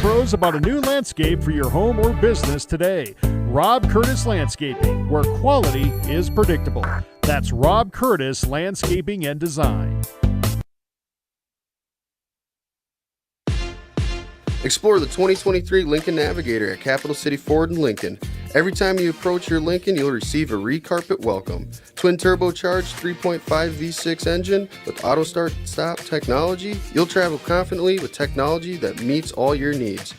pros about a new landscape for your home or business today. Rob Curtis Landscaping, where quality is predictable. That's Rob Curtis Landscaping and Design. Explore the 2023 Lincoln Navigator at Capital City Ford in Lincoln. Every time you approach your Lincoln, you'll receive a recarpet welcome. Twin turbocharged 3.5 V6 engine with auto start-stop technology. You'll travel confidently with technology that meets all your needs.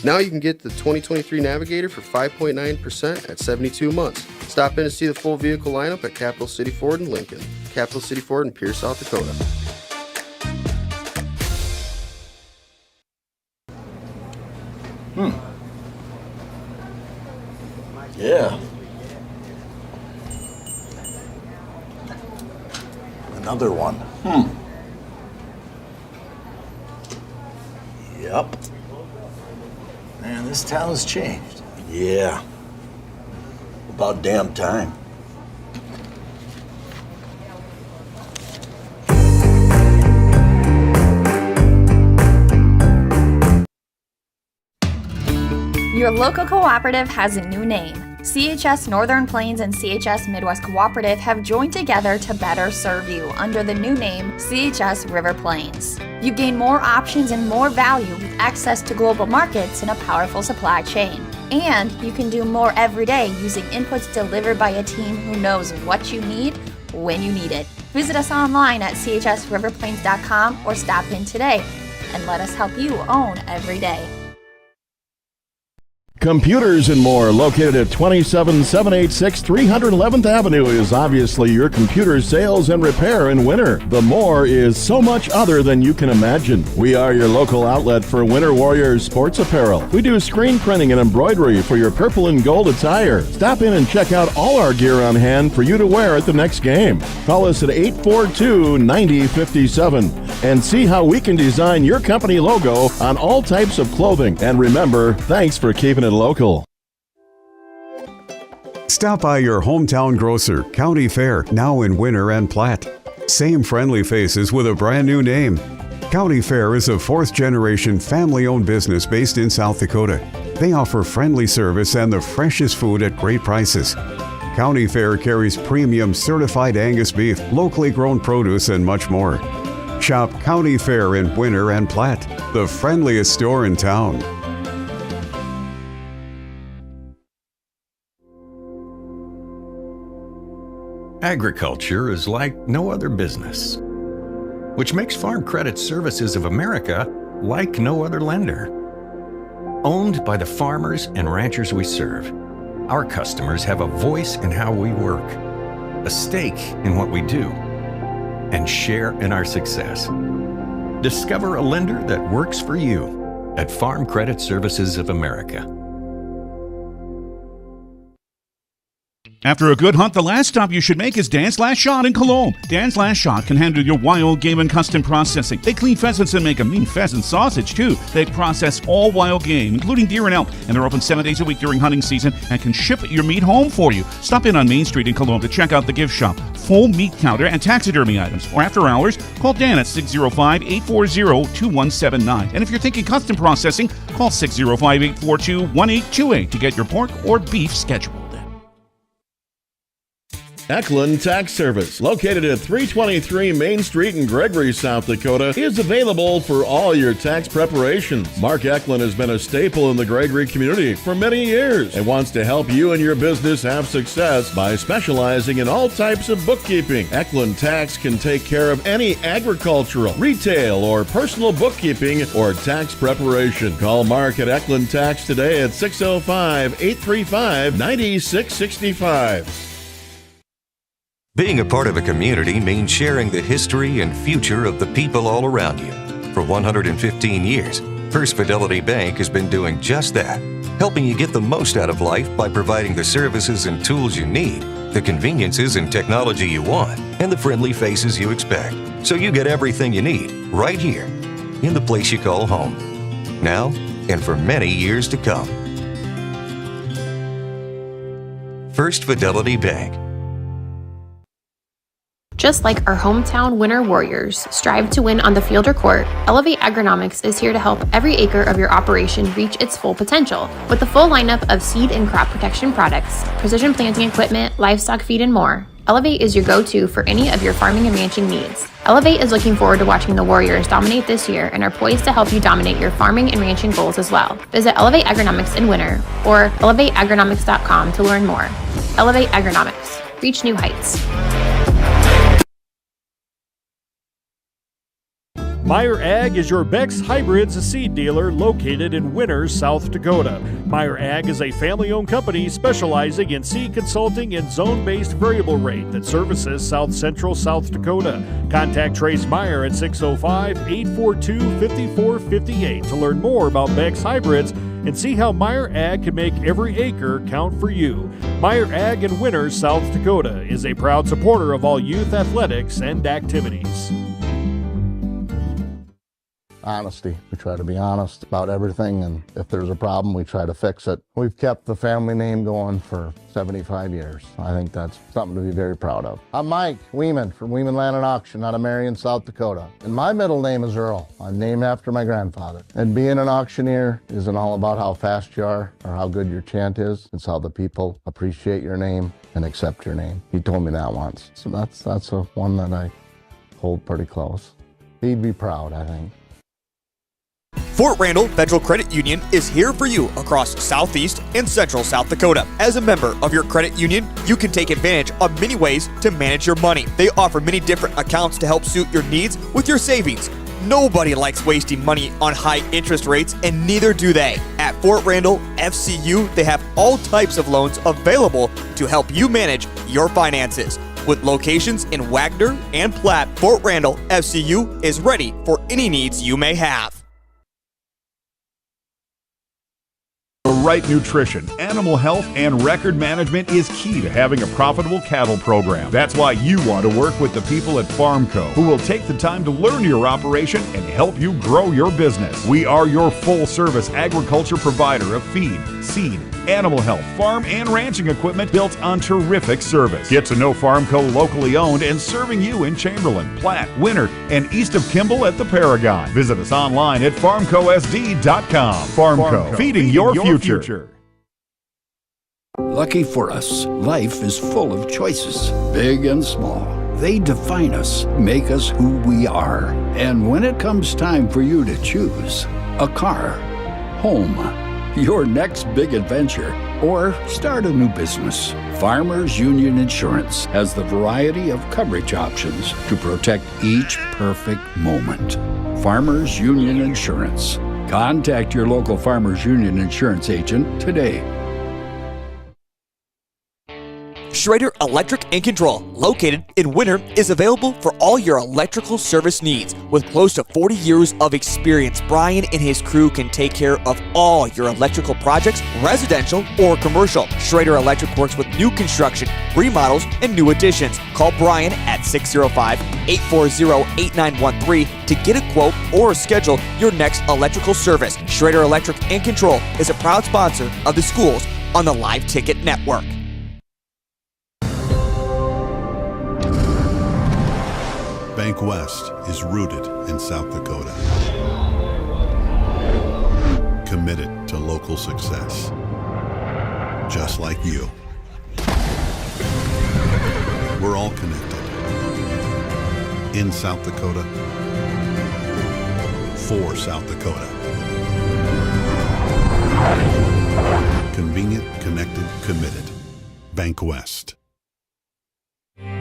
Now you can get the 2023 Navigator for 5.9% at 72 months. Stop in to see the full vehicle lineup at Capital City Ford in Lincoln. Capital City Ford in Pierce, South Dakota. Yeah. Another one. Yep. Man, this town's changed. Yeah. About damn time. Your local cooperative has a new name. CHS Northern Plains and CHS Midwest Cooperative have joined together to better serve you under the new name CHS River Plains. You gain more options and more value with access to global markets and a powerful supply chain. And you can do more every day using inputs delivered by a team who knows what you need when you need it. Visit us online at chsriverplains.com or stop in today and let us help you own every day. Computers and More, located at 27786 311th Avenue, is obviously your computer sales and repair in winter. The More is so much other than you can imagine. We are your local outlet for Winter Warriors sports apparel. We do screen printing and embroidery for your purple and gold attire. Stop in and check out all our gear on hand for you to wear at the next game. Call us at 842-9057 and see how we can design your company logo on all types of clothing. And remember, thanks for keeping it local. Stop by your hometown grocer, County Fair, now in Winner and Platte. Same friendly faces with a brand new name. County Fair is a fourth-generation family-owned business based in South Dakota. They offer friendly service and the freshest food at great prices. County Fair carries premium certified Angus beef, locally grown produce, and much more. Shop County Fair in Winner and Platte, the friendliest store in town. Agriculture is like no other business, which makes Farm Credit Services of America like no other lender. Owned by the farmers and ranchers we serve, our customers have a voice in how we work, a stake in what we do, and share in our success. Discover a lender that works for you at Farm Credit Services of America. After a good hunt, the last stop you should make is Dan's Last Shot in Cologne. Dan's Last Shot can handle your wild game and custom processing. They clean pheasants and make a mean pheasant sausage, too. They process all wild game, including deer and elk, and they're open 7 days a week during hunting season and can ship your meat home for you. Stop in on Main Street in Cologne to check out the gift shop, full meat counter, and taxidermy items. Or after hours, call Dan at 605-840-2179. And if you're thinking custom processing, call 605-842-1828 to get your pork or beef scheduled. Eklund Tax Service, located at 323 Main Street in Gregory, South Dakota, is available for all your tax preparations. Mark Eklund has been a staple in the Gregory community for many years and wants to help you and your business have success by specializing in all types of bookkeeping. Eklund Tax can take care of any agricultural, retail, or personal bookkeeping or tax preparation. Call Mark at Eklund Tax today at 605-835-9665. Being a part of a community means sharing the history and future of the people all around you. For 115 years, First Fidelity Bank has been doing just that, helping you get the most out of life by providing the services and tools you need, the conveniences and technology you want, and the friendly faces you expect. So you get everything you need right here in the place you call home, now and for many years to come. First Fidelity Bank. Just like our hometown Winner Warriors strive to win on the field or court, Elevate Agronomics is here to help every acre of your operation reach its full potential. With a full lineup of seed and crop protection products, precision planting equipment, livestock feed, and more, Elevate is your go-to for any of your farming and ranching needs. Elevate is looking forward to watching the Warriors dominate this year and are poised to help you dominate your farming and ranching goals as well. Visit Elevate Agronomics in Winter or elevateagronomics.com to learn more. Elevate Agronomics. Reach new heights. Meyer Ag is your Bex Hybrids seed dealer located in Winner, South Dakota. Meyer Ag is a family-owned company specializing in seed consulting and zone-based variable rate that services South Central South Dakota. Contact Trace Meyer at 605-842-5458 to learn more about Bex Hybrids and see how Meyer Ag can make every acre count for you. Meyer Ag in Winner, South Dakota is a proud supporter of all youth athletics and activities. Honesty. We try to be honest about everything, and if there's a problem, we try to fix it. We've kept the family name going for 75 years. I think that's something to be very proud of. I'm Mike Weeman from Weeman Land and Auction out of Marion, South Dakota. And my middle name is Earl. I'm named after my grandfather. And being an auctioneer isn't all about how fast you are or how good your chant is. It's how the people appreciate your name and accept your name. He told me that once. So that's a one that I hold pretty close. He'd be proud, I think. Fort Randall Federal Credit Union is here for you across Southeast and Central South Dakota. As a member of your credit union, you can take advantage of many ways to manage your money. They offer many different accounts to help suit your needs with your savings. Nobody likes wasting money on high interest rates, and neither do they. At Fort Randall FCU, they have all types of loans available to help you manage your finances. With locations in Wagner and Platte, Fort Randall FCU is ready for any needs you may have. The right nutrition, animal health, and record management is key to having a profitable cattle program. That's why you want to work with the people at Farmco, who will take the time to learn your operation and help you grow your business. We are your full-service agriculture provider of feed, seed, animal health, farm, and ranching equipment built on terrific service. Get to know Farmco locally owned and serving you in Chamberlain, Platte, Winter, and east of Kimball at the Paragon. Visit us online at farmcosd.com. Farmco, feeding your future. Lucky for us, life is full of choices, big and small. They define us, make us who we are. And when it comes time for you to choose a car, home, your next big adventure, or start a new business, Farmers Union Insurance has the variety of coverage options to protect each perfect moment. Farmers Union Insurance. Contact your local Farmers Union Insurance agent today. Schrader Electric and Control, located in Winter, is available for all your electrical service needs. With close to 40 years of experience, Brian and his crew can take care of all your electrical projects, residential or commercial. Schrader Electric works with new construction, remodels, and new additions. Call Brian at 605-840-8913 to get a quote or schedule your next electrical service. Schrader Electric and Control is a proud sponsor of the schools on the Live Ticket Network. Bank West is rooted in South Dakota. Committed to local success. Just like you. We're all connected. In South Dakota. For South Dakota. Convenient, connected, committed. Bank West.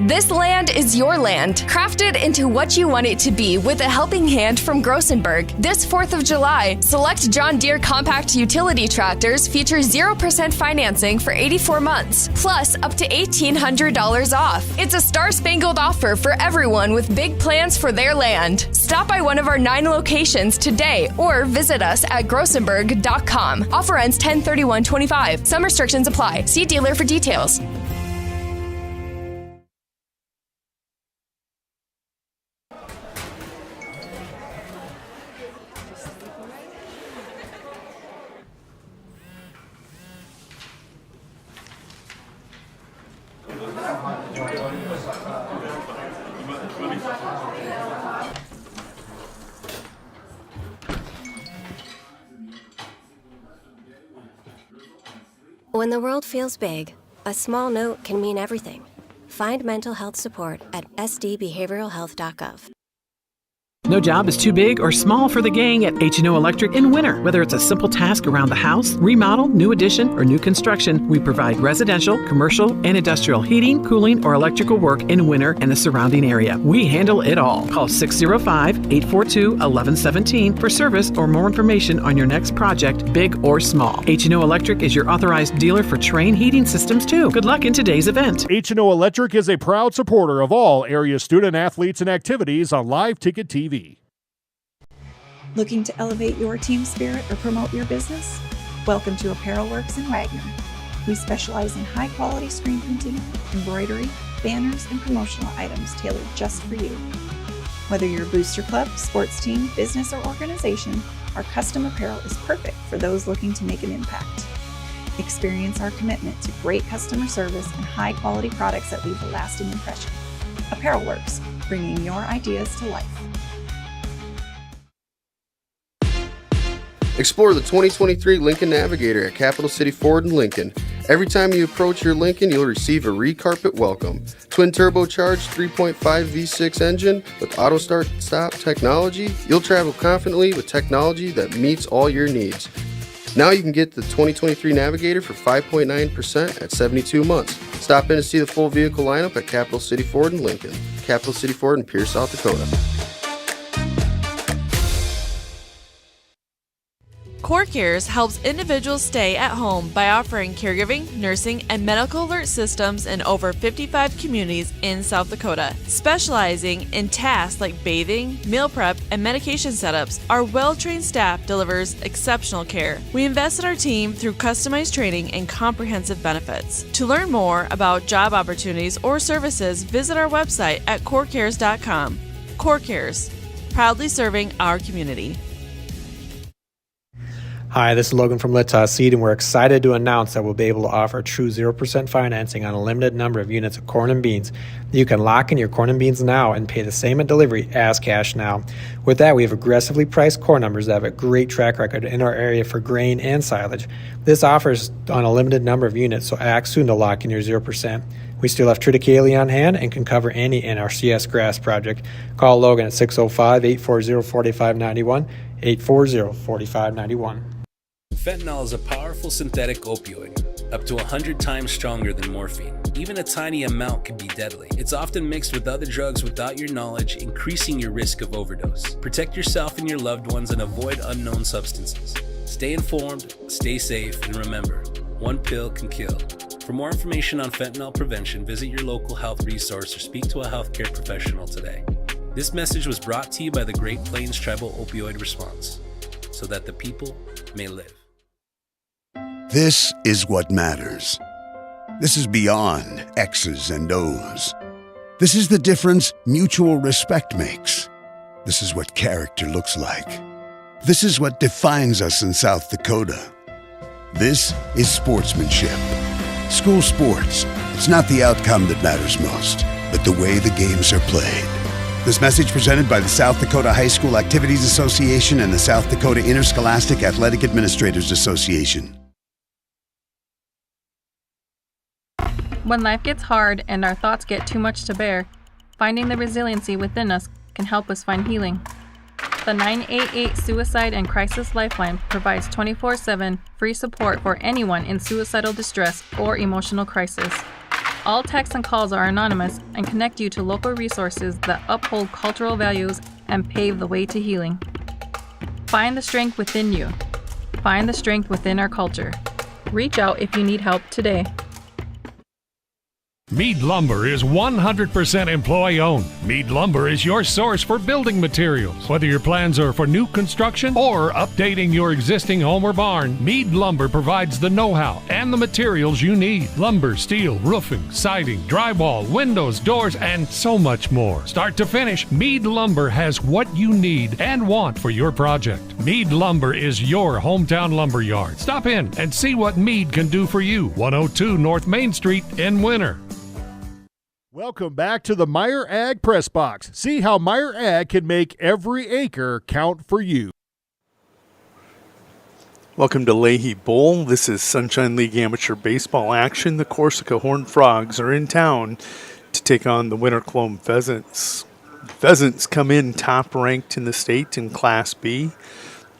This land is your land, crafted into what you want it to be with a helping hand from Grossenberg. This 4th of July, select John Deere compact utility tractors feature 0% financing for 84 months, plus up to $1,800 off. It's a star-spangled offer for everyone with big plans for their land. Stop by one of our 9 locations today or visit us at grossenberg.com. Offer ends 10/31/25. Some restrictions apply. See dealer for details. When the world feels big, a small note can mean everything. Find mental health support at sdbehavioralhealth.gov. No job is too big or small for the gang at H&O Electric in Winter. Whether it's a simple task around the house, remodel, new addition, or new construction, we provide residential, commercial, and industrial heating, cooling, or electrical work in Winter and the surrounding area. We handle it all. Call 605-842-1117 for service or more information on your next project, big or small. H&O Electric is your authorized dealer for Trane heating systems, too. Good luck in today's event. H&O Electric is a proud supporter of all area student athletes and activities on Live Ticket TV. Looking to elevate your team spirit or promote your business? Welcome to Apparel Works in Wagner. We specialize in high-quality screen printing, embroidery, banners, and promotional items tailored just for you. Whether you're a booster club, sports team, business, or organization, our custom apparel is perfect for those looking to make an impact. Experience our commitment to great customer service and high-quality products that leave a lasting impression. Apparel Works, bringing your ideas to life. Explore the 2023 Lincoln Navigator at Capital City Ford in Lincoln. Every time you approach your Lincoln, you'll receive a recarpet welcome. Twin turbocharged 3.5 V6 engine with auto start stop technology. You'll travel confidently with technology that meets all your needs. Now you can get the 2023 Navigator for 5.9% at 72 months. Stop in to see the full vehicle lineup at Capital City Ford in Lincoln. Capital City Ford in Pierce, South Dakota. CoreCares helps individuals stay at home by offering caregiving, nursing, and medical alert systems in over 55 communities in South Dakota. Specializing in tasks like bathing, meal prep, and medication setups, our well-trained staff delivers exceptional care. We invest in our team through customized training and comprehensive benefits. To learn more about job opportunities or services, visit our website at corecares.com. CoreCares, proudly serving our community. Hi, this is Logan from Litas Seed, and we're excited to announce that we'll be able to offer true 0% financing on a limited number of units of corn and beans. You can lock in your corn and beans now and pay the same at delivery as cash now. With that, we have aggressively priced corn numbers that have a great track record in our area for grain and silage. This offers on a limited number of units, so act soon to lock in your 0%. We still have triticale on hand and can cover any NRCS grass project. Call Logan at 605-840-4591, 840-4591. Fentanyl is a powerful synthetic opioid, up to 100 times stronger than morphine. Even a tiny amount can be deadly. It's often mixed with other drugs without your knowledge, increasing your risk of overdose. Protect yourself and your loved ones and avoid unknown substances. Stay informed, stay safe, and remember, one pill can kill. For more information on fentanyl prevention, visit your local health resource or speak to a healthcare professional today. This message was brought to you by the Great Plains Tribal Opioid Response, so that the people may live. This is what matters. This is beyond X's and O's. This is the difference mutual respect makes. This is what character looks like. This is what defines us in South Dakota. This is sportsmanship. School sports. It's not the outcome that matters most, but the way the games are played. This message presented by the South Dakota High School Activities Association and the South Dakota Interscholastic Athletic Administrators Association. When life gets hard and our thoughts get too much to bear, finding the resiliency within us can help us find healing. The 988 Suicide and Crisis Lifeline provides 24/7 free support for anyone in suicidal distress or emotional crisis. All texts and calls are anonymous and connect you to local resources that uphold cultural values and pave the way to healing. Find the strength within you. Find the strength within our culture. Reach out if you need help today. Mead Lumber is 100% employee-owned. Mead Lumber is your source for building materials. Whether your plans are for new construction or updating your existing home or barn, Mead Lumber provides the know-how and the materials you need. Lumber, steel, roofing, siding, drywall, windows, doors, and so much more. Start to finish, Mead Lumber has what you need and want for your project. Mead Lumber is your hometown lumber yard. Stop in and see what Mead can do for you. 102 North Main Street in Winter. Welcome back to the Meyer Ag Press Box. See how Meyer Ag can make every acre count for you. Welcome to Leahy Bowl. This is Sunshine League Amateur Baseball action. The Corsica Horned Frogs are in town to take on the Winter Clome Pheasants. Pheasants come in top ranked in the state in Class B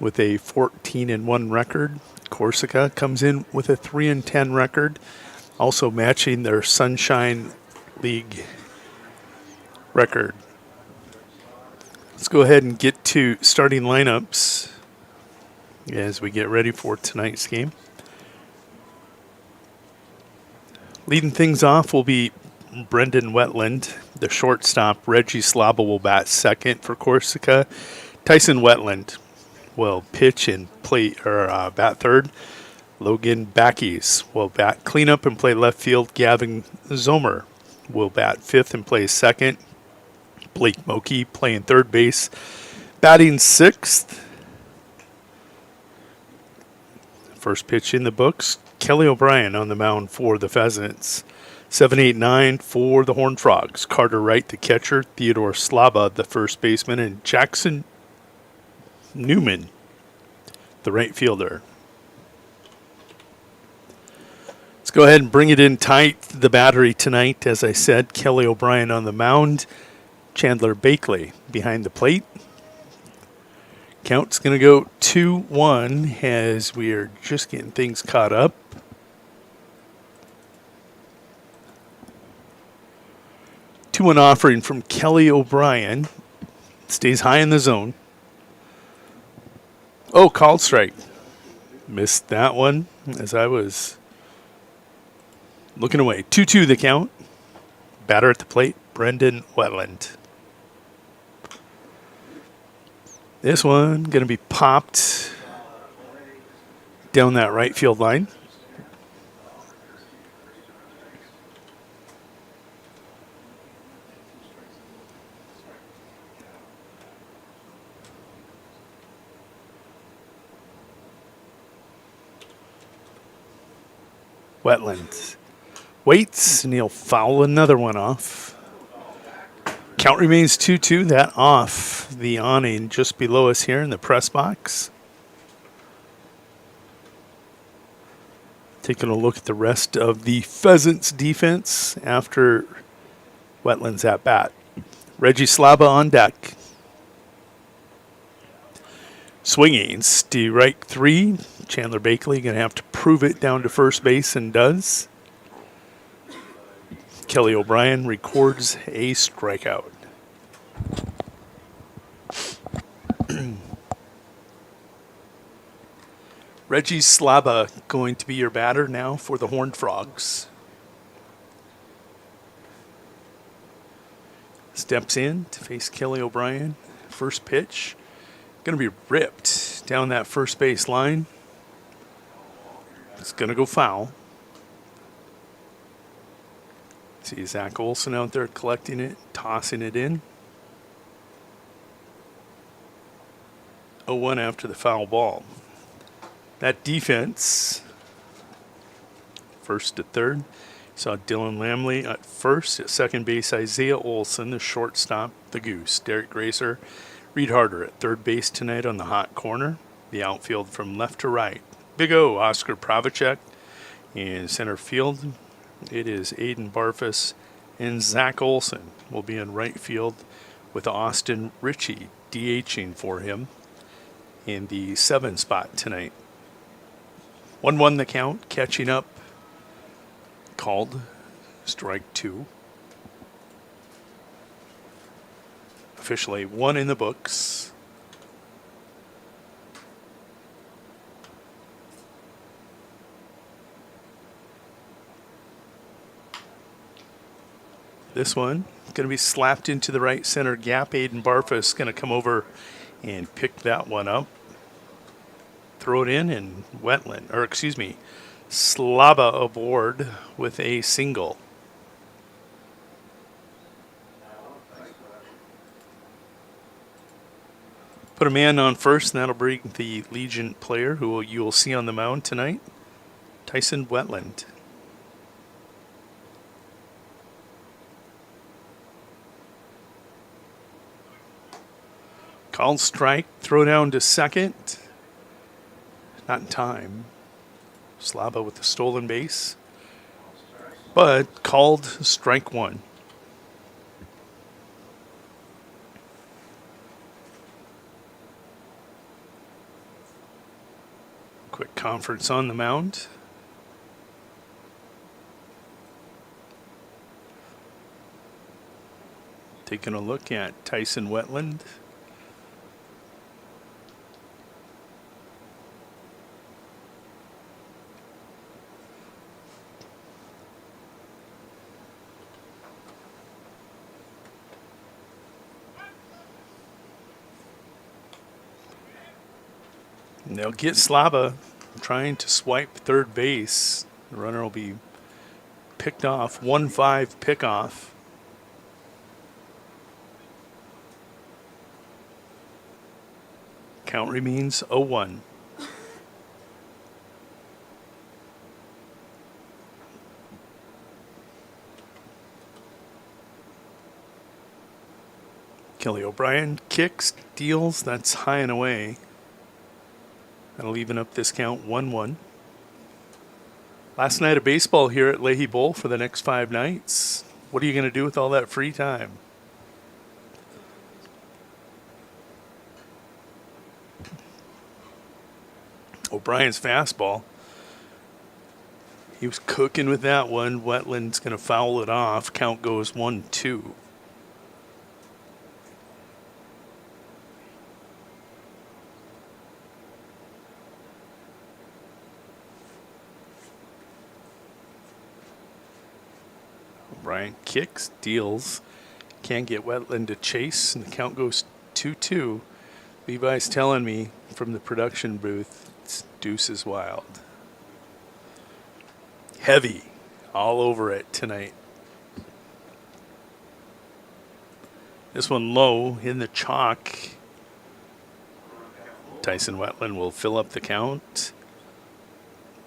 with a 14-1 record. Corsica comes in with a 3-10 record, also matching their Sunshine League record. Let's go ahead and get to starting lineups as we get ready for tonight's game. Leading things off will be Brendan Wetland. The shortstop, Reggie Slaba, will bat second for Corsica. Tyson Wetland will pitch and bat third. Logan Backies will bat cleanup and play left field. Gavin Zomer will bat fifth and play second. Blake Moki playing third base, batting sixth. First pitch in the books. Kelly O'Brien on the mound for the Pheasants. 7-8-9 for the Horned Frogs. Carter Wright, the catcher. Theodore Slaba, the first baseman. And Jackson Newman, the right fielder. Let's go ahead and bring it in tight. The battery tonight, as I said, Kelly O'Brien on the mound. Chandler Bakley behind the plate. Count's going to go 2-1 as we are just getting things caught up. Two-one offering from Kelly O'Brien. Stays high in the zone. Oh, called strike. Missed that one as I was looking away. 2-2 the count. Batter at the plate, Brendan Wetland. This one going to be popped down that right field line. Wetland waits and he'll foul another one off. Count remains 2-2. That off the awning just below us here in the press box. Taking a look at the rest of the Pheasants defense after Wetland's at bat. Reggie Slaba on deck. Swinging, strike three. Chandler Bakley going to have to prove it down to first base and does. Kelly O'Brien records a strikeout. Reggie Slaba going to be your batter now for the Horned Frogs. Steps in to face Kelly O'Brien. First pitch. Going to be ripped down that first base line. It's going to go foul. See Zach Olson out there collecting it, tossing it in. 0-1 after the foul ball. That defense, first to third. You saw Dylan Lamley at first. At second base, Isaiah Olson, the shortstop, the Goose. Derek Gracer, Reed Harder at third base tonight on the hot corner. The outfield from left to right. Big O, Oscar Pravacek. In center field, it is Aiden Barfus, and Zach Olson will be in right field with Austin Ritchie DHing for him in the 7 spot tonight. 1-1 the count, catching up, called strike 2. Officially 1 in the books. This one going to be slapped into the right center gap. Aiden Barfus going to come over and pick that one up. Throw it in, and Slaba aboard with a single. Put a man on first, and that'll bring the Legion player who you will see on the mound tonight, Tyson Wetland. Called strike, throw down to second. Not in time. Slaba with the stolen base, but called strike one. Quick conference on the mound. Taking a look at Tyson Wetland. And they'll get Slaba trying to swipe third base. The runner will be picked off. 1-5 pickoff. Count remains 0-1. Kelly O'Brien kicks, deals. That's high and away. That'll even up this count 1-1. Last night of baseball here at Leahy Bowl for the next 5 nights. What are you going to do with all that free time? O'Brien's fastball. He was cooking with that one. Wetland's going to foul it off. Count goes 1-2. O'Brien kicks, deals. Can't get Wetland to chase, and the count goes 2-2. Levi's telling me from the production booth, it's deuces wild. Heavy all over it tonight. This one low in the chalk. Tyson Wetland will fill up the count.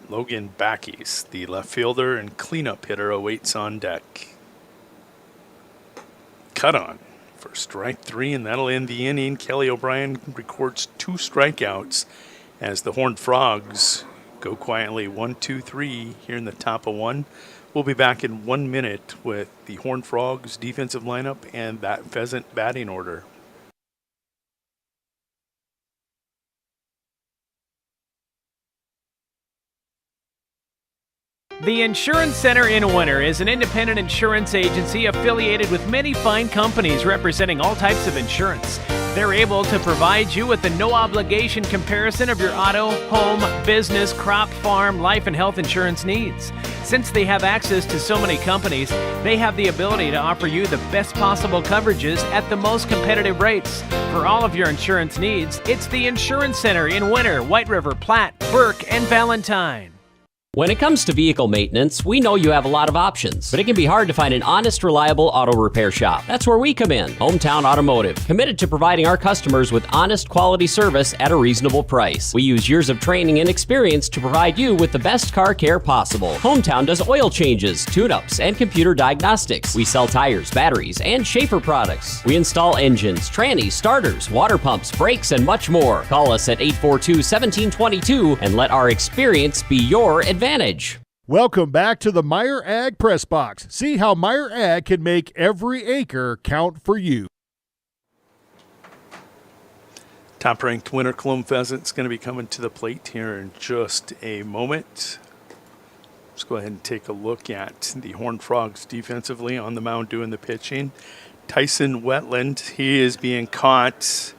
Logan Backies, the left fielder and cleanup hitter, awaits on deck. Cut on for strike 3, and that'll end the inning. Kelly O'Brien records 2 strikeouts as the Horned Frogs go quietly 1-2-3 here in the top of 1. We'll be back in 1 minute with the Horned Frogs defensive lineup and that Pheasant batting order. The Insurance Center in Winter is an independent insurance agency affiliated with many fine companies representing all types of insurance. They're able to provide you with a no-obligation comparison of your auto, home, business, crop, farm, life, and health insurance needs. Since they have access to so many companies, they have the ability to offer you the best possible coverages at the most competitive rates. For all of your insurance needs, it's the Insurance Center in Winter, White River, Platte, Burke, and Valentine. When it comes to vehicle maintenance, we know you have a lot of options, but it can be hard to find an honest, reliable auto repair shop. That's where we come in, Hometown Automotive, committed to providing our customers with honest, quality service at a reasonable price. We use years of training and experience to provide you with the best car care possible. Hometown does oil changes, tune-ups, and computer diagnostics. We sell tires, batteries, and Schaefer products. We install engines, trannies, starters, water pumps, brakes, and much more. Call us at 842-1722 and let our experience be your advantage. Welcome back to the Meyer Ag Press Box. See how Meyer Ag can make every acre count for you. Top-ranked winter Cologne Pheasant's going to be coming to the plate here in just a moment. Let's go ahead and take a look at the Horned Frogs defensively on the mound doing the pitching. Tyson Wetland, he is being caught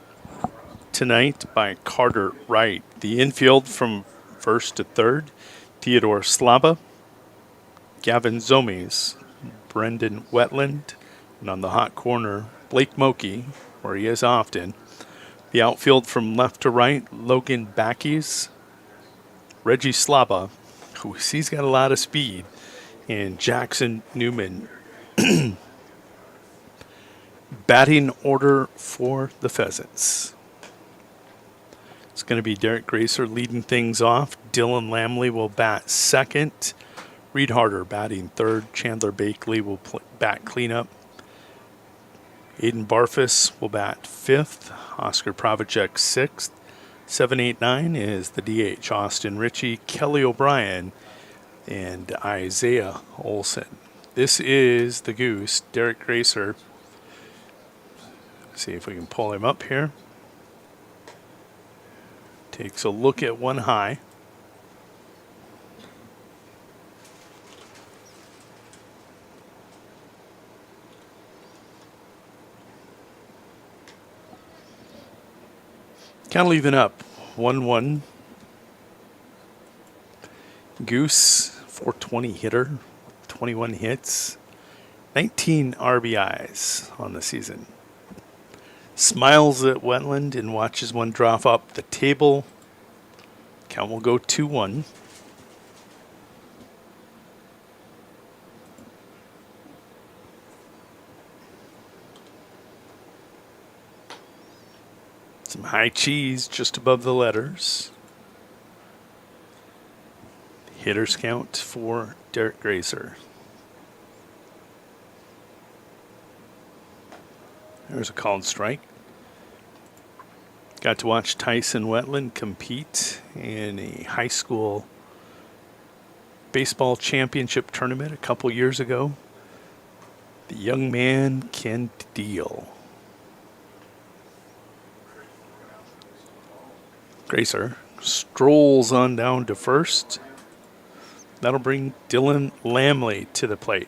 tonight by Carter Wright. The infield from first to third, Theodore Slaba, Gavin Zomes, Brendan Wetland, and on the hot corner, Blake Moki, where he is often. The outfield from left to right, Logan Backies, Reggie Slaba, who he's got a lot of speed, and Jackson Newman. Batting order for the Pheasants. It's going to be Derek Gracer leading things off. Dylan Lamley will bat second. Reed Harder batting third. Chandler Bakley will bat cleanup. Aiden Barfus will bat fifth. Oscar Pravacek sixth. 789 is the DH. Austin Ritchie, Kelly O'Brien, and Isaiah Olson. This is the Goose, Derek Gracer. See if we can pull him up here. Takes a look at one high. Kind of leaving up 1-1. Goose, 420 hitter, 21 hits, 19 RBIs on the season. Smiles at Wetland and watches one drop up the table. Count will go 2-1. Some high cheese just above the letters. Hitters count for Derek Gracer. There's a called strike. Got to watch Tyson Wetland compete in a high school baseball championship tournament a couple years ago. The young man can deal. Gracer strolls on down to first. That'll bring Dylan Lamley to the plate.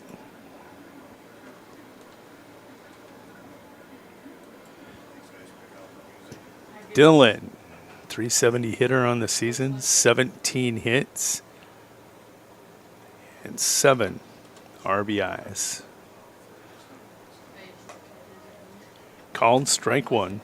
Dylan, 370 hitter on the season, 17 hits, and 7 RBIs. Called strike one.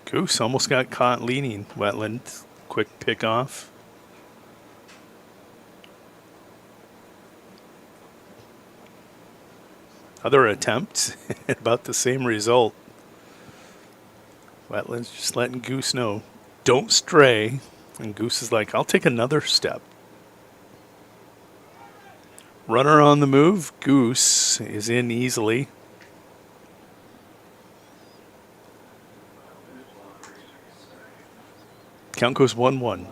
Goose almost got caught leaning. Wetland, quick pick off. Other attempt, about the same result. Wetland's just letting Goose know, don't stray. And Goose is like, I'll take another step. Runner on the move. Goose is in easily. Count goes 1-1.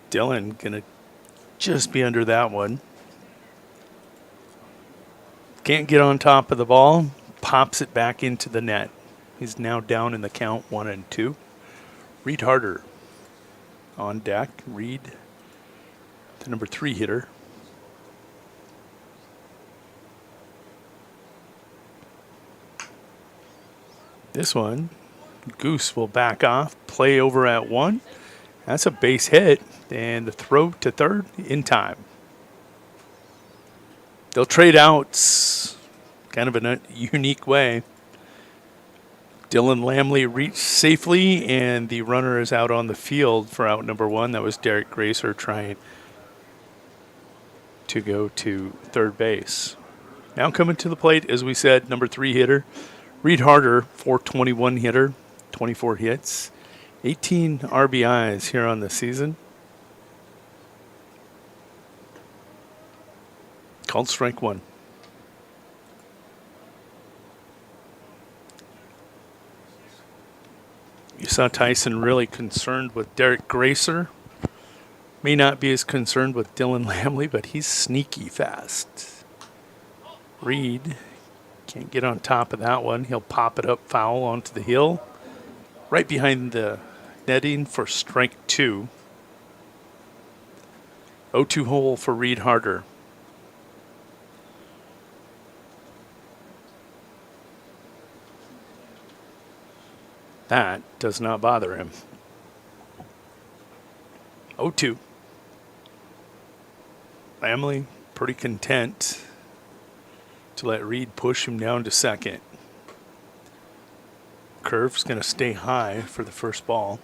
Dylan gonna just be under that one. Can't get on top of the ball. Pops it back into the net. He's now down in the count 1-2. Reed Harder on deck. Reed, the number 3 hitter. This one, Goose will back off, play over at 1. That's a base hit, and the throw to third in time. They'll trade outs kind of in a unique way. Dylan Lamley reached safely, and the runner is out on the field for out number 1. That was Derek Gracer trying to go to third base. Now coming to the plate, as we said, number 3 hitter, Reed Harder, 421 hitter, 24 hits, 18 RBIs here on the season. Called strike one. You saw Tyson really concerned with Derek Gracer. May not be as concerned with Dylan Lamley, but he's sneaky fast. Reed can't get on top of that one. He'll pop it up foul onto the hill, right behind the netting for strike 2. 0-2 hole for Reed Harder. That does not bother him. 0-2. Lamley pretty content to let Reed push him down to second. Curve's going to stay high for the first ball.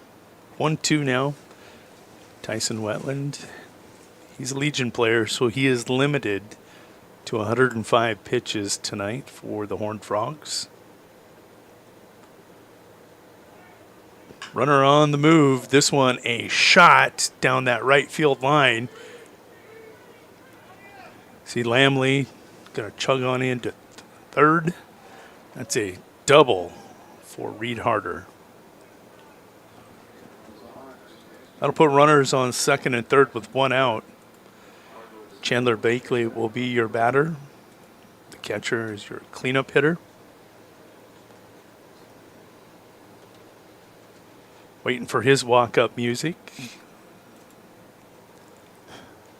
1-2 now. Tyson Wetland He's a Legion player, so he is limited to 105 pitches tonight for the Horned Frogs. Runner on the move. This one a shot down that right field line. See Lamley going to chug on into third. That's a double for Reed Harder. That'll put runners on second and third with one out. Chandler Bakley will be your batter. The catcher is your cleanup hitter. Waiting for his walk-up music.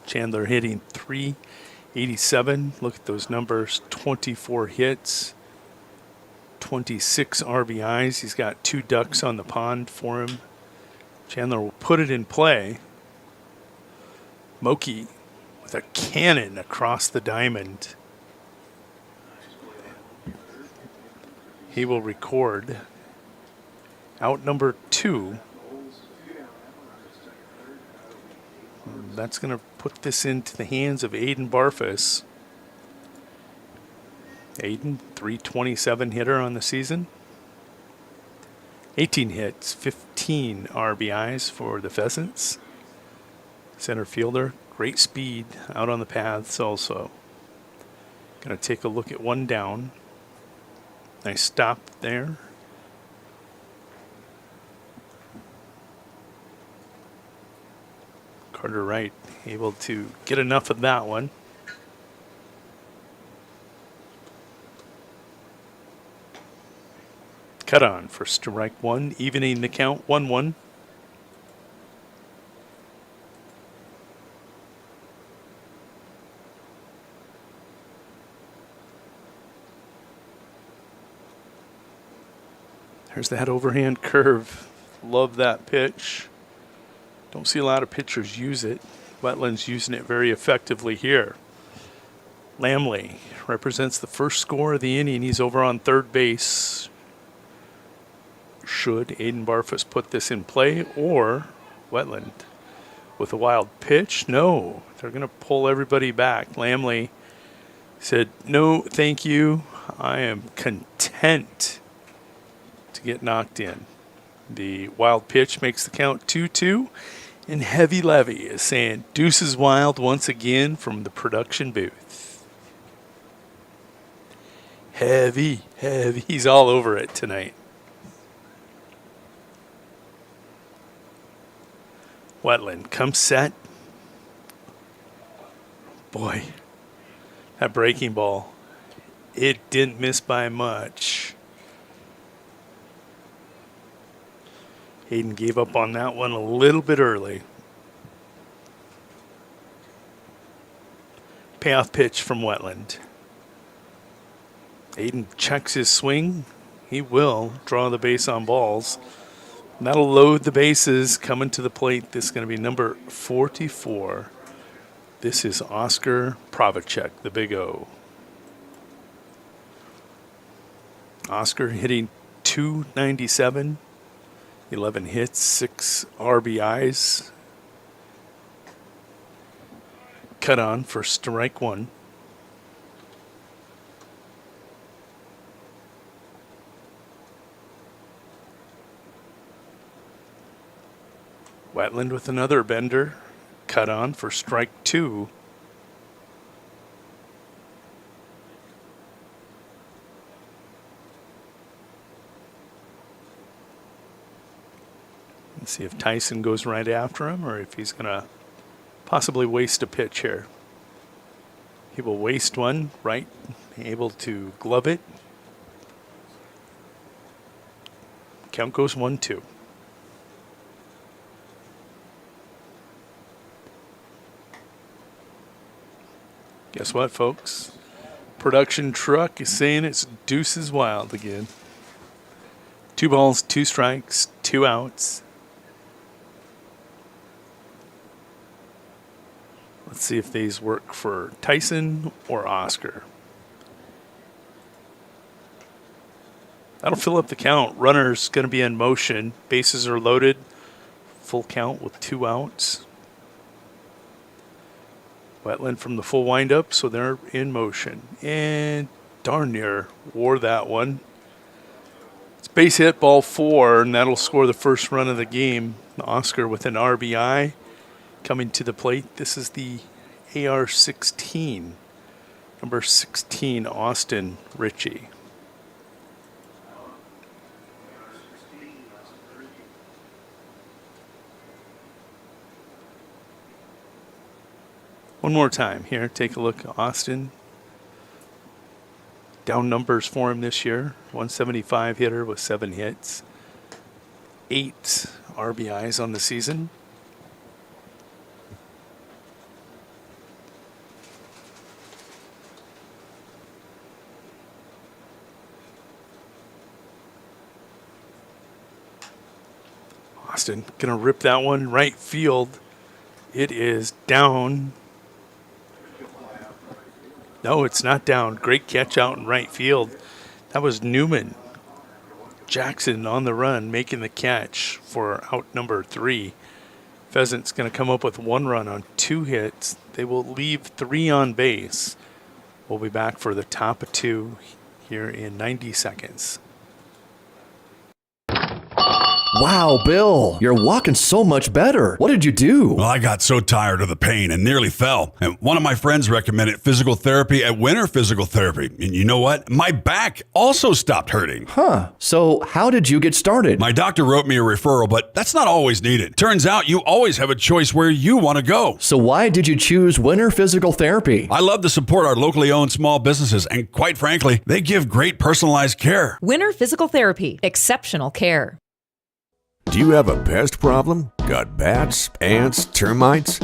Chandler hitting .387. Look at those numbers. 24 hits. 26 RBIs. He's got 2 ducks on the pond for him. Chandler will put it in play. Moki with a cannon across the diamond. He will record out number 2. That's going to put this into the hands of Aiden Barfus. Aiden, .327 hitter on the season. 18 hits, 15 RBIs for the Pheasants. Center fielder, great speed out on the paths also. Going to take a look at one down. Nice stop there. Carter Wright able to get enough of that one. Cut on for strike one, evening the count 1-1. There's that overhand curve. Love that pitch. Don't see a lot of pitchers use it. Wetland's using it very effectively here. Lamley represents the first score of the inning. He's over on third base. Should Aiden Barfus put this in play, or Wetland with a wild pitch? No, they're going to pull everybody back. Lamley said, no, thank you. I am content to get knocked in. The wild pitch makes the count 2-2. And Heavy Levy is saying deuces wild once again from the production booth. Heavy. He's all over it tonight. Wetland comes set. Boy, that breaking ball, it didn't miss by much. Hayden gave up on that one a little bit early. Payoff pitch from Wetland. Hayden checks his swing. He will draw the base on balls. And that'll load the bases coming to the plate. This is going to be number 44. This is Oscar Pravacek, the Big O. Oscar hitting .297. 11 hits, 6 RBIs. Cut on for strike one. Wetland with another bender. Cut on for strike two. Let's see if Tyson goes right after him or if he's going to possibly waste a pitch here. He will waste one, right? Able to glove it. Count goes 1-2. Guess what, folks? Production truck is saying it's deuces wild again. 2 balls, 2 strikes, 2 outs. Let's see if these work for Tyson or Oscar. That'll fill up the count. Runner's going to be in motion. Bases are loaded. Full count with 2 outs. Wetland from the full windup, so they're in motion. And darn near wore that one. It's base hit, ball 4, and that'll score the first run of the game. Oscar with an RBI coming to the plate. This is the AR-16, number 16, Austin Ritchie. One more time here. Take a look. Austin. Down numbers for him this year. 175 hitter with 7 hits. 8 RBIs on the season. Austin gonna rip that one right field. It is down. No, it's not down. Great catch out in right field. That was Newman. Jackson on the run, making the catch for out number 3. Pheasant's going to come up with 1 run on 2 hits. They will leave 3 on base. We'll be back for the top of 2 here in 90 seconds. Wow, Bill, you're walking so much better. What did you do? Well, I got so tired of the pain and nearly fell. And one of my friends recommended physical therapy at Winner Physical Therapy. And you know what? My back also stopped hurting. Huh. So how did you get started? My doctor wrote me a referral, but that's not always needed. Turns out you always have a choice where you want to go. So why did you choose Winner Physical Therapy? I love to support our locally owned small businesses, and quite frankly, they give great personalized care. Winner Physical Therapy. Exceptional care. Do you have a pest problem? Got bats, ants, termites?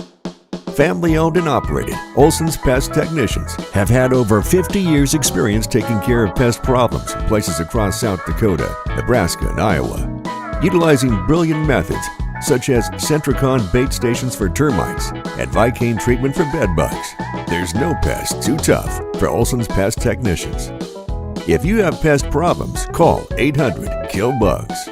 Family owned and operated, Olson's Pest Technicians have had over 50 years experience taking care of pest problems in places across South Dakota, Nebraska, and Iowa. Utilizing brilliant methods such as Centricon bait stations for termites and Vicane treatment for bed bugs. There's no pest too tough for Olson's Pest Technicians. If you have pest problems, call 800-KILL-BUGS.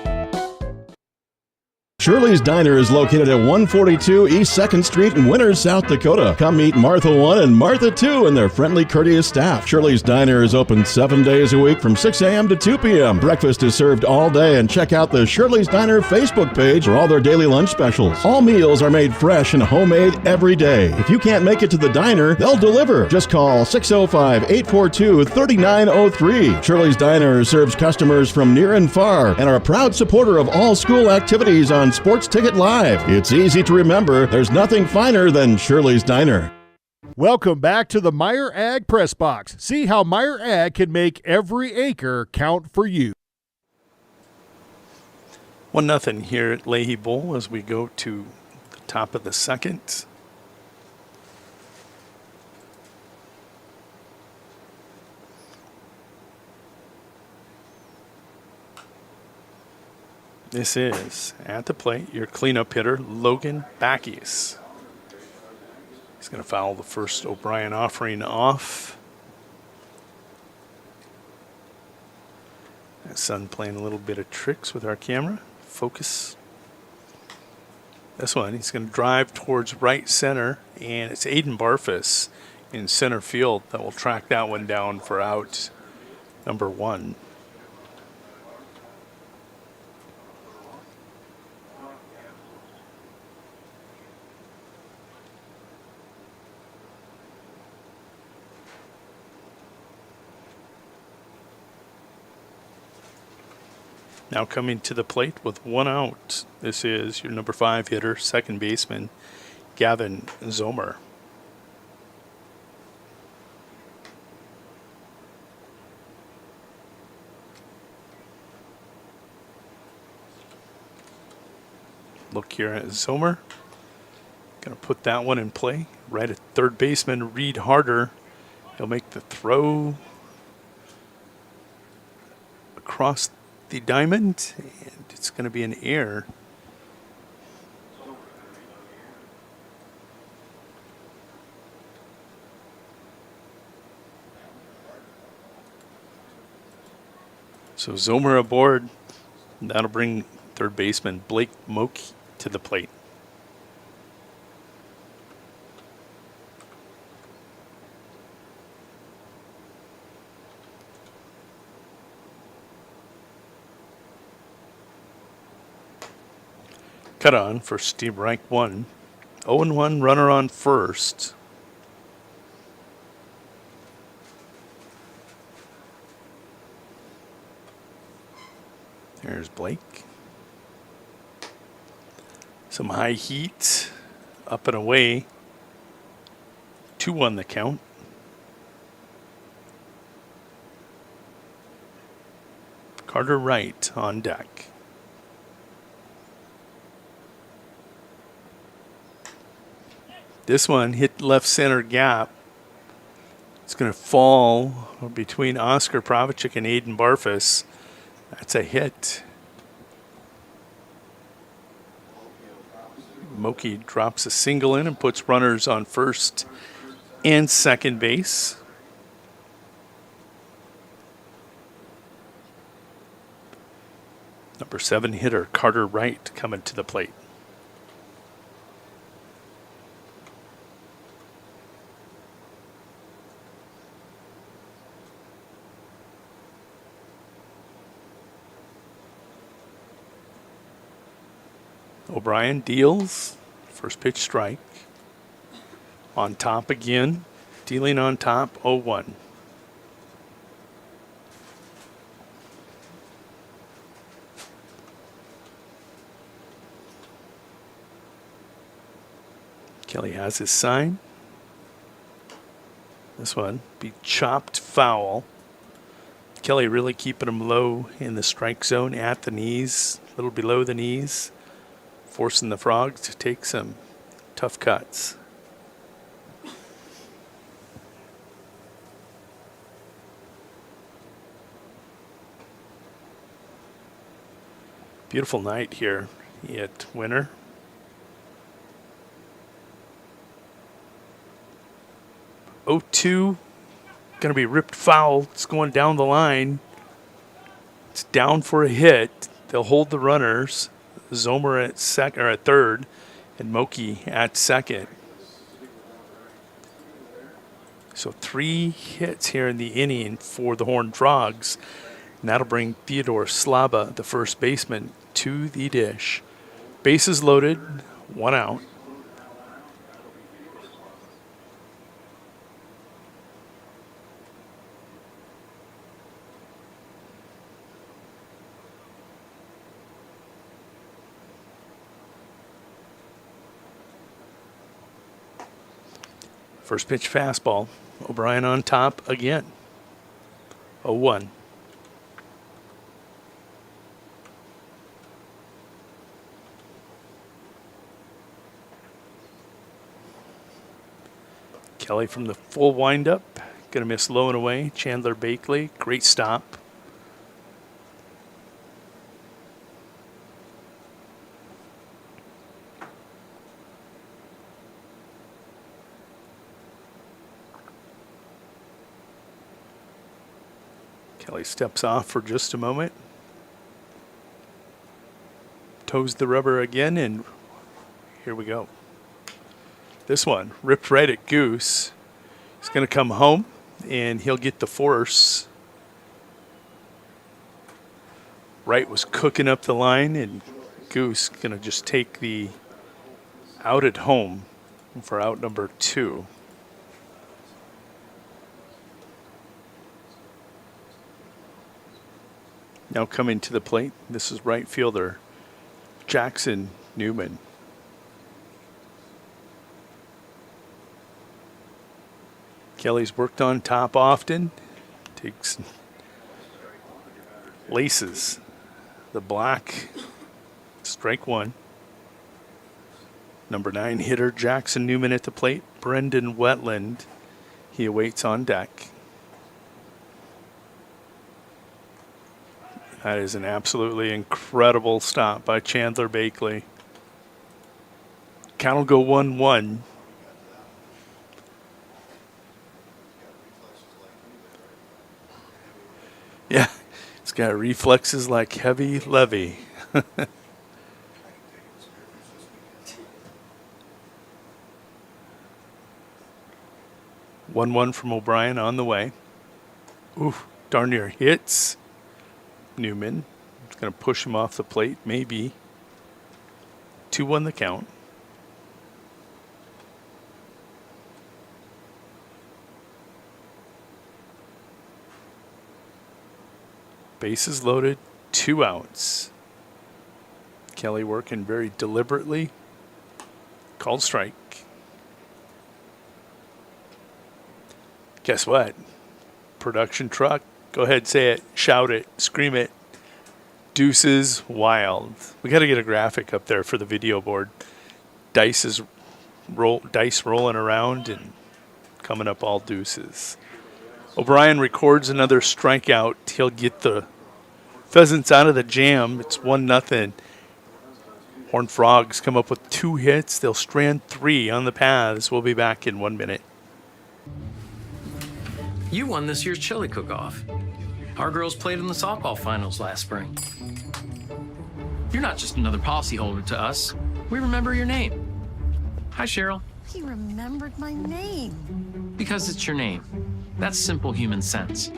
Shirley's Diner is located at 142 East 2nd Street in Winters, South Dakota. Come meet Martha 1 and Martha 2 and their friendly, courteous staff. Shirley's Diner is open 7 days a week from 6 a.m. to 2 p.m. Breakfast is served all day, and check out the Shirley's Diner Facebook page for all their daily lunch specials. All meals are made fresh and homemade every day. If you can't make it to the diner, they'll deliver. Just call 605-842-3903. Shirley's Diner serves customers from near and far and are a proud supporter of all school activities on Sports Ticket Live. It's easy to remember. There's nothing finer than Shirley's Diner. Welcome back to the Meyer Ag Press Box. See how Meyer Ag can make every acre count for you. 1-0 here at Leahy Bowl as we go to the top of the second. This is, at the plate, your cleanup hitter, Logan Backies. He's going to foul the first O'Brien offering off. That son playing a little bit of tricks with our camera. Focus. This one, he's going to drive towards right center, and it's Aiden Barfus in center field that will track that one down for out number 1. Now coming to the plate with 1 out. This is your number 5 hitter, second baseman, Gavin Zomer. Look here at Zomer. Going to put that one in play. Right at third baseman, Reed Harder. He'll make the throw across the diamond, and it's going to be an error. So Zomer aboard. That'll bring third baseman Blake Moke to the plate. Cut on for Steve Rank 1. 0-1 runner on first. There's Blake. Some high heat. Up and away. 2-1 the count. Carter Wright on deck. This one hit left center gap. It's going to fall between Oscar Provichik and Aiden Barfus. That's a hit. Moki drops a single in and puts runners on first and second base. Number 7 hitter Carter Wright coming to the plate. O'Brien deals. First pitch strike. On top again. Dealing on top, 0-1. Kelly has his sign. This one be chopped foul. Kelly really keeping him low in the strike zone at the knees, a little below the knees, forcing the Frogs to take some tough cuts. Beautiful night here at Winner. Oh-2, going to be ripped foul. It's going down the line. It's down for a hit. They'll hold the runners. Zomer at second or at third, and Moki at second. So 3 hits here in the inning for the Horned Frogs, and that'll bring Theodore Slaba, the first baseman, to the dish. Bases loaded, 1 out. First pitch fastball. O'Brien on top again. 0-1. Kelly from the full windup. Going to miss low and away. Chandler Bakley. Great stop. Kelly steps off for just a moment. Toes the rubber again, and here we go. This one ripped right at Goose. He's going to come home, and he'll get the force. Wright was cooking up the line, and Goose going to just take the out at home for out number 2. Now coming to the plate, this is right fielder Jackson Newman. Kelly's worked on top often. Takes laces the black. Strike 1. Number 9 hitter Jackson Newman at the plate. Brendan Wetland. He awaits on deck. That is an absolutely incredible stop by Chandler Bakley. Count will go 1-1. Yeah, it's got reflexes like heavy levy. 1-1 from O'Brien on the way. Ooh, darn near hits Newman. It's going to push him off the plate, maybe. 2-1 the count. Bases loaded, 2 outs. Kelly working very deliberately. Called strike. Guess what? Production truck. Go ahead, say it, shout it, scream it. Deuces wild. We got to get a graphic up there for the video board. Dice rolling around and coming up all deuces. O'Brien records another strikeout. He'll get the Pheasants out of the jam. It's 1-0. Horned Frogs come up with 2 hits. They'll strand 3 on the paths. We'll be back in 1 minute. You won this year's chili cook-off. Our girls played in the softball finals last spring. You're not just another policyholder to us. We remember your name. Hi, Cheryl. He remembered my name. Because it's your name. That's simple human sense.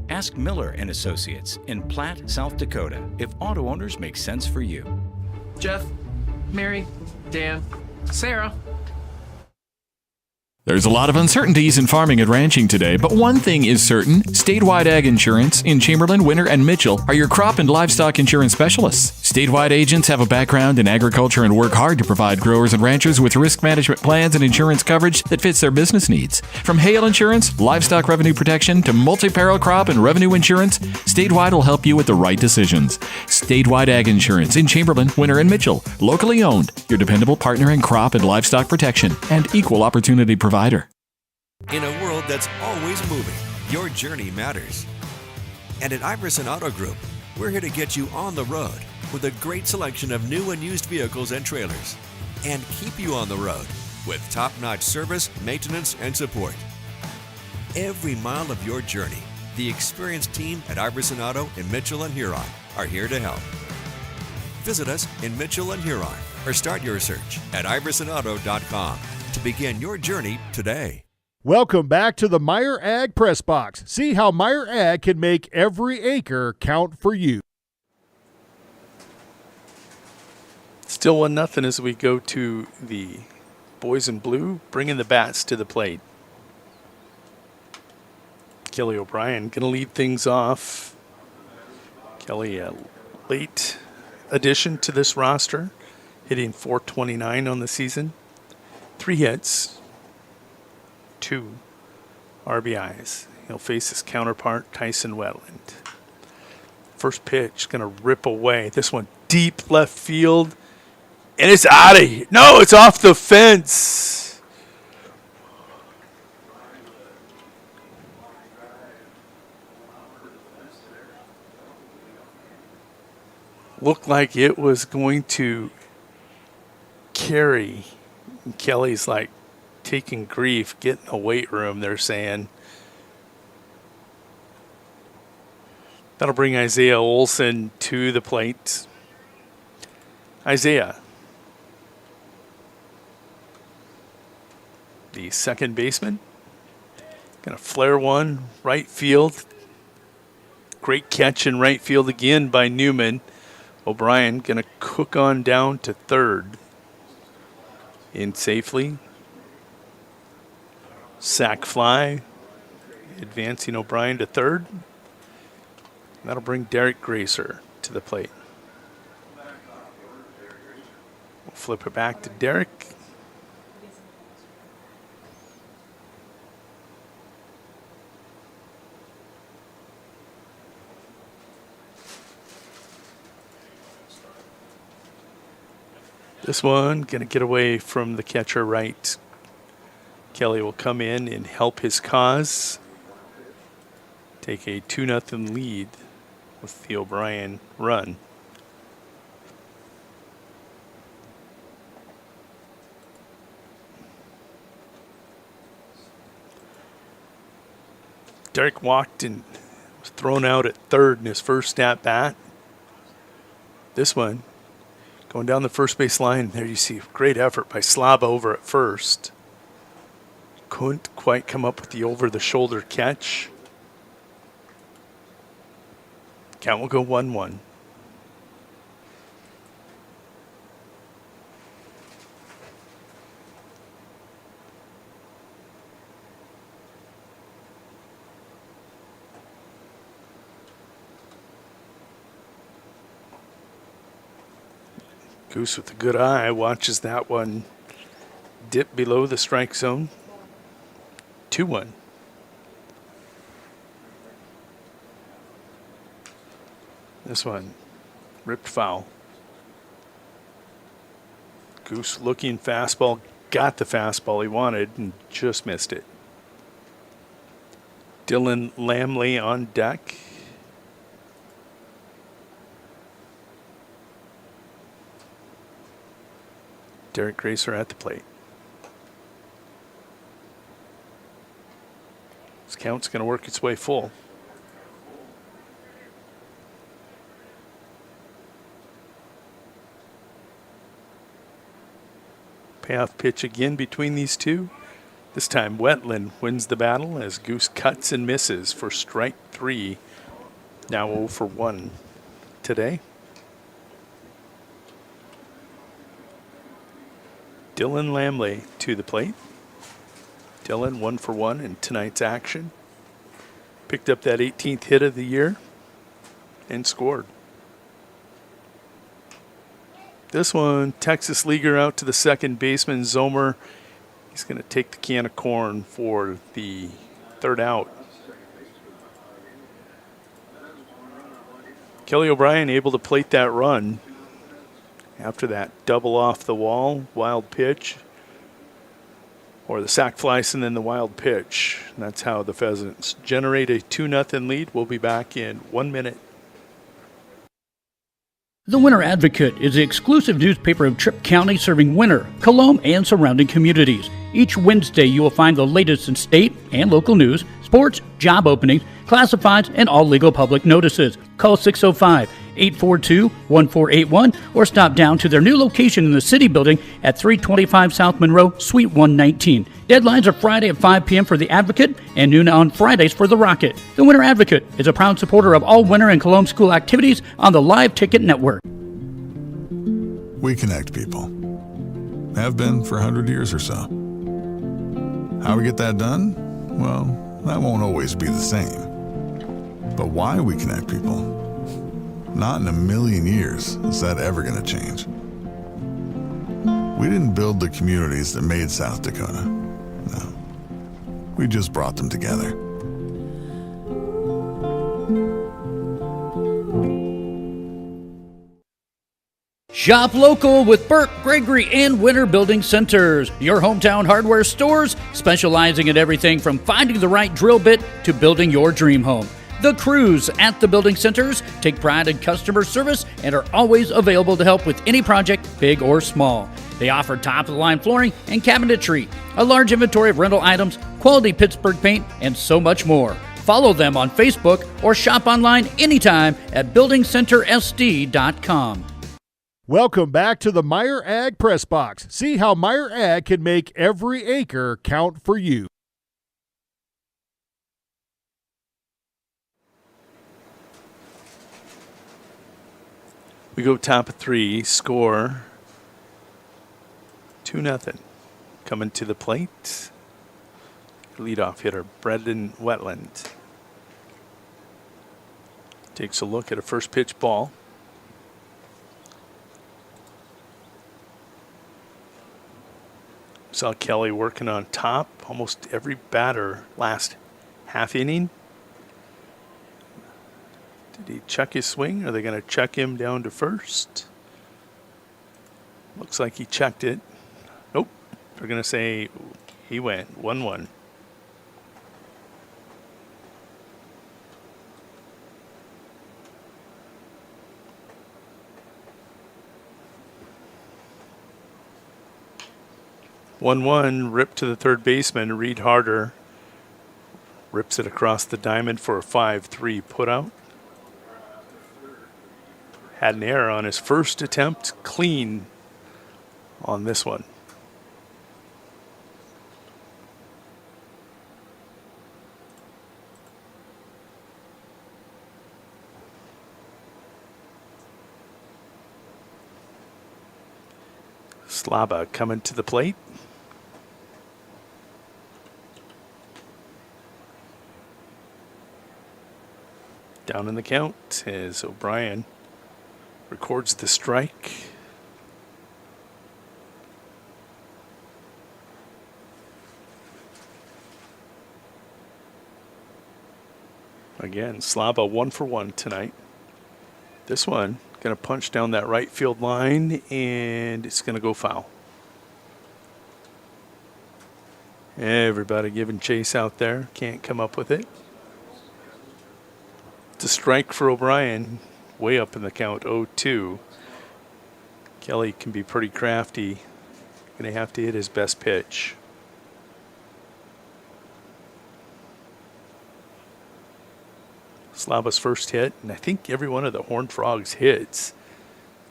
Ask Miller and Associates in Platte, South Dakota, if auto owners make sense for you. Jeff, Mary, Dan, Sarah. There's a lot of uncertainties in farming and ranching today, but one thing is certain. Statewide Ag Insurance in Chamberlain, Winter, and Mitchell are your crop and livestock insurance specialists. Statewide agents have a background in agriculture and work hard to provide growers and ranchers with risk management plans and insurance coverage that fits their business needs. From hail insurance, livestock revenue protection, to multi-peril crop and revenue insurance, Statewide will help you with the right decisions. Statewide Ag Insurance in Chamberlain, Winter, and Mitchell. Locally owned, your dependable partner in crop and livestock protection and equal opportunity provider. In a world that's always moving, your journey matters. And at Iverson Auto Group, we're here to get you on the road with a great selection of new and used vehicles and trailers, and keep you on the road with top-notch service, maintenance, and support. Every mile of your journey, the experienced team at Iverson Auto in Mitchell and Huron are here to help. Visit us in Mitchell and Huron or start your search at iversonauto.com to begin your journey today. Welcome back to the Meyer Ag Press Box. See how Meyer Ag can make every acre count for you. Still 1-0 as we go to the boys in blue, bringing the bats to the plate. Kelly O'Brien going to lead things off. Kelly, a late addition to this roster, hitting .429 on the season. 3 hits, 2 RBIs. He'll face his counterpart, Tyson Wetland. First pitch, going to rip away. This one deep left field, and it's out of here. No, it's off the fence. Looked like it was going to carry. Kelly's like taking grief, getting a weight room, they're saying. That'll bring Isaiah Olson to the plate. Isaiah, the second baseman, gonna flare one right field. Great catch in right field again by Newman. O'Brien gonna cook on down to third. In safely. Sack fly. Advancing O'Brien to third. That'll bring Derek Gracer to the plate. We'll flip it back to Derek. This one going to get away from the catcher right. Kelly will come in and help his cause. Take a 2-0 lead with the O'Brien run. Derek walked and was thrown out at third in his first at bat. This one going down the first base line, there you see great effort by Slaba over at first. Couldn't quite come up with the over-the-shoulder catch. Count will go 1-1. Goose with a good eye watches that one dip below the strike zone. 2-1. This one ripped foul. Goose looking fastball, got the fastball he wanted and just missed it. Dylan Lamley on deck. Derek Gracer at the plate. This count's going to work its way full. Payoff pitch again between these two. This time Wetland wins the battle as Goose cuts and misses for strike 3. Now 0 for 1 today. Dylan Lamley to the plate. Dylan 1 for 1 in tonight's action. Picked up that 18th hit of the year and scored. This one, Texas Leaguer out to the second baseman, Zomer. He's going to take the can of corn for the third out. Kelly O'Brien able to plate that run after that double off the wall, wild pitch, or the sac flies and then the wild pitch. And that's how the Pheasants generate a 2-0 lead. We'll be back in 1 minute. The Winner Advocate is the exclusive newspaper of Tripp County serving Winner, Colomb, and surrounding communities. Each Wednesday you will find the latest in state and local news, sports, job openings, classifieds, and all legal public notices. Call 605-842-1481 or stop down to their new location in the City Building at 325 South Monroe, Suite 119. Deadlines are Friday at 5 p.m. for the Advocate and noon on Fridays for the Rocket. The Winner Advocate is a proud supporter of all Winner and Colomb school activities on the Live Ticket Network. We connect people. Have been for 100 years or so. How we get that done? Well, that won't always be the same. But why we connect people? Not in a million years is that ever going to change. We didn't build the communities that made South Dakota. No. We just brought them together. Shop local with Burke, Gregory, and Winter Building Centers, your hometown hardware stores specializing in everything from finding the right drill bit to building your dream home. The crews at the building centers take pride in customer service and are always available to help with any project, big or small. They offer top-of-the-line flooring and cabinetry, a large inventory of rental items, quality Pittsburgh paint, and so much more. Follow them on Facebook or shop online anytime at buildingcentersd.com. Welcome back to the Meyer Ag Press Box. See how Meyer Ag can make every acre count for you. We go top of 3, score 2-0. Coming to the plate, leadoff hitter Brendan Wetland takes a look at a first pitch ball. Saw Kelly working on top almost every batter last half inning. Did he check his swing? Are they going to check him down to first? Looks like he checked it. Nope. They're going to say he went 1-1. Rip to the third baseman, Reed Harder. Rips it across the diamond for a 5-3 putout. Had an error on his first attempt, clean on this one. Slaba coming to the plate. Down in the count as O'Brien records the strike. Again, Slava 1 for 1 tonight. This one going to punch down that right field line, and it's going to go foul. Everybody giving chase out there. Can't come up with it. It's a strike for O'Brien. Way up in the count, 0-2. Kelly can be pretty crafty. Going to have to hit his best pitch. Slava's first hit, and I think every one of the Horned Frogs' hits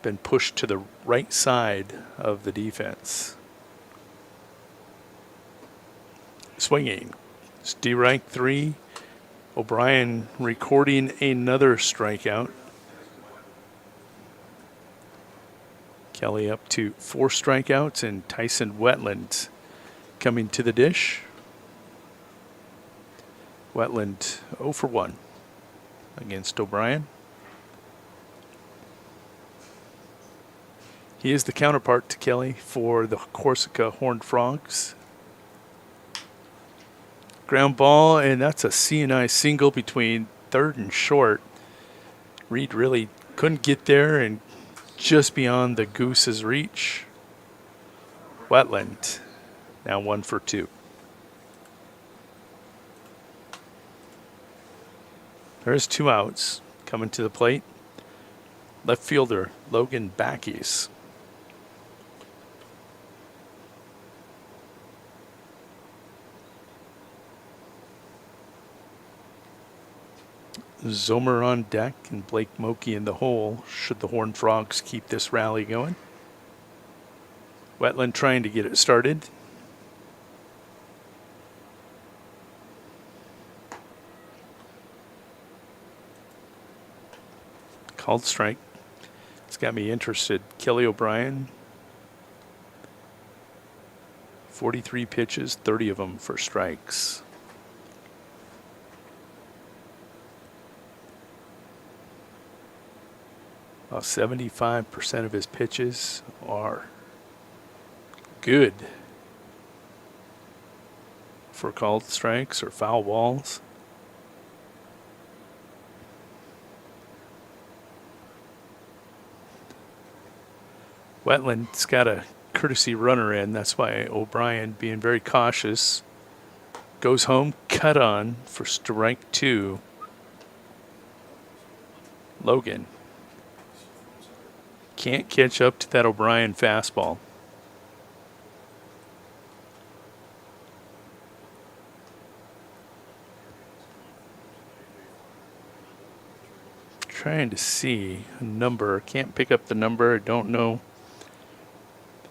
been pushed to the right side of the defense. Swinging. It's D-rank 3. O'Brien recording another strikeout. Kelly up to 4 strikeouts, and Tyson Wetland coming to the dish. Wetland 0 for 1 against O'Brien. He is the counterpart to Kelly for the Corsica Horned Frogs. Ground ball, and that's a C&I single between third and short. Reed really couldn't get there and just beyond the Goose's reach. Wetland now 1 for 2. There's 2 outs coming to the plate. Left fielder Logan Backies. Zomer on deck and Blake Moki in the hole should the Horned Frogs keep this rally going. Wetland trying to get it started. Called strike. It's got me interested. Kelly O'Brien. 43 pitches, 30 of them for strikes. About 75% of his pitches are good for called strikes or foul balls. Wetland's got a courtesy runner in. That's why O'Brien, being very cautious, goes home, cut on for strike 2. Logan can't catch up to that O'Brien fastball. Trying to see a number. Can't pick up the number. Don't know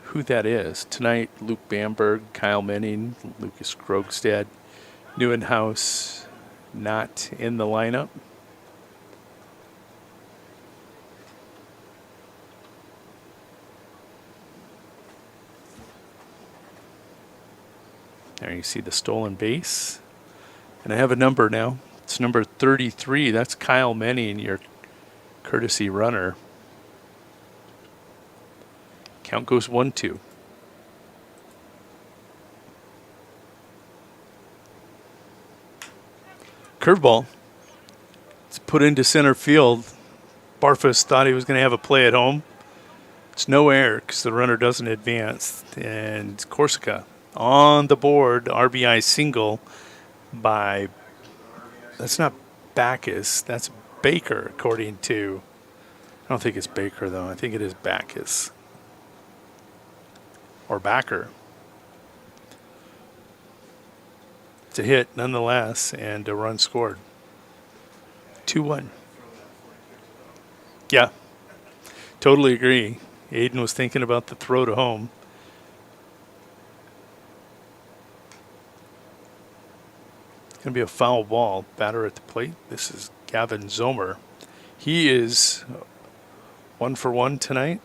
who that is. Tonight, Luke Bamberg, Kyle Menning, Lucas Krogstad, Neuenhaus not in the lineup. There you see the stolen base. And I have a number now. It's number 33. That's Kyle Menning, your courtesy runner. Count goes 1-2. Curveball. It's put into center field. Barfus thought he was going to have a play at home. It's no error because the runner doesn't advance. And Corsica on the board, RBI single by, that's not Backus, that's Baker, according to, I don't think it's Baker though, I think it is Backus. Or Backer. It's a hit nonetheless, and a run scored. 2-1. Yeah, totally agree. Aiden was thinking about the throw to home. Going to be a foul ball. Batter at the plate. This is Gavin Zomer. He is 1 for 1 tonight.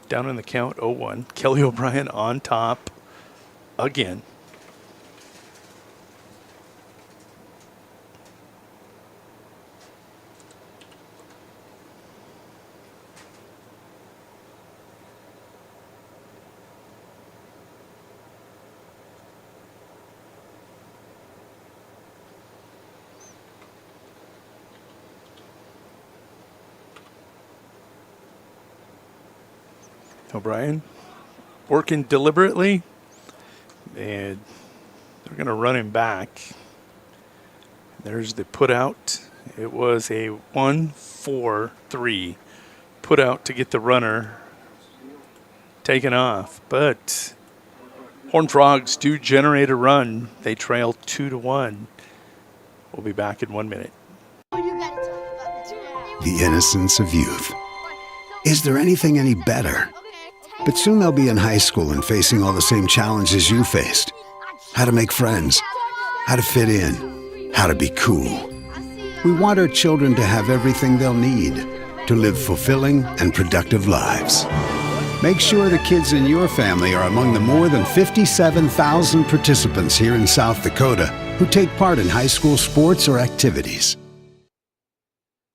Down in the count, 0-1. Kelly O'Brien on top again. O'Brien working deliberately, and they're going to run him back. There's the put out. It was a 1-4-3 put out to get the runner taken off, but Horned Frogs do generate a run. They trail 2-1. We'll be back in 1 minute. The innocence of youth. Is there anything any better? But soon they'll be in high school and facing all the same challenges you faced. How to make friends, how to fit in, how to be cool. We want our children to have everything they'll need to live fulfilling and productive lives. Make sure the kids in your family are among the more than 57,000 participants here in South Dakota who take part in high school sports or activities.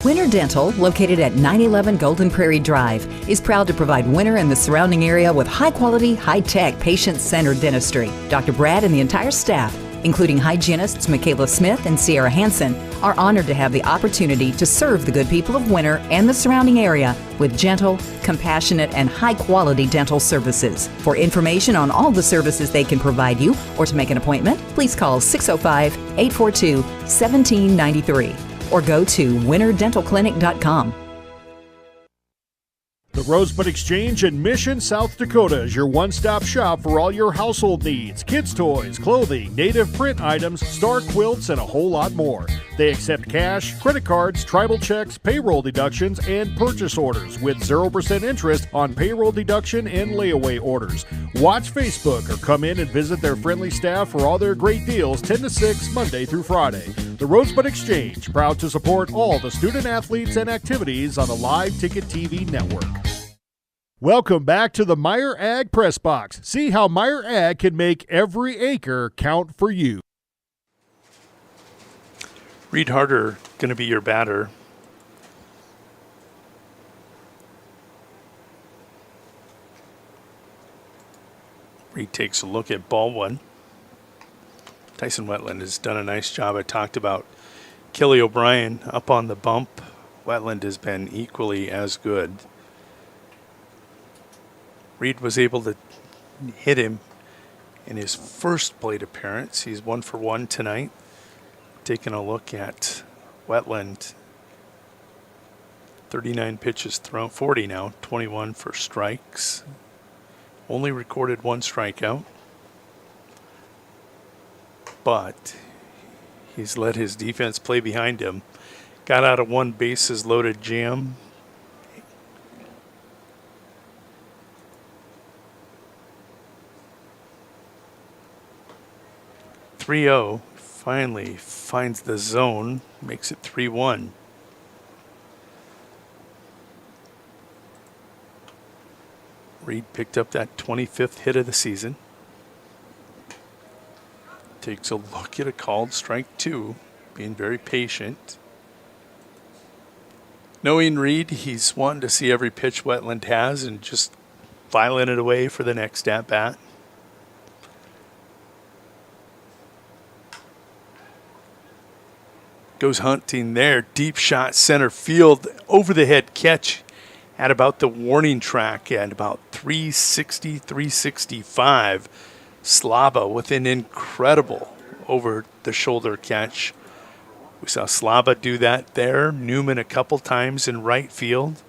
Winner Dental, located at 911 Golden Prairie Drive, is proud to provide Winner and the surrounding area with high-quality, high-tech, patient-centered dentistry. Dr. Brad and the entire staff, including hygienists Michaela Smith and Sierra Hansen, are honored to have the opportunity to serve the good people of Winner and the surrounding area with gentle, compassionate, and high-quality dental services. For information on all the services they can provide you or to make an appointment, please call 605-842-1793 or go to winnerdentalclinic.com. The Rosebud Exchange in Mission, South Dakota is your one-stop shop for all your household needs, kids' toys, clothing, native print items, star quilts, and a whole lot more. They accept cash, credit cards, tribal checks, payroll deductions, and purchase orders with 0% interest on payroll deduction and layaway orders. Watch Facebook or come in and visit their friendly staff for all their great deals 10 to 6 Monday through Friday. The Rosebud Exchange, proud to support all the student athletes and activities on the Live Ticket TV network. Welcome back to the Meyer Ag Press Box. See how Meyer Ag can make every acre count for you. Reed Harder going to be your batter. Reed takes a look at ball one. Tyson Wetland has done a nice job. I talked about Kelly O'Brien up on the bump. Wetland has been equally as good. Reed was able to hit him in his first plate appearance. He's 1 for 1 tonight. Taking a look at Wetland. 39 pitches thrown, 40 now, 21 for strikes. Only recorded 1 strikeout. But he's let his defense play behind him. Got out of 1 bases loaded jam. .30 finally finds the zone, makes it 3-1. Reed picked up that 25th hit of the season. Takes a look at a called strike 2, being very patient. Knowing Reed, he's wanting to see every pitch Wetland has and just filing it away for the next at-bat. Goes hunting there, deep shot center field, over the head catch at about the warning track at about 360, 365. Slaba with an incredible over the shoulder catch. We saw Slaba do that there, Newman a couple times in right field.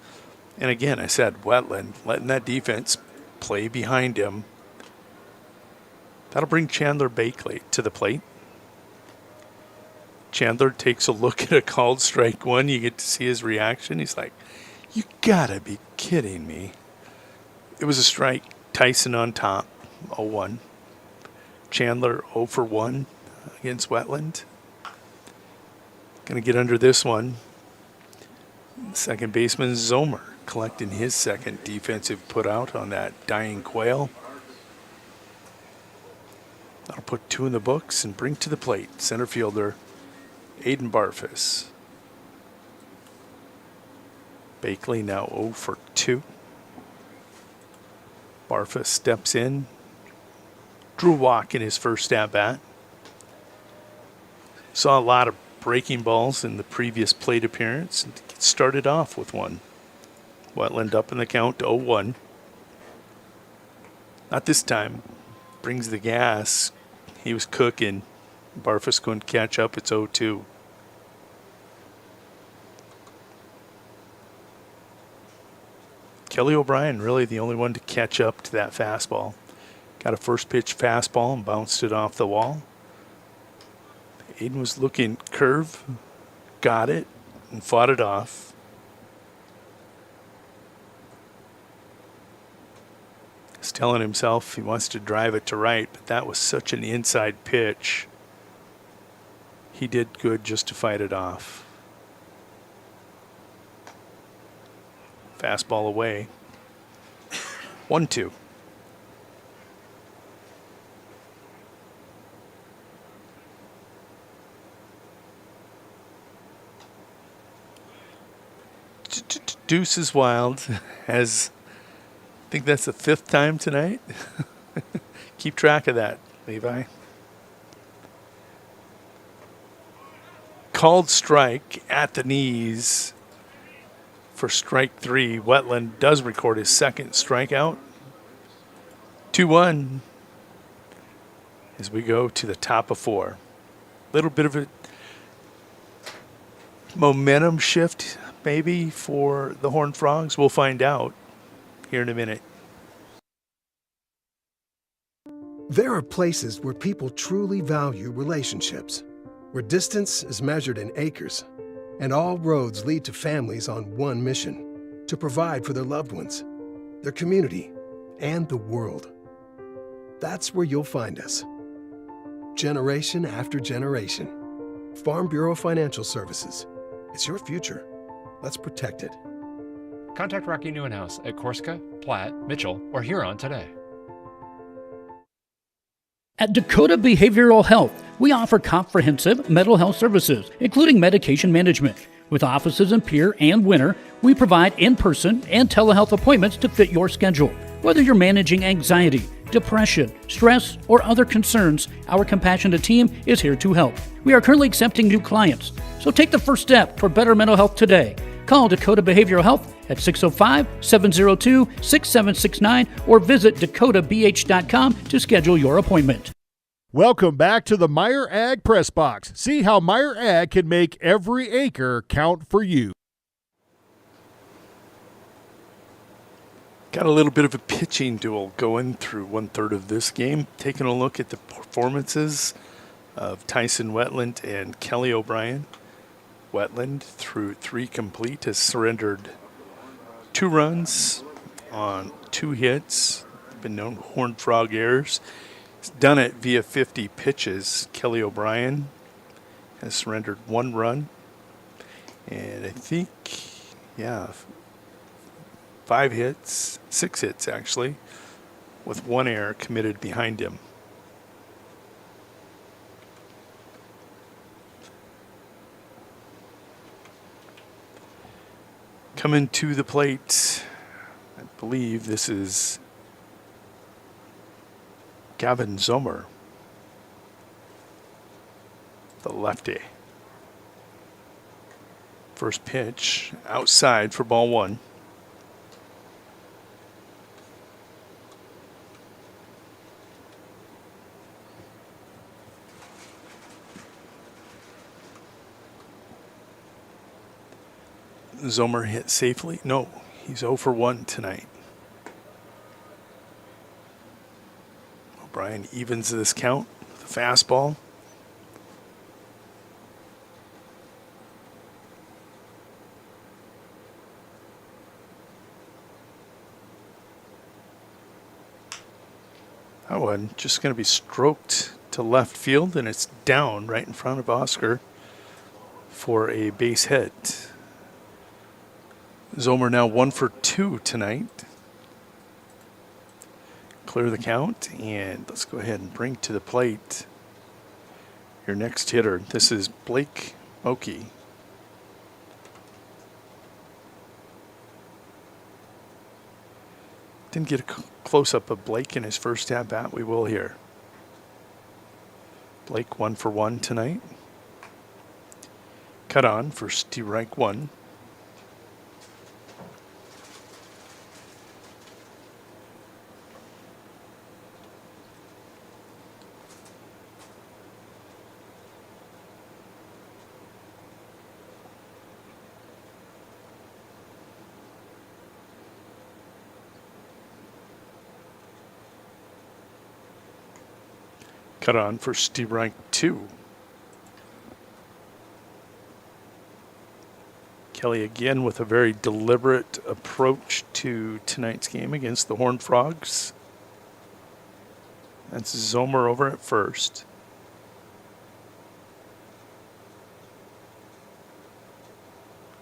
And again, I said Wetland letting that defense play behind him. That'll bring Chandler Bakley to the plate. Chandler takes a look at a called strike 1. You get to see his reaction. He's like, you gotta be kidding me. It was a strike. Tyson on top, 0-1. Chandler 0 for 1 against Wetland. Gonna get under this one. Second baseman Zomer collecting his second defensive put out on that dying quail. That'll put 2 in the books and bring to the plate center fielder Aiden Barfus. Bakley now 0 for 2. Barfus steps in. Drew walk in his first at-bat. Saw a lot of breaking balls in the previous plate appearance and started off with one. Wetland up in the count 0-1. Not this time. Brings the gas. He was cooking. Barfus couldn't catch up. It's 0-2. Kelly O'Brien really the only one to catch up to that fastball. Got a first pitch fastball and bounced it off the wall. Aiden was looking curve, got it, and fought it off. He's telling himself he wants to drive it to right, but that was such an inside pitch. He did good just to fight it off. Fastball away. 1-2. Deuce is wild. As I think that's the 5th time tonight. Keep track of that, Levi. Called strike at the knees for strike 3. Wetland does record his second strikeout. 2-1 as we go to the top of 4. Little bit of a momentum shift maybe for the Horned Frogs. We'll find out here in a minute. There are places where people truly value relationships, where distance is measured in acres, and all roads lead to families on one mission: to provide for their loved ones, their community, and the world. That's where you'll find us. Generation after generation. Farm Bureau Financial Services. It's your future. Let's protect it. Contact Rocky Newenhouse at Corsica, Platte, Mitchell, or Huron today. At Dakota Behavioral Health, we offer comprehensive mental health services, including medication management. With offices in Pierre and Winter, we provide in-person and telehealth appointments to fit your schedule. Whether you're managing anxiety, depression, stress, or other concerns, our compassionate team is here to help. We are currently accepting new clients, so take the first step for better mental health today. Call Dakota Behavioral Health at 605-702-6769 or visit dakotabh.com to schedule your appointment. Welcome back to the Meyer Ag Press Box. See how Meyer Ag can make every acre count for you. Got a little bit of a pitching duel going through 1/3 of this game. Taking a look at the performances of Tyson Wetland and Kelly O'Brien. Wetland, through 3 complete, has surrendered 2 runs on 2 hits. Been no Horned Frog errors. He's done it via 50 pitches. Kelly O'Brien has surrendered 1 run. And I think, 5 hits, 6 hits actually, with 1 error committed behind him. Coming to the plate, I believe this is Gavin Zomer, the lefty. First pitch outside for ball 1. Zomer hit safely. No, he's 0 for 1 tonight. O'Brien evens this count with a fastball. That one just going to be stroked to left field, and it's down right in front of Oscar for a base hit. Zomer now 1 for 2 tonight. Clear the count, and let's go ahead and bring to the plate your next hitter. This is Blake Oakey. Didn't get a close-up of Blake in his first at-bat. We will here. Blake 1 for 1 tonight. Cut on for strike 1. Cut on for strike 2. Kelly again with a very deliberate approach to tonight's game against the Horned Frogs. That's Zomer over at first.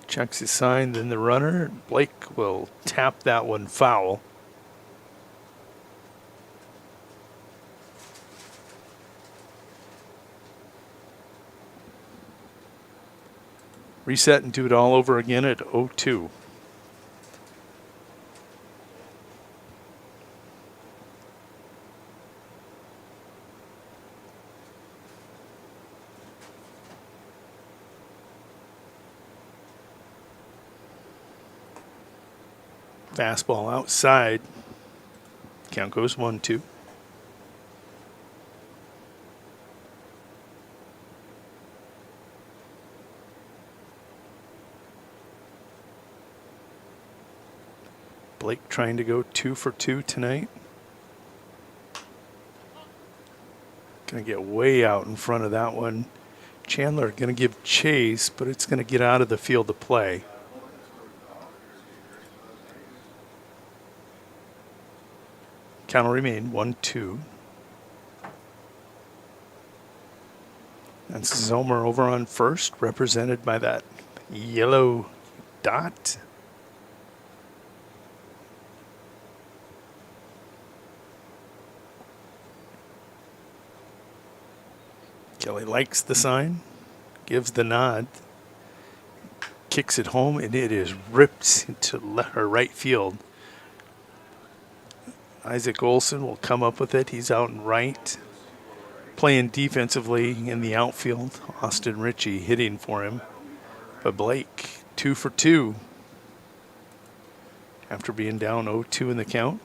Checks his sign, then the runner. Blake will tap that one foul. Reset and do it all over again at 0-2. Fastball outside. Count goes 1-2. Blake trying to go 2 for 2 tonight. Going to get way out in front of that one. Chandler going to give chase, but it's going to get out of the field of play. Count will remain 1-2. That's Zomer over on first, represented by that yellow dot. Kelly likes the sign, gives the nod, kicks it home, and it is ripped into right field. Isaac Olson will come up with it. He's out in right. Playing defensively in the outfield. Austin Ritchie hitting for him. But Blake, 2 for 2. After being down 0-2 in the count.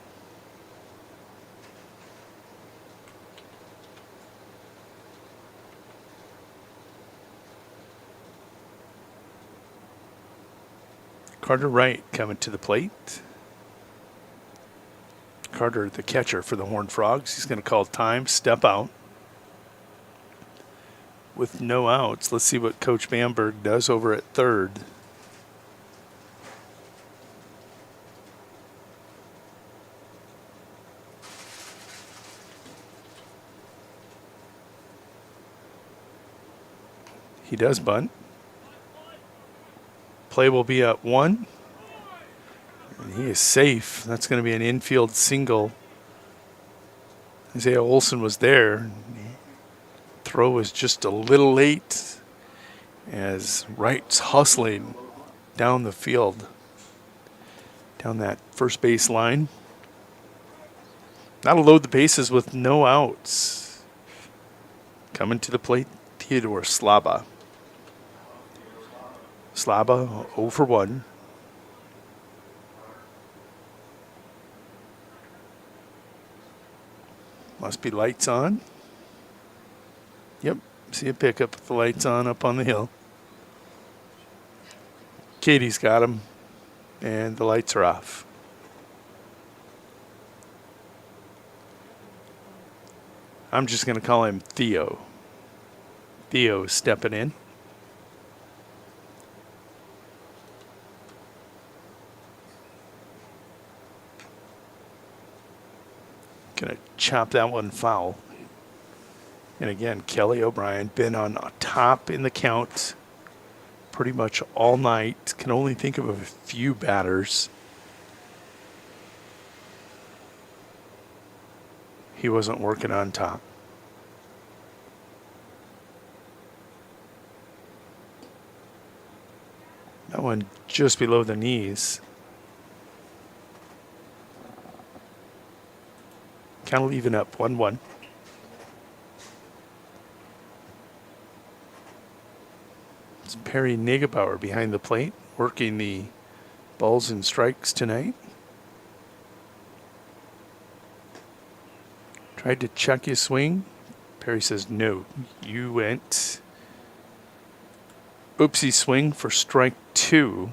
Carter Wright coming to the plate. Carter, the catcher for the Horned Frogs. He's going to call time, step out. With no outs, let's see what Coach Bamberg does over at third. He does bunt. Play will be at 1. And he is safe. That's going to be an infield single. Isaiah Olson was there. Throw was just a little late as Wright's hustling down the field, down that first base line. That'll load the bases with no outs. Coming to the plate, Theodore Slaba. Slaba 0 for 1. Must be lights on. Yep, see a pickup with the lights on up on the hill. Katie's got him, and the lights are off. I'm just going to call him Theo. Theo stepping in. Going to chop that one foul. And again, Kelly O'Brien been on top in the count pretty much all night. Can only think of a few batters he wasn't working on top. That one just below the knees. Kind of even up 1-1. It's Perry Nigebauer behind the plate, working the balls and strikes tonight. Tried to check his swing. Perry says, no, you went. Oopsie swing for strike 2.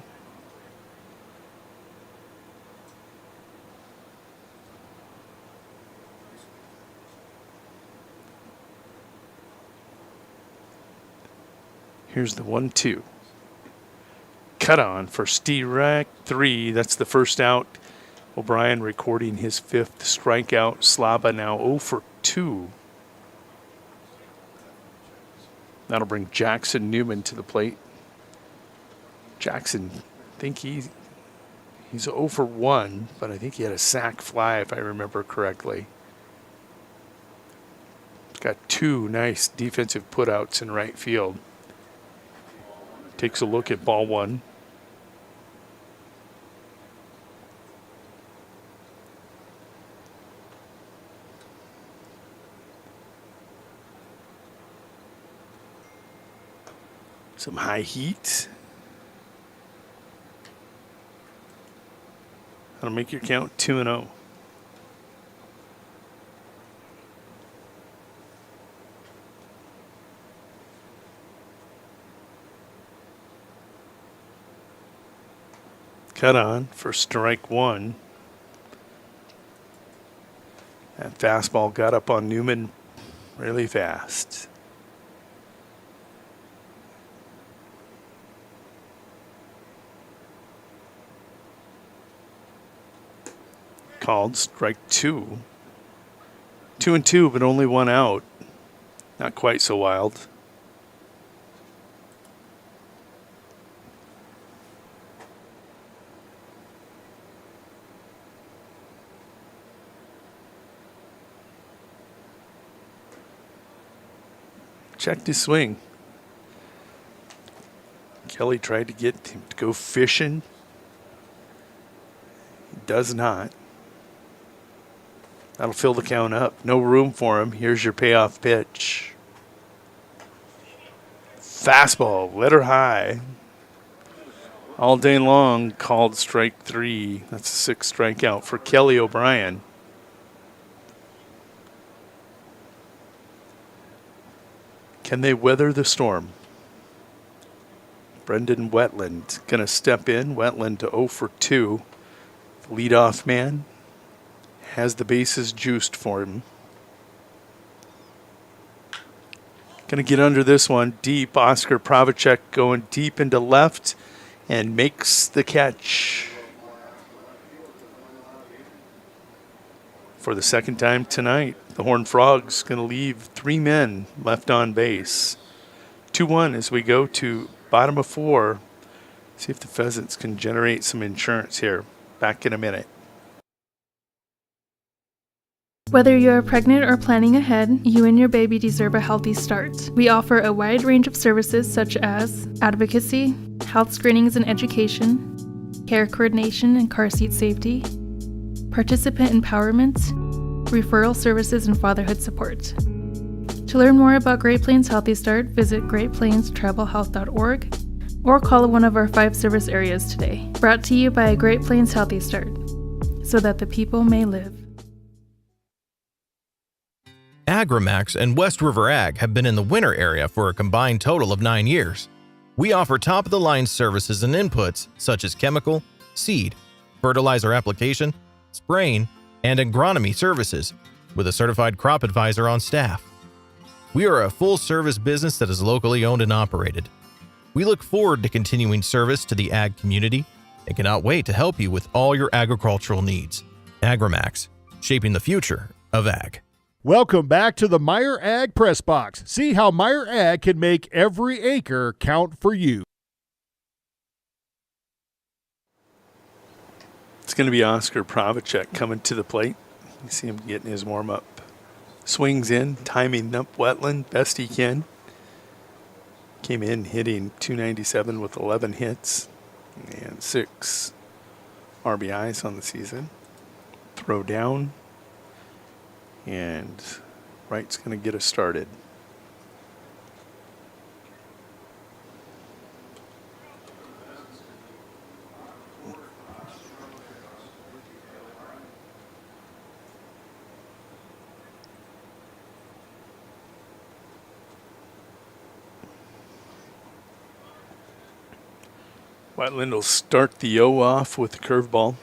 Here's the 1-2. Cut on for strike 3. That's the first out. O'Brien recording his 5th strikeout. Slava now 0 for 2. That'll bring Jackson Newman to the plate. Jackson, I think he's 0 for 1, but I think he had a sac fly if I remember correctly. Got 2 nice defensive putouts in right field. Takes a look at ball 1. Some high heat. That'll make your count 2-0. Cut on for strike 1. That fastball got up on Newman really fast. Called strike 2. 2-2, but only 1 out. Not quite so wild. Checked his swing. Kelly tried to get him to go fishing. He does not. That'll fill the count up. No room for him. Here's your payoff pitch. Fastball, let her high. All day long, called strike 3. That's a 6th strikeout for Kelly O'Brien. Can they weather the storm? Brendan Wetland going to step in. Wetland to 0 for 2. Leadoff man. Has the bases juiced for him. Going to get under this one deep. Oscar Pravacek going deep into left and makes the catch. For the second time tonight, the Horned Frogs going to leave 3 men left on base. 2-1 as we go to bottom of 4. See if the Pheasants can generate some insurance here. Back in a minute. Whether you're pregnant or planning ahead, you and your baby deserve a healthy start. We offer a wide range of services such as advocacy, health screenings and education, care coordination and car seat safety, participant empowerment, referral services, and fatherhood support. To learn more about Great Plains Healthy Start, visit greatplainstravelhealth.org or call one of our 5 service areas today. Brought to you by Great Plains Healthy Start, so that the people may live. Agrimax and West River Ag have been in the Winner area for a combined total of 9 years. We offer top-of-the-line services and inputs such as chemical, seed, fertilizer application, spraying, and agronomy services with a certified crop advisor on staff. We are a full-service business that is locally owned and operated. We look forward to continuing service to the ag community and cannot wait to help you with all your agricultural needs. Agrimax, shaping the future of ag. Welcome back to the Meyer Ag Press Box. See how Meyer Ag can make every acre count for you. It's going to be Oscar Pravacek coming to the plate. You see him getting his warm-up. Swings in, timing up Wetland best he can. Came in hitting .297 with 11 hits and 6 RBIs on the season. Throw down. And Wright's going to get us started. Wetland will start the 0 off with the curveball.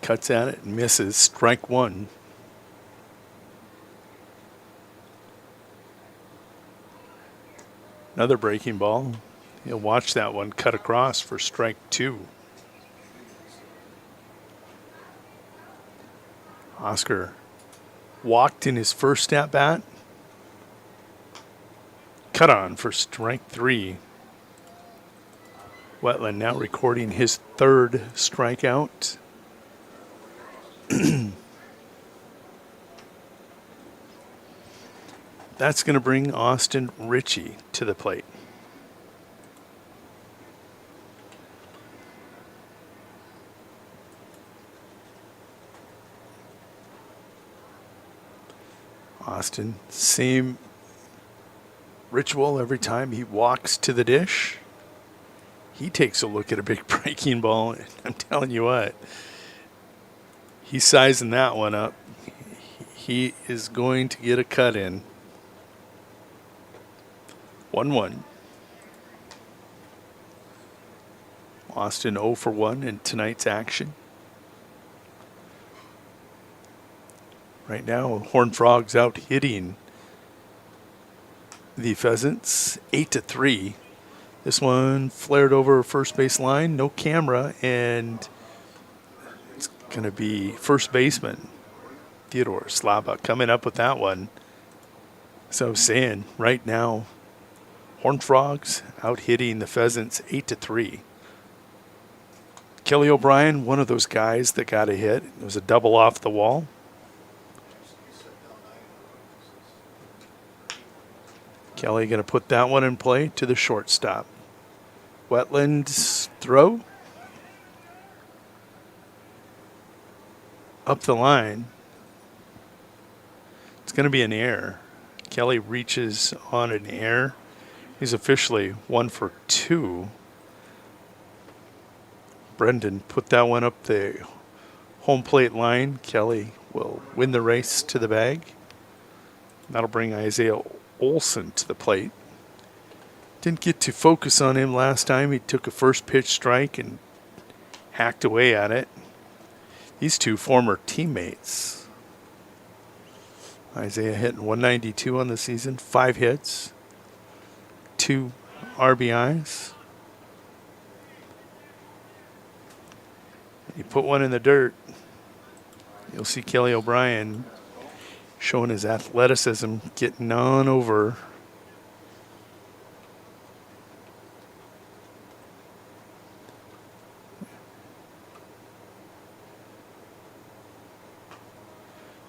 Cuts at it and misses. Strike 1. Another breaking ball. He'll watch that one cut across for strike 2. Oscar walked in his first at bat. Cut on for strike 3. Wetland now recording his 3rd strikeout. That's going to bring Austin Ritchie to the plate. Austin, same ritual every time he walks to the dish. He takes a look at a big breaking ball, and I'm telling you what, he's sizing that one up. He is going to get a cut in. 1-1. Austin 0 for 1 in tonight's action. Right now, Horned Frogs out hitting the Pheasants 8-3. This one flared over first base line, no camera, and it's going to be first baseman Theodore Slaba coming up with that one. So saying right now, Horned Frogs out hitting the Pheasants 8-3. Kelly O'Brien, one of those guys that got a hit. It was a double off the wall. Kelly going to put that one in play to the shortstop. Wetland's throw. Up the line. It's going to be an error. Kelly reaches on an error. He's officially 1 for 2. Brendan put that one up the home plate line. Kelly will win the race to the bag. That'll bring Isaiah Olson to the plate. Didn't get to focus on him last time. He took a first pitch strike and hacked away at it. These two former teammates. Isaiah hitting 192 on the season, 5 hits, 2 RBIs. You put one in the dirt, you'll see Kelly O'Brien showing his athleticism, getting on over.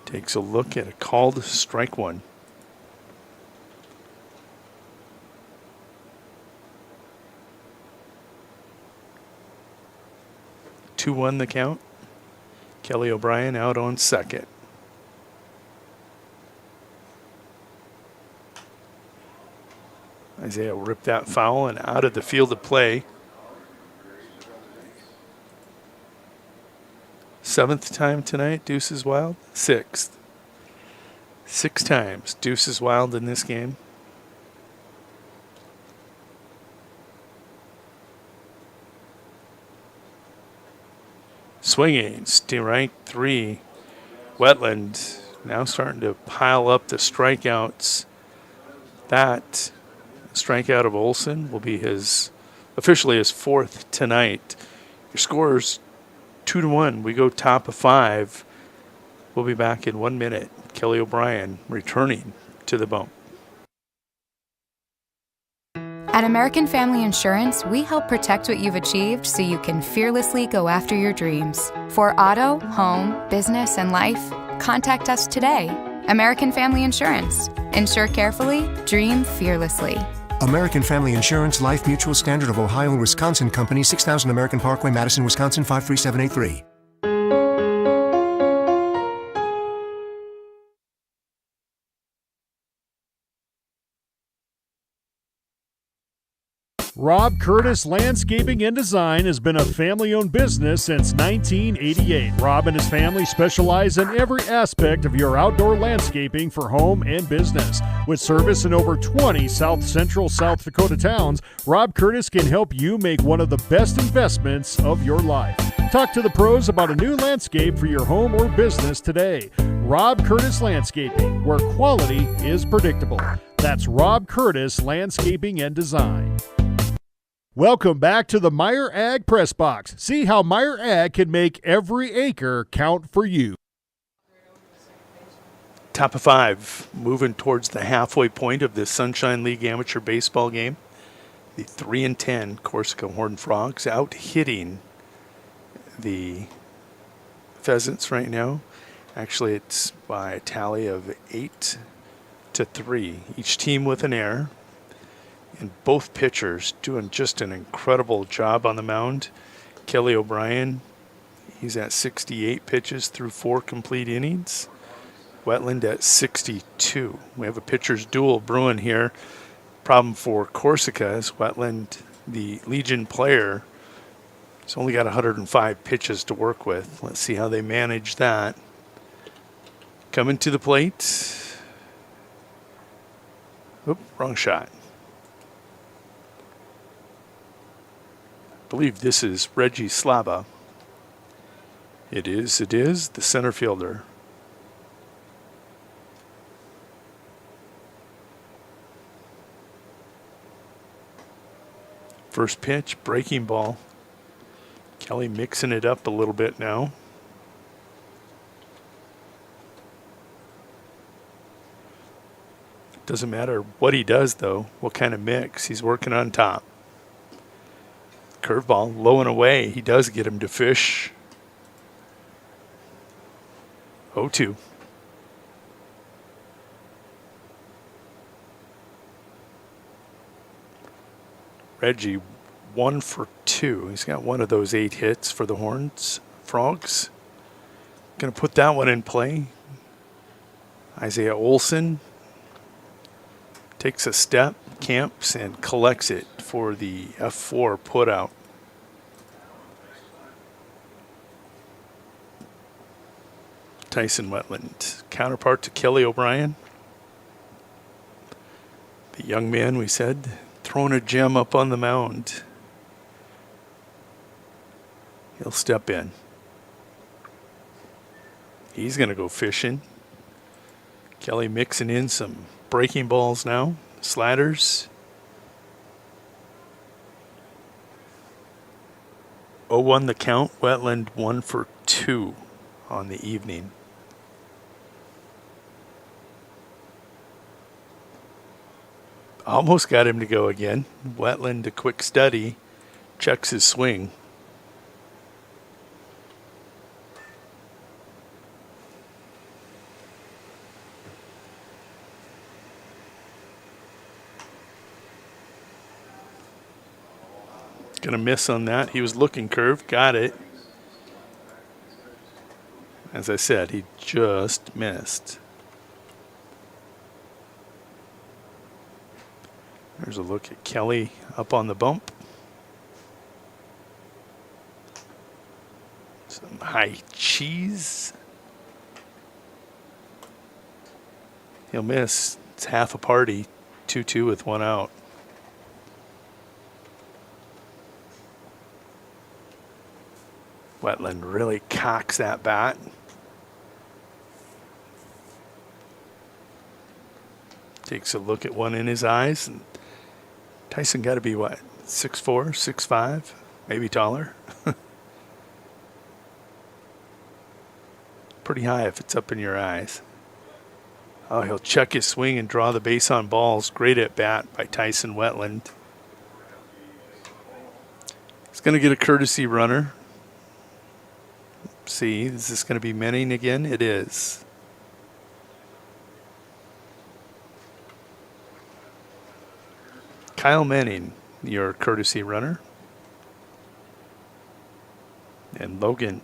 Takes a look at a called strike 1. Two 2-1 the count. Kelly O'Brien out on second. Isaiah ripped that foul and out of the field of play. 7th time tonight, Deuces Wild. 6th. 6 times Deuces Wild in this game. Swinging, strike 3. Wetland now starting to pile up the strikeouts. That strikeout of Olson will be officially his 4th tonight. Your score's 2-1. We go top of 5. We'll be back in 1 minute. Kelly O'Brien returning to the bump. At American Family Insurance, we help protect what you've achieved so you can fearlessly go after your dreams. For auto, home, business, and life, contact us today. American Family Insurance. Insure carefully, dream fearlessly. American Family Insurance, Life Mutual, Standard of Ohio and Wisconsin Company, 6000 American Parkway, Madison, Wisconsin, 53783. Rob Curtis Landscaping and Design has been a family-owned business since 1988. Rob and his family specialize in every aspect of your outdoor landscaping for home and business. With service in over 20 Central South Dakota towns, Rob Curtis can help you make one of the best investments of your life. Talk to the pros about a new landscape for your home or business today. Rob Curtis Landscaping, where quality is predictable. That's Rob Curtis Landscaping and Design. Welcome back to the Meyer Ag Press Box. See how Meyer Ag can make every acre count for you. Top of 5, moving towards the halfway point of this Sunshine League amateur baseball game. The 3-10 Corsica Horned Frogs out hitting the Pheasants right now. Actually, it's by a tally of 8-3. Each team with an error. And both pitchers doing just an incredible job on the mound. Kelly O'Brien, he's at 68 pitches through 4 complete innings. Wetland at 62. We have a pitcher's duel brewing here. Problem for Corsica is Wetland, the Legion player, has only got 105 pitches to work with. Let's see how they manage that. Coming to the plate. Oop, wrong shot. I believe this is Reggie Slava. It is the center fielder. First pitch, breaking ball. Kelly mixing it up a little bit now. Doesn't matter what he does, though, what kind of mix. He's working on top. Curveball, low and away. He does get him to fish. 0-2. Reggie 1 for 2. He's got one of those 8 hits for the Horns Frogs. Going to put that one in play. Isaiah Olson takes a step, camps, and collects it for the F4 putout. Tyson Wetland, counterpart to Kelly O'Brien. The young man, we said, throwing a gem up on the mound. He'll step in. He's going to go fishing. Kelly mixing in some breaking balls now, sliders. 0-1 the count. Wetland 1 for 2 on the evening. Almost got him to go again. Wetland, a quick study, checks his swing. Gonna miss on that. He was looking curved, got it. As I said, he just missed. There's a look at Kelly up on the bump. Some high cheese. He'll miss. It's half a party. 2-2 with 1 out. Wetland really cocks that bat. Takes a look at one in his eyes. And Tyson got to be what, 6'4", 6'5", maybe taller. Pretty high if it's up in your eyes. Oh, he'll check his swing and draw the base on balls. Great at bat by Tyson Wetland. He's going to get a courtesy runner. See, is this going to be Menning again? It is. Kyle Menning, your courtesy runner. And Logan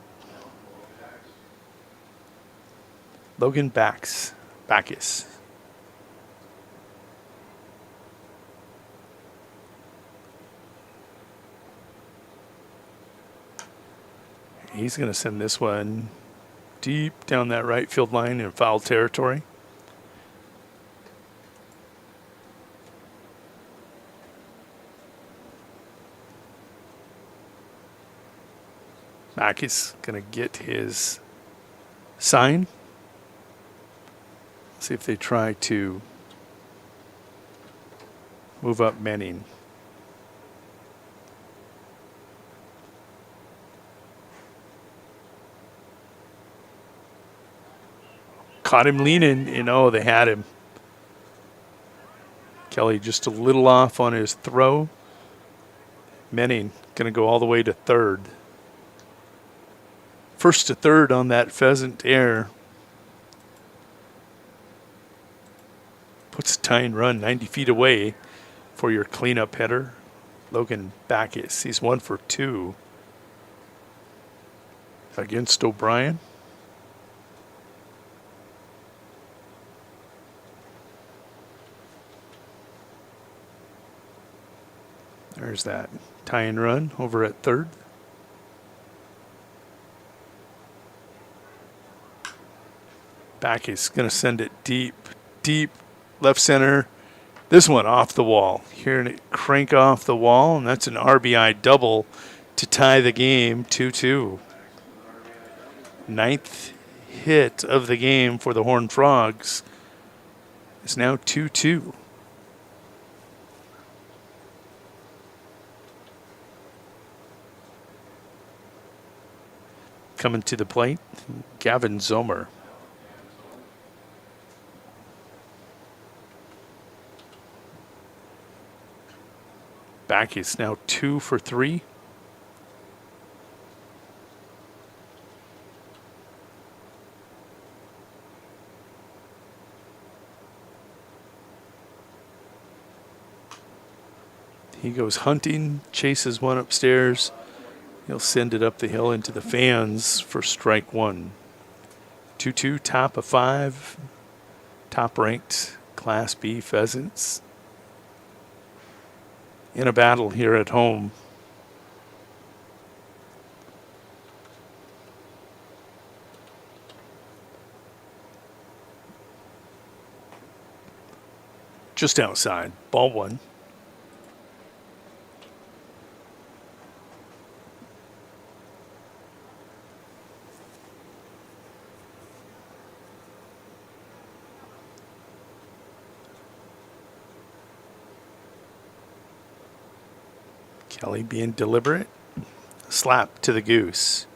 Backus. He's going to send this one deep down that right field line in foul territory. Mack is going to get his sign. See if they try to Move up Menning. Caught him leaning, they had him. Kelly just a little off on his throw. Menning going to go all the way to third. First to third on that pheasant air. Puts a tying run 90 feet away for your cleanup header. Logan Backus, he's 1 for 2 against O'Brien. There's that tying run over at third. Backus going to send it deep, deep left center. This one off the wall. Hearing it crank off the wall, and that's an RBI double to tie the game 2-2. 9th hit of the game for the Horned Frogs. It's now 2-2. Coming to the plate, Gavin Zomer. Backus now 2 for 3. He goes hunting, chases one upstairs. He'll send it up the hill into the fans for strike 1. 2-2, top of 5. Top-ranked Class B pheasants in a battle here at home. Just outside, ball 1. Kelly being deliberate. Slap to the goose.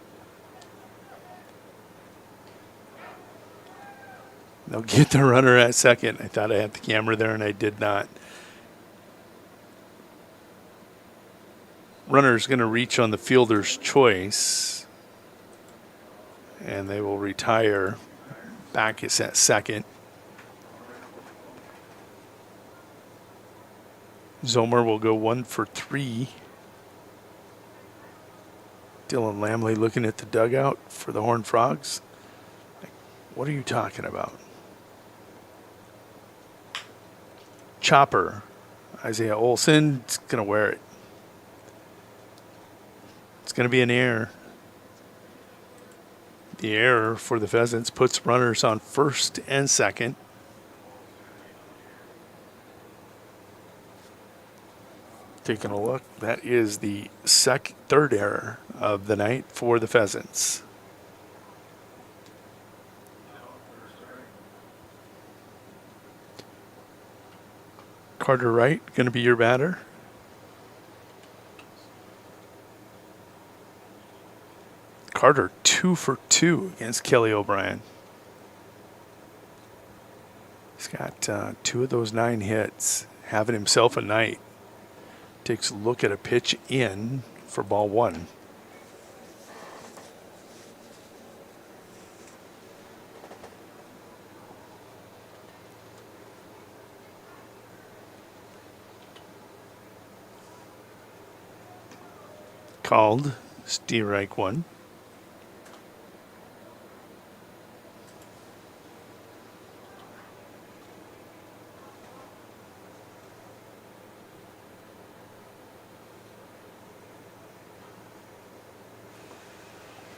They'll get the runner at second. I thought I had the camera there and I did not. Runner's going to reach on the fielder's choice. And they will retire. Backus at second. Zomer will go 1 for 3. Dylan Lamley looking at the dugout for the Horned Frogs. What are you talking about? Chopper. Isaiah Olson's going to wear it. It's going to be an error. The error for the Pheasants puts runners on first and second. Taking a look, that is the third error of the night for the Pheasants. Carter Wright going to be your batter. Carter 2 for 2 against Kelly O'Brien. He's got 2 of those 9 hits, having himself a night. Takes a look at a pitch in for ball 1. Called strike 1.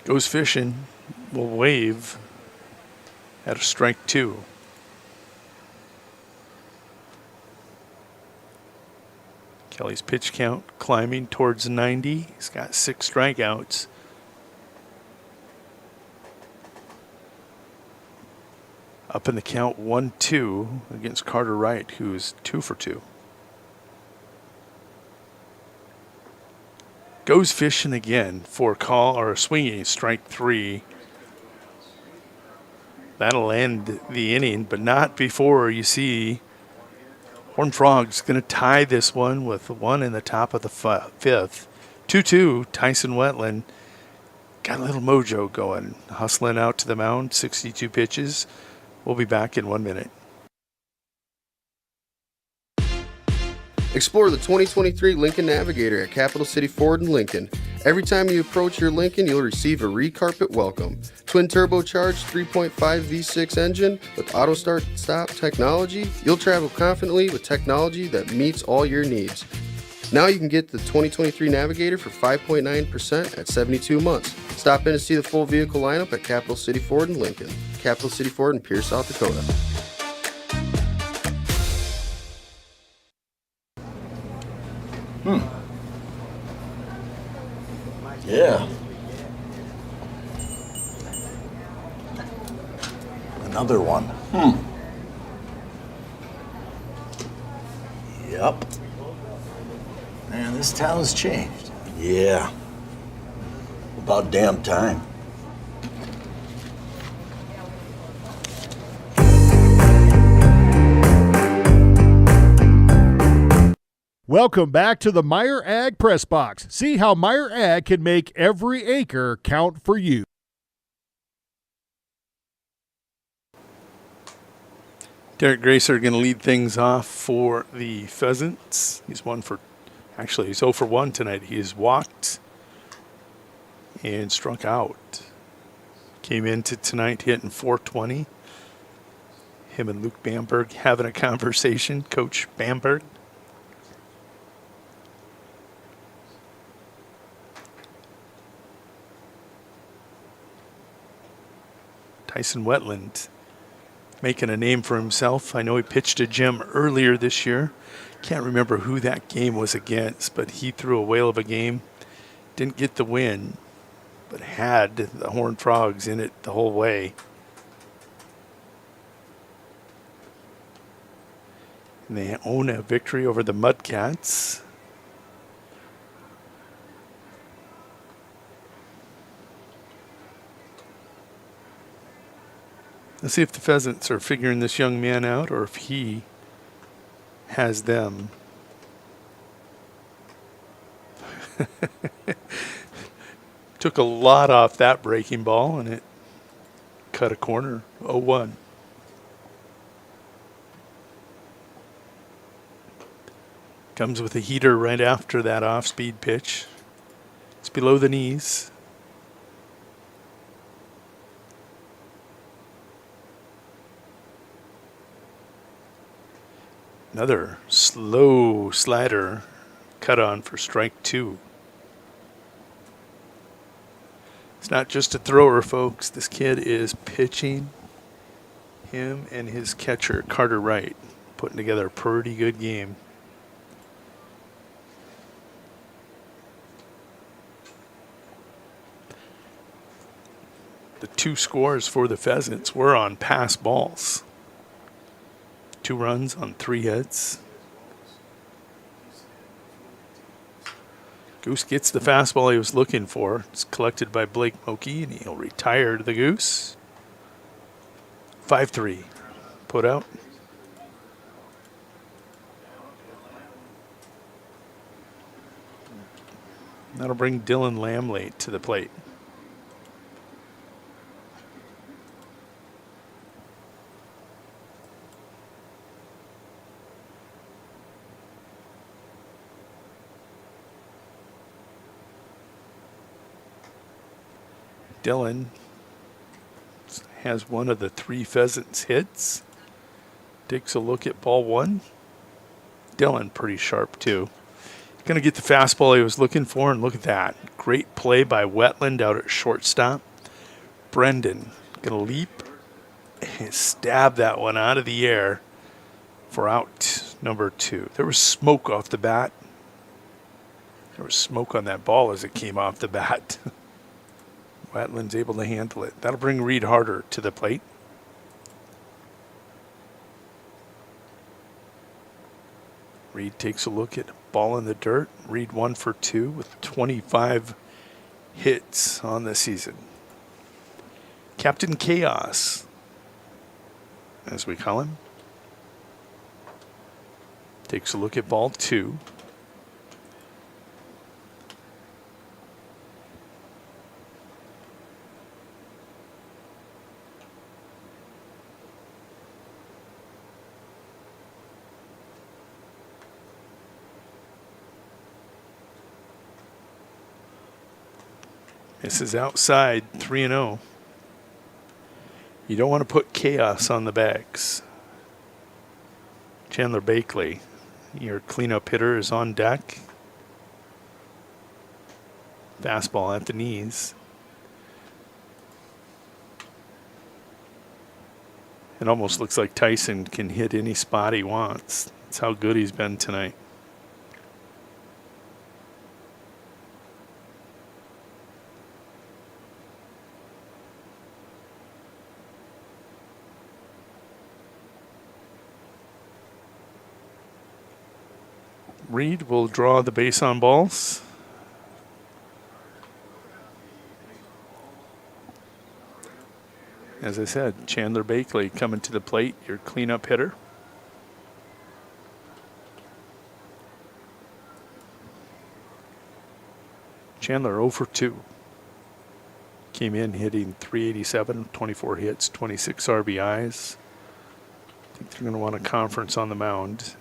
Goes fishing, will wave at a strike 2. Kelly's pitch count climbing towards 90. He's got 6 strikeouts. Up in the count 1-2 against Carter Wright, who's 2 for 2. Goes fishing again for a call or a swinging strike 3. That'll end the inning, but not before you see Horned Frog's going to tie this one with 1 in the top of the 5th. 2-2, Tyson Wetland got a little mojo going, hustling out to the mound, 62 pitches. We'll be back in 1 minute. Explore the 2023 Lincoln Navigator at Capital City Ford in Lincoln. Every time you approach your Lincoln, you'll receive a re-carpet welcome. Twin turbocharged 3.5 V6 engine with auto start stop technology, you'll travel confidently with technology that meets all your needs. Now you can get the 2023 Navigator for 5.9% at 72 months. Stop in to see the full vehicle lineup at Capital City Ford in Lincoln. Capital City Ford in Pierce, South Dakota. Yeah. Another one. Yep. Man, this town's changed. Yeah. About damn time. Welcome back to the Meyer Ag Press Box. See how Meyer Ag can make every acre count for you. Derek Gracer going to lead things off for the Pheasants. He's 0 for 1 tonight. He has walked and struck out. Came into tonight hitting .420. Him and Luke Bamberg having a conversation. Coach Bamberg. Tyson Wetland making a name for himself. I know he pitched a gem earlier this year. Can't remember who that game was against, but he threw a whale of a game. Didn't get the win, but had the Horned Frogs in it the whole way. And they own a victory over the Mudcats. Let's see if the Pheasants are figuring this young man out or if he has them. Took a lot off that breaking ball and it cut a corner. 0-1. Comes with a heater right after that off-speed pitch. It's below the knees. Another slow slider cut on for strike 2. It's not just a thrower, folks. This kid is pitching. Him and his catcher, Carter Wright, putting together a pretty good game. The 2 scores for the Pheasants were on pass balls. 2 runs on 3 hits. Goose gets the fastball he was looking for. It's collected by Blake Moki, and he'll retire the Goose. 5-3. Put out. That'll bring Dylan Lamley to the plate. Dylan has one of the 3 Pheasants hits. Takes a look at ball 1. Dylan pretty sharp too. Going to get the fastball he was looking for, and look at that. Great play by Wetland out at shortstop. Brendan going to leap and stab that one out of the air for out number 2. There was smoke off the bat. There was smoke on that ball as it came off the bat. Wetland's able to handle it. That'll bring Reed Harder to the plate. Reed takes a look at ball in the dirt. Reed 1 for 2 with 25 hits on the season. Captain Chaos, as we call him, takes a look at ball 2. This is outside, 3-0. You don't want to put chaos on the bags. Chandler Bakley, your cleanup hitter, is on deck. Fastball at the knees. It almost looks like Tyson can hit any spot he wants. That's how good he's been tonight. Reed will draw the base on balls. As I said, Chandler Bakley coming to the plate, your cleanup hitter. Chandler 0 for 2. Came in hitting .387, 24 hits, 26 RBIs. I think they're going to want a conference on the mound.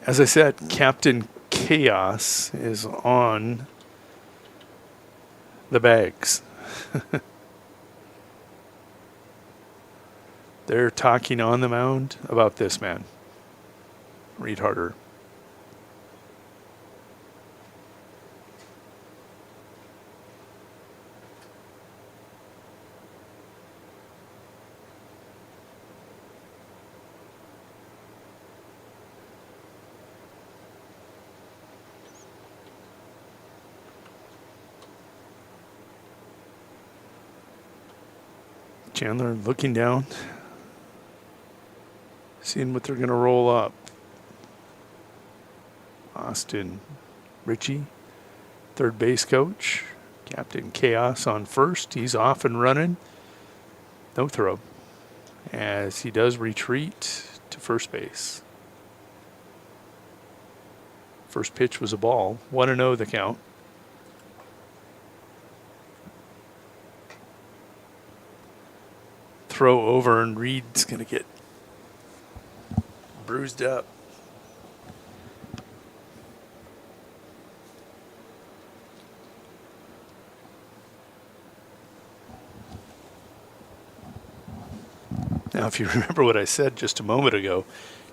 As I said, Captain Chaos is on the bags. They're talking on the mound about this man, Reed Harder. Chandler looking down, seeing what they're going to roll up. Austin Ritchie, third base coach. Captain Chaos on first. He's off and running. No throw, as he does retreat to first base. First pitch was a ball. 1-0 the count. Throw over, and Reed's going to get bruised up. Now, if you remember what I said just a moment ago,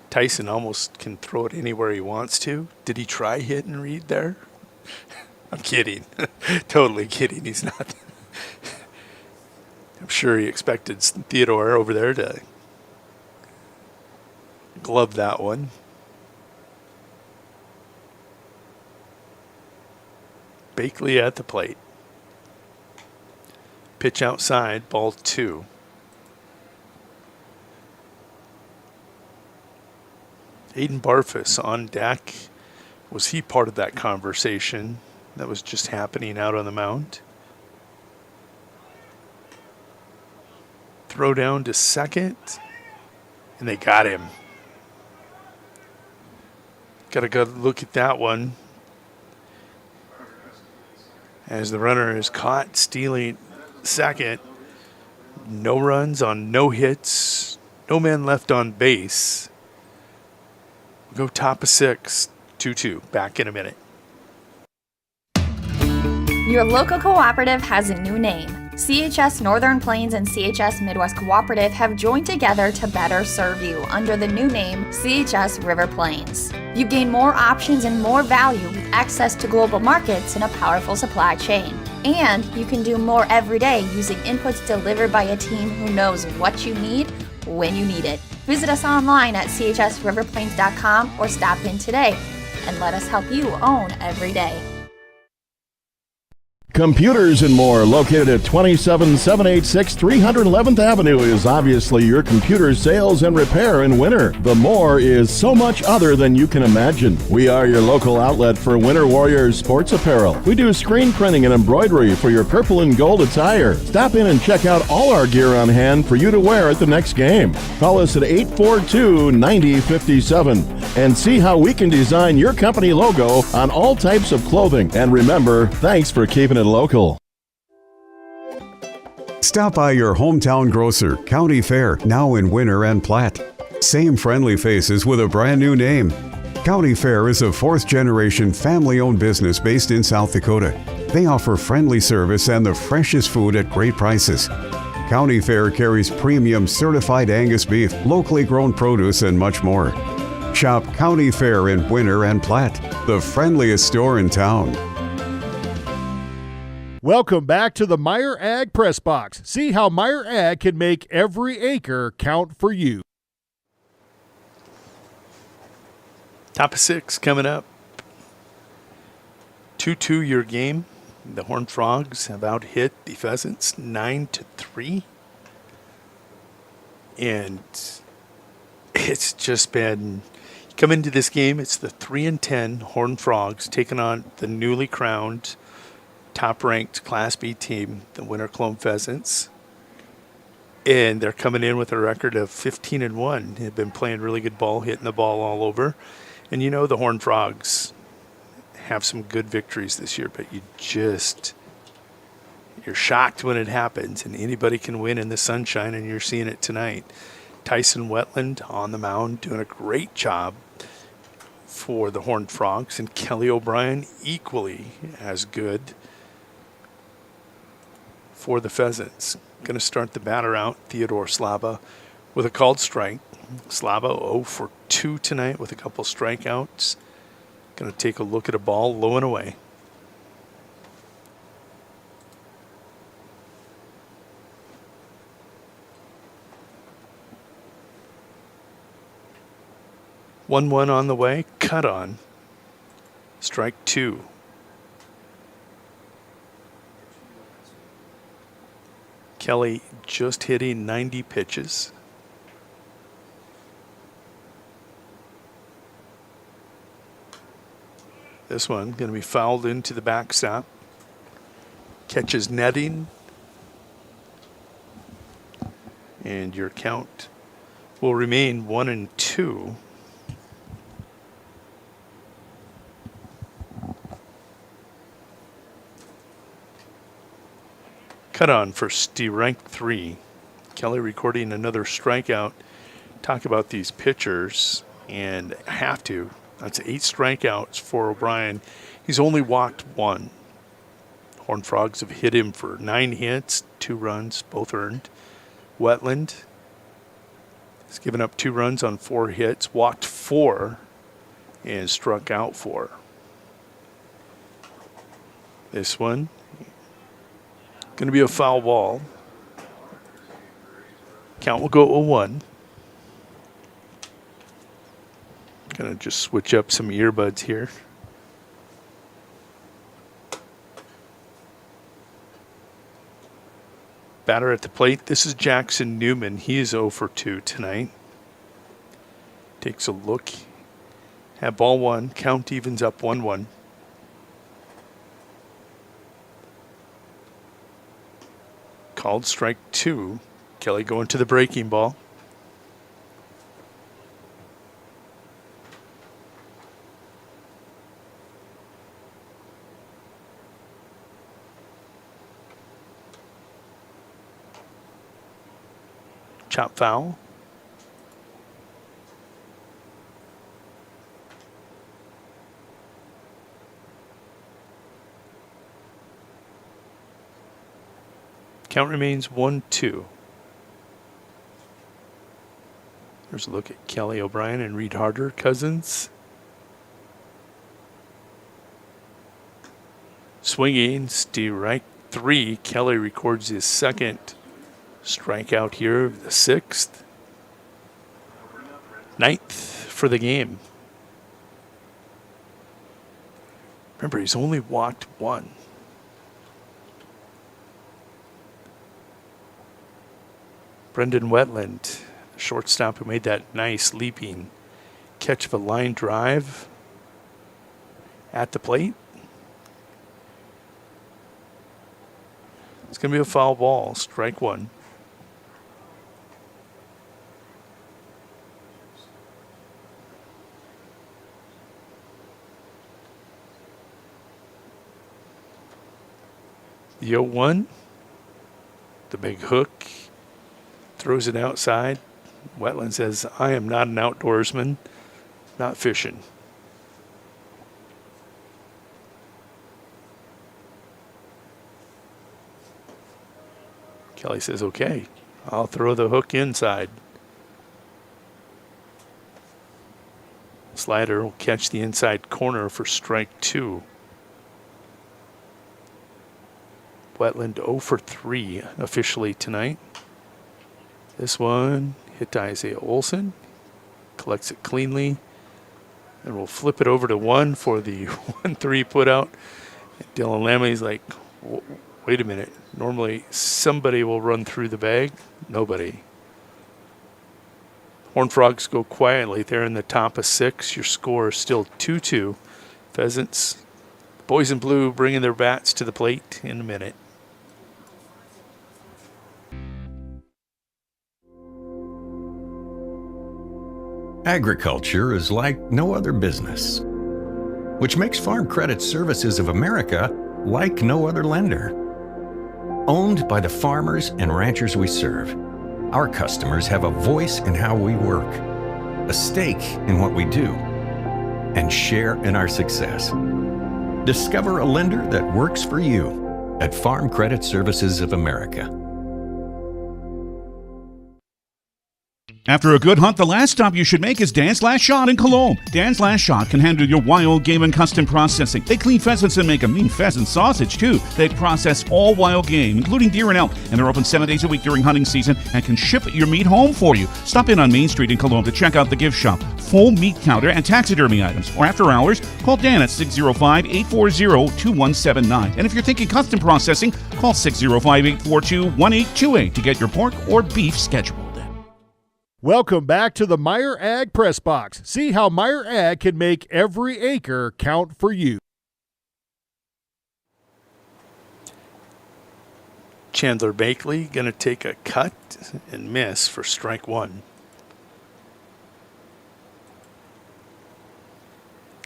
Tyson almost can throw it anywhere he wants to. Did he try hitting Reed there? I'm kidding. Totally kidding. He's not. I'm sure he expected Theodore over there to glove that one. Bakley at the plate. Pitch outside, ball 2. Aiden Barfus on deck. Was he part of that conversation that was just happening out on the mound? Throw down to second, and they got him. Got a good look at that one, as the runner is caught stealing second. No runs on no hits, no man left on base. We'll go top of 6, 2-2. Back in a minute. Your local cooperative has a new name. CHS Northern Plains and CHS Midwest Cooperative have joined together to better serve you under the new name CHS River Plains. You gain more options and more value with access to global markets and a powerful supply chain. And you can do more every day using inputs delivered by a team who knows what you need when you need it. Visit us online at chsriverplains.com or stop in today and let us help you own every day. Computers and More, located at 27786 311th Avenue, is obviously your computer sales and repair in Winter. The More is so much other than you can imagine. We are your local outlet for Winter Warriors sports apparel. We do screen printing and embroidery for your purple and gold attire. Stop in and check out all our gear on hand for you to wear at the next game. Call us at 842-9057 and see how we can design your company logo on all types of clothing. And remember, thanks for keeping it local. Stop by your hometown grocer, County Fair, now in Winter and Platte. Same friendly faces with a brand new name. County Fair is a fourth-generation family-owned business based in South Dakota. They offer friendly service and the freshest food at great prices. County Fair carries premium certified Angus beef, locally grown produce, and much more. Shop County Fair in Winter and Platte, the friendliest store in town. Welcome back to the Meyer Ag Press Box. See how Meyer Ag can make every acre count for you. Top of 6 coming up. 2-2 your game. The Horned Frogs have out-hit the Pheasants 9-3. And it's just been, come into this game, it's the 3-10 Horned Frogs taking on the newly crowned top-ranked Class B team, the Winter Clone Pheasants. And they're coming in with a record of 15-1. They've been playing really good ball, hitting the ball all over. And you know the Horned Frogs have some good victories this year, but you're shocked when it happens, and anybody can win in the sunshine, and you're seeing it tonight. Tyson Wetland on the mound doing a great job for the Horned Frogs, and Kelly O'Brien equally as good for the Pheasants. Going to start the batter out, Theodore Slava, with a called strike. Slava 0 for 2 tonight with a couple strikeouts. Going to take a look at a ball low and away. One on the way, cut on. Strike 2. Kelly just hitting 90 pitches. This one going to be fouled into the backstop. Catches netting. And your count will remain 1-2. Cut on for strike 3. Kelly recording another strikeout. Talk about these pitchers, and have to. That's 8 strikeouts for O'Brien. He's only walked 1. Horned Frogs have hit him for 9 hits, 2 runs, both earned. Wetland has given up 2 runs on 4 hits, walked 4, and struck out 4. This one going to be a foul ball. Count will go 0-1. Going to just switch up some earbuds here. Batter at the plate. This is Jackson Newman. He is 0 for 2 tonight. Takes a look at ball 1. Count evens up 1-1. Called strike 2. Kelly going to the breaking ball. Chop foul. Count remains 1-2. There's a look at Kelly O'Brien and Reed Harder, cousins. Swinging, strike 3. Kelly records his second strikeout here, the 6th. 9th for the game. Remember, he's only walked 1. Brendan Wetland, shortstop who made that nice leaping catch of a line drive at the plate. It's going to be a foul ball, strike one. The 0-1, the big hook, throws it outside. Wetland says, I am not an outdoorsman, not fishing. Kelly says, okay, I'll throw the hook inside. Slider will catch the inside corner for strike two. Wetland 0 for 3 officially tonight. This one hit to Isaiah Olson. Collects it cleanly. And we'll flip it over to 1 for the 1-3 put out. And Dylan Lamley's like, wait a minute. Normally somebody will run through the bag. Nobody. Horned Frogs go quietly. They're in the top of 6. Your score is still 2-2. Pheasants, boys in blue bringing their bats to the plate in a minute. Agriculture is like no other business, which makes Farm Credit Services of America like no other lender. Owned by the farmers and ranchers we serve, our customers have a voice in how we work, a stake in what we do, and share in our success. Discover a lender that works for you at Farm Credit Services of America. After a good hunt, the last stop you should make is Dan's Last Shot in Cologne. Dan's Last Shot can handle your wild game and custom processing. They clean pheasants and make a mean pheasant sausage, too. They process all wild game, including deer and elk, and they're open 7 days a week during hunting season and can ship your meat home for you. Stop in on Main Street in Cologne to check out the gift shop, full meat counter, and taxidermy items. Or after hours, call Dan at 605-840-2179. And if you're thinking custom processing, call 605-842-1828 to get your pork or beef scheduled. Welcome back to the Meyer Ag Press Box. See how Meyer Ag can make every acre count for you. Chandler Bakley going to take a cut and miss for strike one.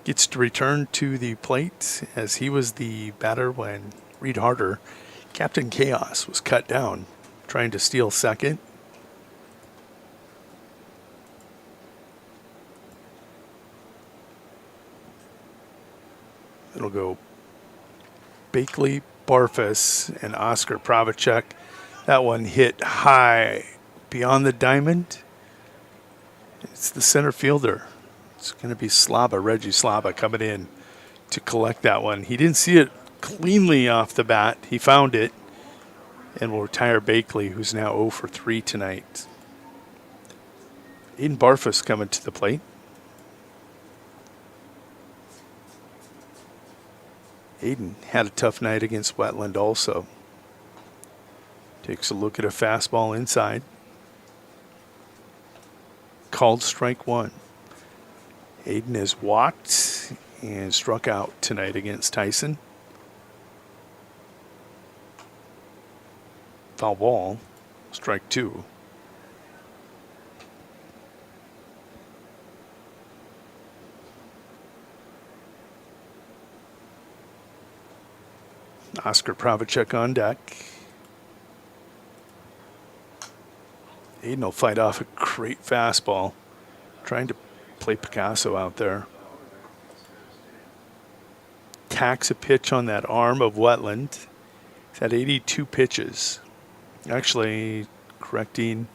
Gets to return to the plate as he was the batter when Reed Harder, Captain Chaos, was cut down, trying to steal second. It'll go Bakley, Barfus, and Oscar Pravacek. That one hit high beyond the diamond. It's the center fielder. It's going to be Slaba, Reggie Slaba, coming in to collect that one. He didn't see it cleanly off the bat. He found it and will retire Bakley, who's now 0 for 3 tonight. Aiden Barfus coming to the plate. Aiden had a tough night against Wetland also. Takes a look at a fastball inside. Called strike one. Aiden has walked and struck out tonight against Tyson. Foul ball, strike two. Oscar Pravacek on deck. Aiden will fight off a great fastball. Trying to play Picasso out there. Tacks a pitch on that arm of Wetland. He's had 82 pitches. Actually, correcting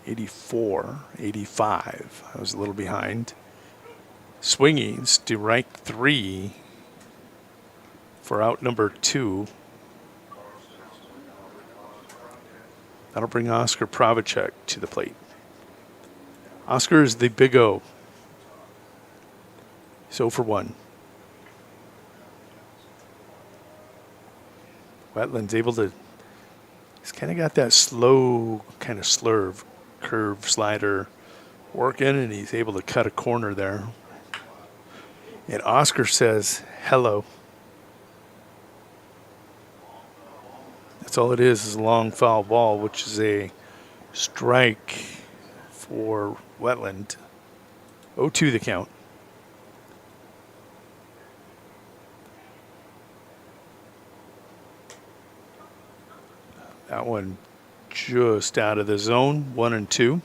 84, 85. I was a little behind. Swinging, strike three for out number 2. That'll bring Oscar Pravacek to the plate. Oscar is the big O. He's 0 for 1. Wetland's able to He's kind of got that slow kind of slurve, curve slider working, and he's able to cut a corner there. And Oscar says, hello. That's all it is a long foul ball, which is a strike for Wetland. 0-2 the count. That one just out of the zone, 1-2.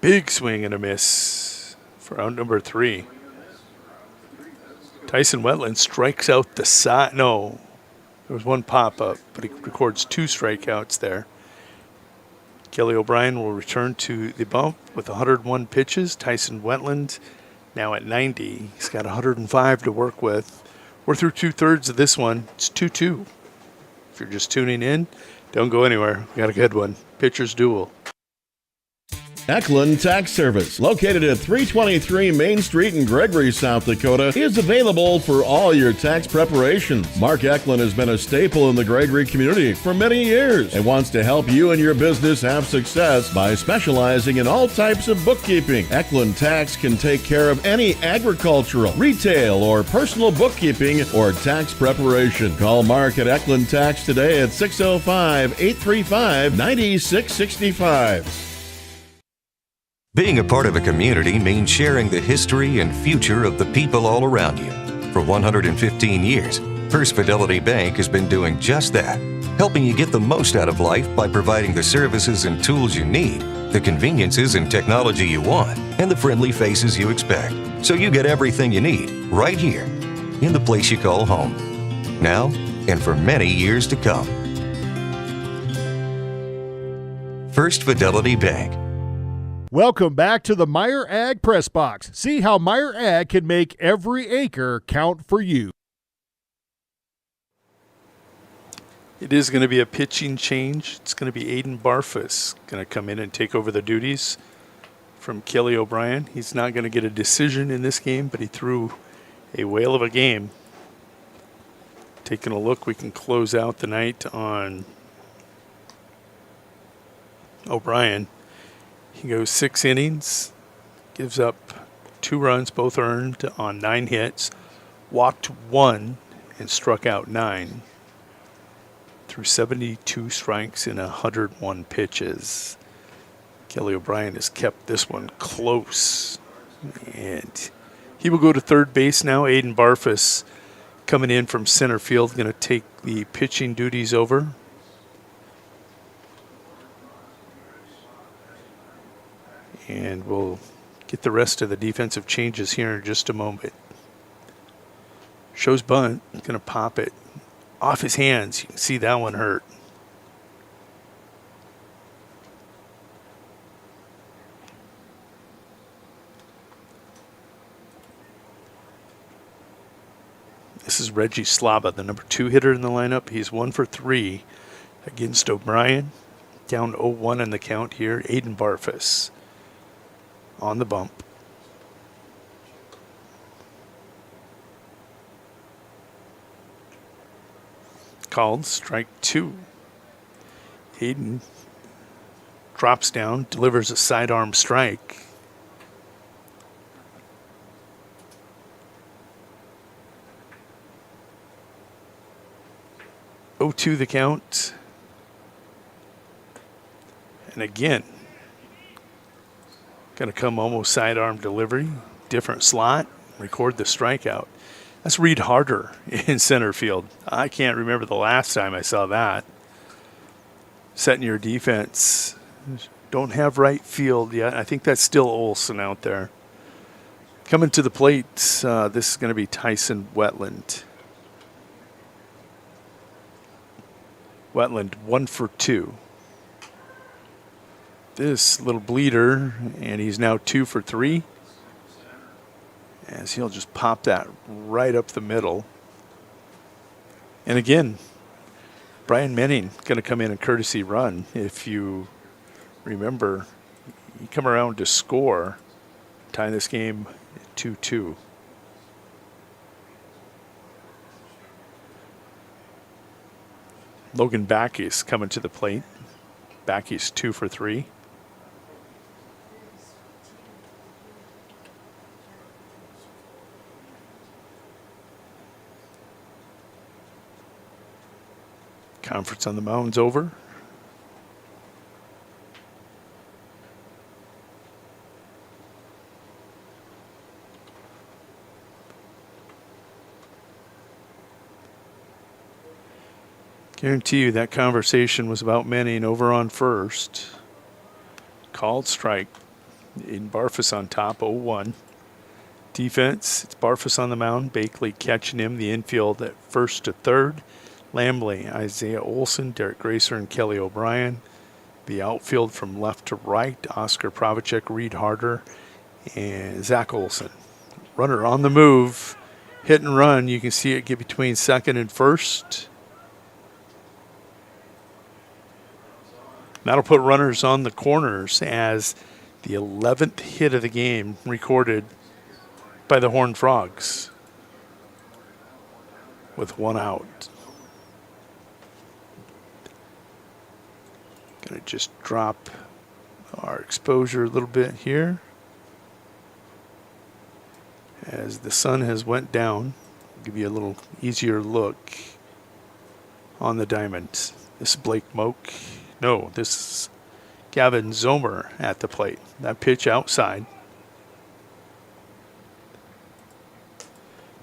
Big swing and a miss for out number 3. Tyson Wetland strikes out the side. No, there was one pop-up, but he records 2 strikeouts there. Kelly O'Brien will return to the bump with 101 pitches. Tyson Wetland now at 90. He's got 105 to work with. We're through 2/3 of this one. It's 2-2. If you're just tuning in, don't go anywhere. We got a good one. Pitchers duel. Eklund Tax Service, located at 323 Main Street in Gregory, South Dakota, is available for all your tax preparations. Mark Eklund has been a staple in the Gregory community for many years and wants to help you and your business have success by specializing in all types of bookkeeping. Eklund Tax can take care of any agricultural, retail, or personal bookkeeping or tax preparation. Call Mark at Eklund Tax today at 605-835-9665. Being a part of a community means sharing the history and future of the people all around you. For 115 years, First Fidelity Bank has been doing just that, helping you get the most out of life by providing the services and tools you need, the conveniences and technology you want, and the friendly faces you expect. So you get everything you need right here in the place you call home. Now and for many years to come. First Fidelity Bank. Welcome back to the Meyer Ag Press Box. See how Meyer Ag can make every acre count for you. It is going to be a pitching change. It's going to be Aiden Barfus going to come in and take over the duties from Kelly O'Brien. He's not going to get a decision in this game, but he threw a whale of a game. Taking a look, we can close out the night on O'Brien. He goes 6 innings, gives up 2 runs, both earned on 9 hits, walked 1 and struck out 9 through 72 strikes in 101 pitches. Kelly O'Brien has kept this one close, and he will go to third base now. Aiden Barfus coming in from center field, going to take the pitching duties over. And we'll get the rest of the defensive changes here in just a moment. Shows bunt, going to pop it off his hands. You can see that one hurt. This is Reggie Slaba, the number 2 hitter in the lineup. He's 1 for 3 against O'Brien. Down 0-1 in the count here. Aiden Barfus on the bump. Called strike 2. Aiden drops down, delivers a sidearm strike. To the count. And again, going to come almost sidearm delivery, different slot, record the strikeout. That's Reed Harder in center field. I can't remember the last time I saw that. Setting your defense. Don't have right field yet. I think that's still Olson out there. Coming to the plate, this is going to be Tyson Wetland. Wetland 1 for 2. This little bleeder, and he's now 2 for 3. As he'll just pop that right up the middle. And again, Brian Menning going to come in and courtesy run. If you remember, he come around to score tie this game 2-2. Logan Backus coming to the plate. Backus 2 for 3. Conference on the mound's over. Guarantee you that conversation was about Manning over on first. Called strike. In Barfus on top, 0-1. Defense, it's Barfus on the mound. Bakley catching him. The infield at first to third. Lambley, Isaiah Olson, Derek Gracer, and Kelly O'Brien. The outfield from left to right, Oscar Pravacek, Reed Harder, and Zach Olson. Runner on the move. Hit and run. You can see it get between second and first. That'll put runners on the corners as the 11th hit of the game recorded by the Horned Frogs with 1 out. Gonna just drop our exposure a little bit here as the sun has went down. Give you a little easier look on the diamond. This is Blake Moak. No, this is Gavin Zomer at the plate. That pitch outside.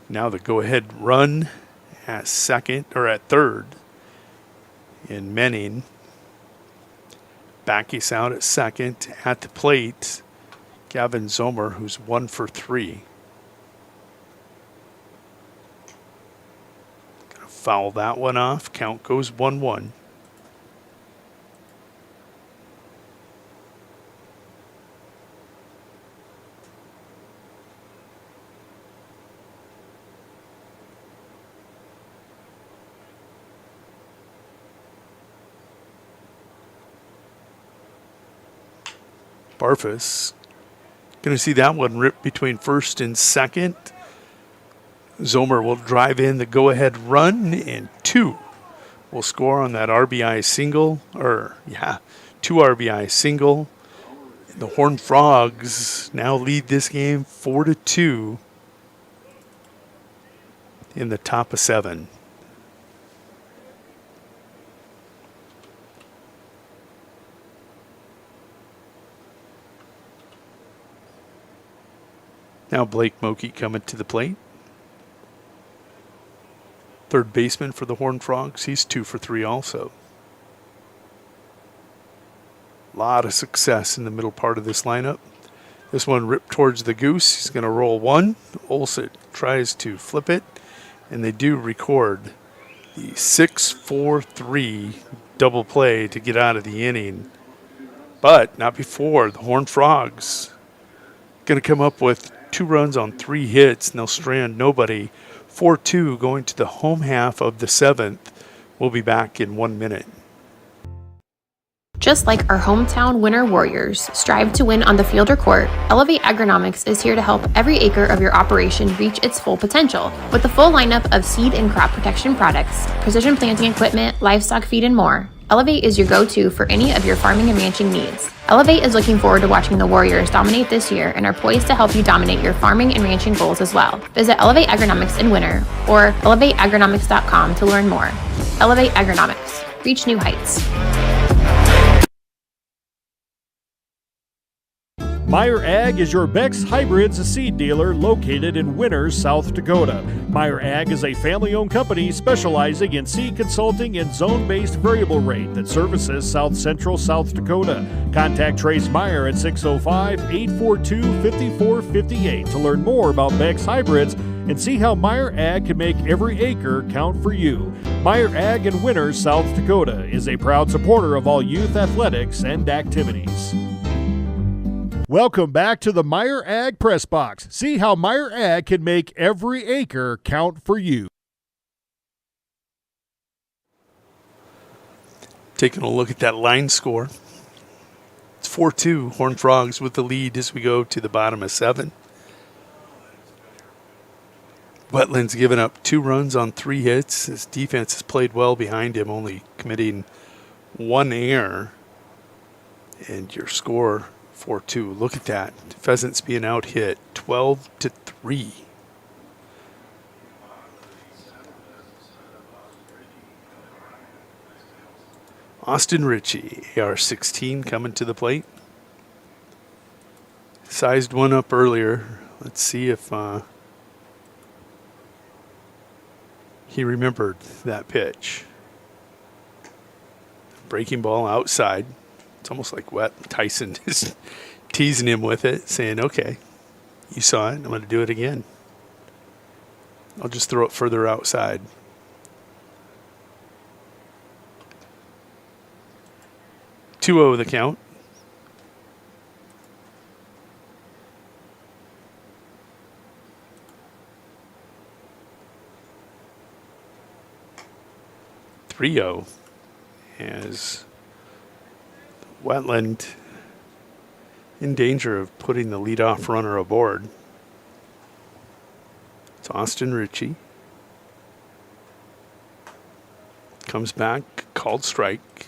Now the go-ahead run at second or at third in Menning. Backus out at second. At the plate, Gavin Zomer, who's 1 for 3. Gonna foul that one off. Count goes 1-1. Barfus. Going to see that one rip between first and second. Zomer will drive in the go-ahead run, and 2 will score on that RBI single. 2 RBI single. The Horned Frogs now lead this game 4-2 in the top of 7. Now Blake Moakey coming to the plate. Third baseman for the Horned Frogs. He's 2 for 3 also. A lot of success in the middle part of this lineup. This one ripped towards the goose. He's going to roll 1. Olson tries to flip it, and they do record the 6-4-3 double play to get out of the inning. But not before. The Horned Frogs going to come up with 2 runs on 3 hits, and they'll strand nobody. 4-2 going to the home half of the 7th. We'll be back in 1 minute. Just like our hometown Winter Warriors strive to win on the field or court, Elevate Agronomics is here to help every acre of your operation reach its full potential. With the full lineup of seed and crop protection products, precision planting equipment, livestock feed, and more, Elevate is your go-to for any of your farming and ranching needs. Elevate is looking forward to watching the Warriors dominate this year and are poised to help you dominate your farming and ranching goals as well. Visit Elevate Agronomics in Winter or elevateagronomics.com to learn more. Elevate Agronomics. Reach new heights. Meyer Ag is your Beck's Hybrids seed dealer located in Winters, South Dakota. Meyer Ag is a family-owned company specializing in seed consulting and zone-based variable rate that services South Central South Dakota. Contact Trace Meyer at 605-842-5458 to learn more about Beck's Hybrids and see how Meyer Ag can make every acre count for you. Meyer Ag in Winters, South Dakota is a proud supporter of all youth athletics and activities. Welcome back to the Meyer Ag Press Box. See how Meyer Ag can make every acre count for you. Taking a look at that line score. It's 4-2. Horned Frogs with the lead as we go to the bottom of 7. Wetland's given up 2 runs on 3 hits. His defense has played well behind him, only committing 1 error. And your score, 4-2. Look at that. Pheasants being out hit 12-3. Austin Ritchie, AR-16, coming to the plate. Sized one up earlier. Let's see if he remembered that pitch. Breaking ball outside. It's almost like wet. Tyson is teasing him with it, saying, okay, you saw it. I'm going to do it again. I'll just throw it further outside. Two-0 the count. Three-0 as Wetland in danger of putting the leadoff runner aboard. It's Austin Ritchie. Comes back, called strike.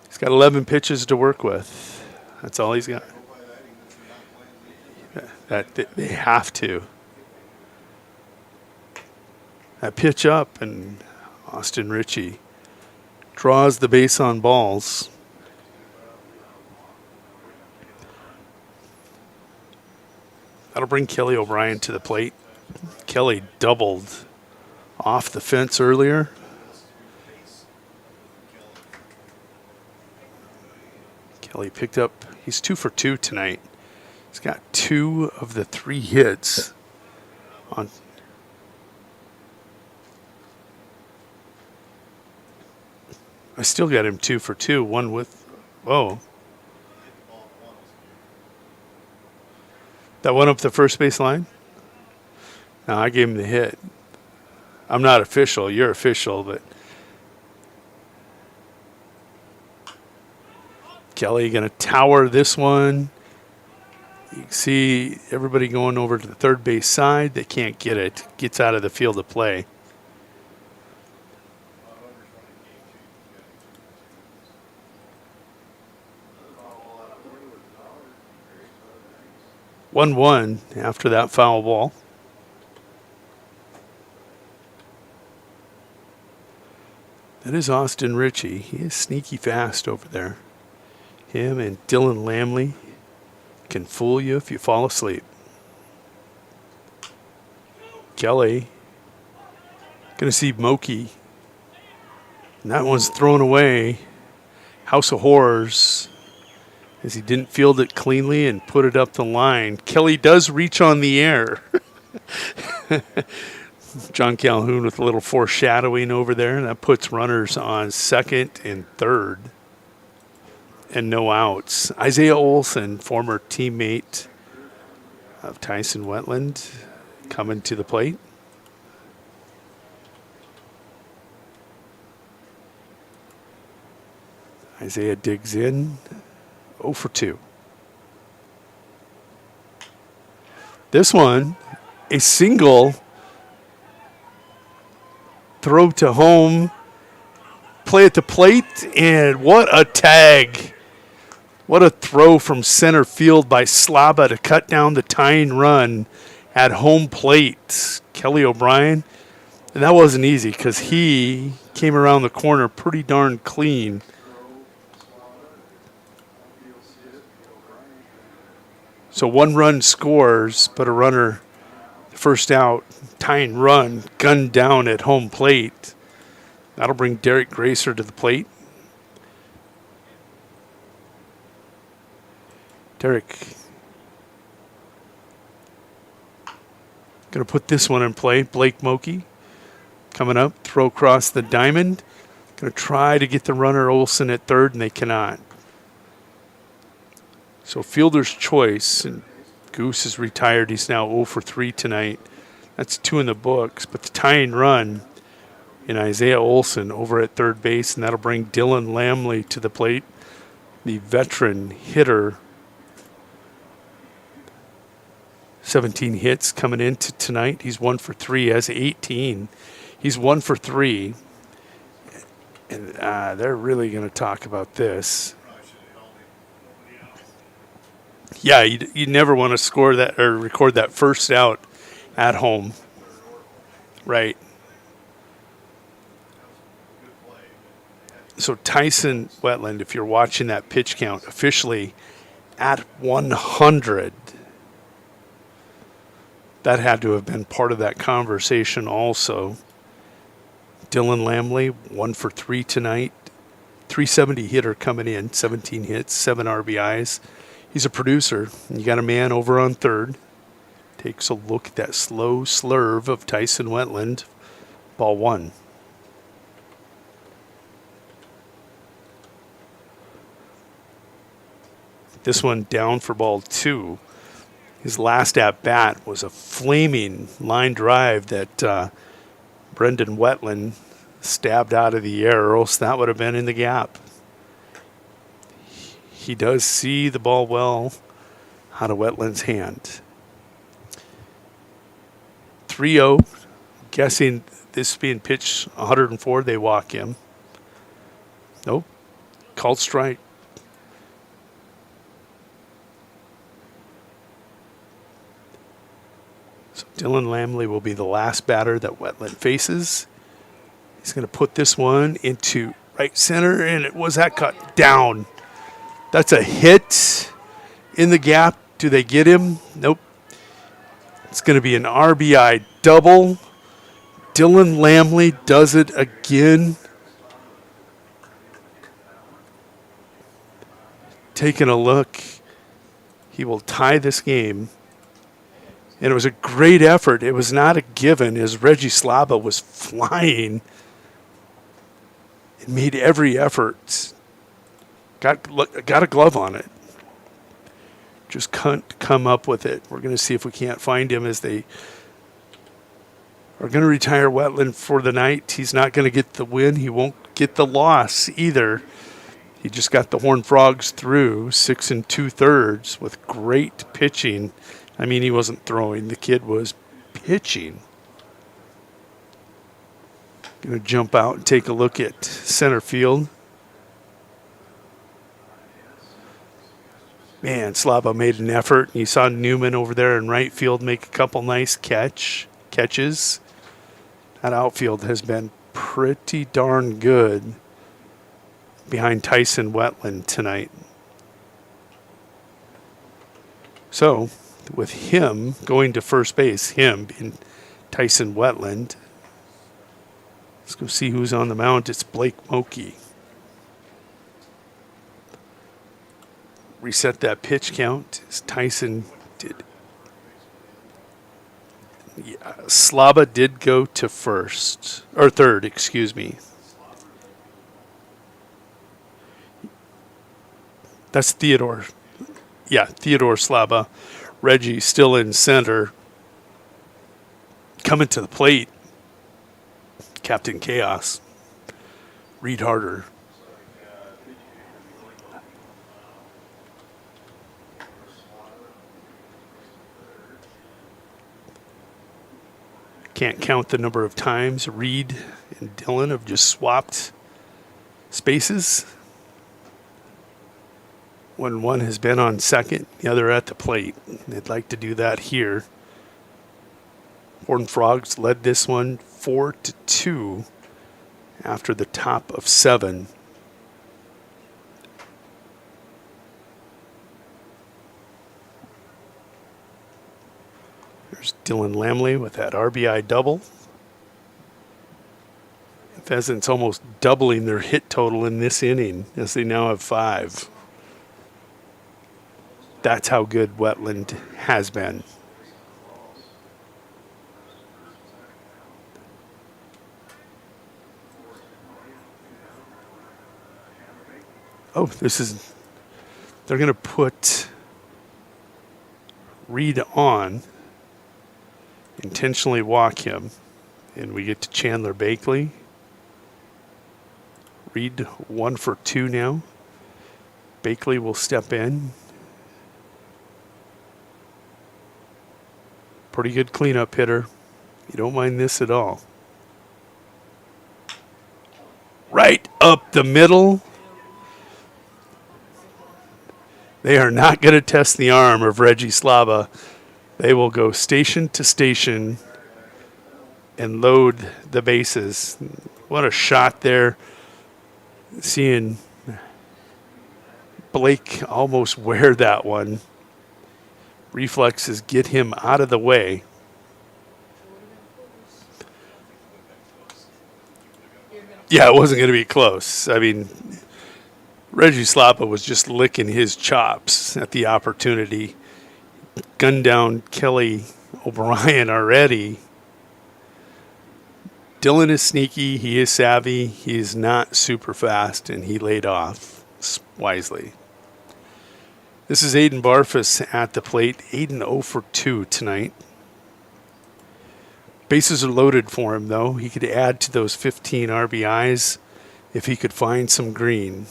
He's got 11 pitches to work with. That's all he's got. They have to. That pitch up, and Austin Ritchie draws the base on balls. That'll bring Kelly O'Brien to the plate. Kelly doubled off the fence earlier. Kelly picked up, he's 2 for 2 tonight. He's got 2 of the 3 hits on. I still got him 2 for 2, one with, whoa. That one up the first base line? No, I gave him the hit. I'm not official, you're official, but Kelly going to tower this one. You can see everybody going over to the third base side. They can't get it. Gets out of the field of play. One after that foul ball. That is Austin Ritchie. He is sneaky fast over there. Him and Dylan Lamley can fool you if you fall asleep. Kelly going to see Moki. And that one's thrown away. House of Horrors, as he didn't field it cleanly and put it up the line. Kelly does reach on the air. John Calhoun with a little foreshadowing over there. That puts runners on second and third. And no outs. Isaiah Olson, former teammate of Tyson Wetland, coming to the plate. Isaiah digs in. 0 for 2. This one, a single throw to home, play at the plate, and what a tag. What a throw from center field by Slaba to cut down the tying run at home plate. Kelly O'Brien, and that wasn't easy because he came around the corner pretty darn clean. So 1 run scores, but a runner first out, tying run, gunned down at home plate. That'll bring Derek Gracer to the plate. Derek going to put this one in play. Blake Moki coming up, throw across the diamond. Going to try to get the runner Olson at third, and they cannot. So fielder's choice, and Goose is retired. He's now 0 for 3 tonight. That's 2 in the books, but the tying run in Isaiah Olson over at third base, and that'll bring Dylan Lamley to the plate, the veteran hitter. 17 hits coming into tonight. He's 1 for 3, has 18. He's 1 for 3. And they're really going to talk about this. Yeah, you never want to score that or record that first out at home. Right. So Tyson Wetland, if you're watching that pitch count, officially at 100. That had to have been part of that conversation also. Dylan Lamley, 1 for 3 tonight. 370 hitter coming in, 17 hits, 7 RBIs. He's a producer. You got a man over on third. Takes a look at that slow slurve of Tyson Wetland. Ball 1. This one down for ball 2. His last at-bat was a flaming line drive that Brendan Wetland stabbed out of the air, or else that would have been in the gap. He does see the ball well out of Wetland's hand. 3-0, guessing this being pitched 104, they walk him. Nope, called strike. So Dylan Lamley will be the last batter that Wetland faces. He's going to put this one into right center, and it was that cut down. That's a hit in the gap. Do they get him? Nope. It's going to be an RBI double. Dylan Lamley does it again. Taking a look, he will tie this game. And it was a great effort. It was not a given as Reggie Slaba was flying. It made every effort. Got a glove on it. Just can't come up with it. We're going to see if we can't find him as they are going to retire Wetland for the night. He's not going to get the win. He won't get the loss either. He just got the Horned Frogs through 6 2/3 with great pitching. I mean, he wasn't throwing. The kid was pitching. Going to jump out and take a look at center field. Man, Slava made an effort. You saw Newman over there in right field make a couple nice catches. That outfield has been pretty darn good behind Tyson Wetland tonight. So, with him going to first base, him being Tyson Wetland, let's go see who's on the mound. It's Blake Mokey. Reset that pitch count as Tyson did. Yeah, Slaba did go to third, excuse me. That's Theodore. Yeah, Theodore Slaba. Reggie still in center. Coming to the plate, Captain Chaos. Reed Harder. Can't count the number of times Reed and Dylan have just swapped spaces. When one has been on second, the other at the plate. They'd like to do that here. Horned Frogs led this one 4-2 after the top of 7. There's Dylan Lamley with that RBI double. Pheasants almost doubling their hit total in this inning as they now have 5. That's how good Wetland has been. Oh, they're going to put Reed on, intentionally walk him, and we get to Chandler Bakley. Reed 1 for 2 now. Bakley will step in. Pretty good cleanup hitter. You don't mind this at all. Right up the middle. They are not going to test the arm of Reggie Slava. They will go station to station and load the bases. What a shot there. Seeing Blake almost wear that one. Reflexes get him out of the way. Yeah, it wasn't going to be close. I mean, Reggie Slapa was just licking his chops at the opportunity. Gunned down Kelly O'Brien already. Dylan is sneaky. He is savvy. He is not super fast, and he laid off wisely. This is Aiden Barfus at the plate. Aiden 0 for 2 tonight. Bases are loaded for him, though. He could add to those 15 RBIs if he could find some green.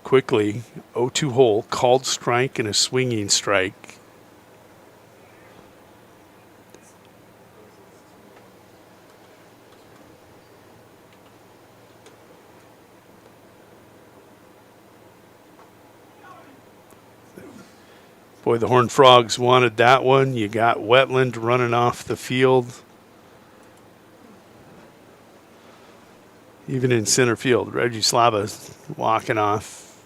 Quickly, 0-2 hole, called strike and a swinging strike. Boy, the Horned Frogs wanted that one. You got Wetland running off the field. Even in center field, Reggie Slava's walking off.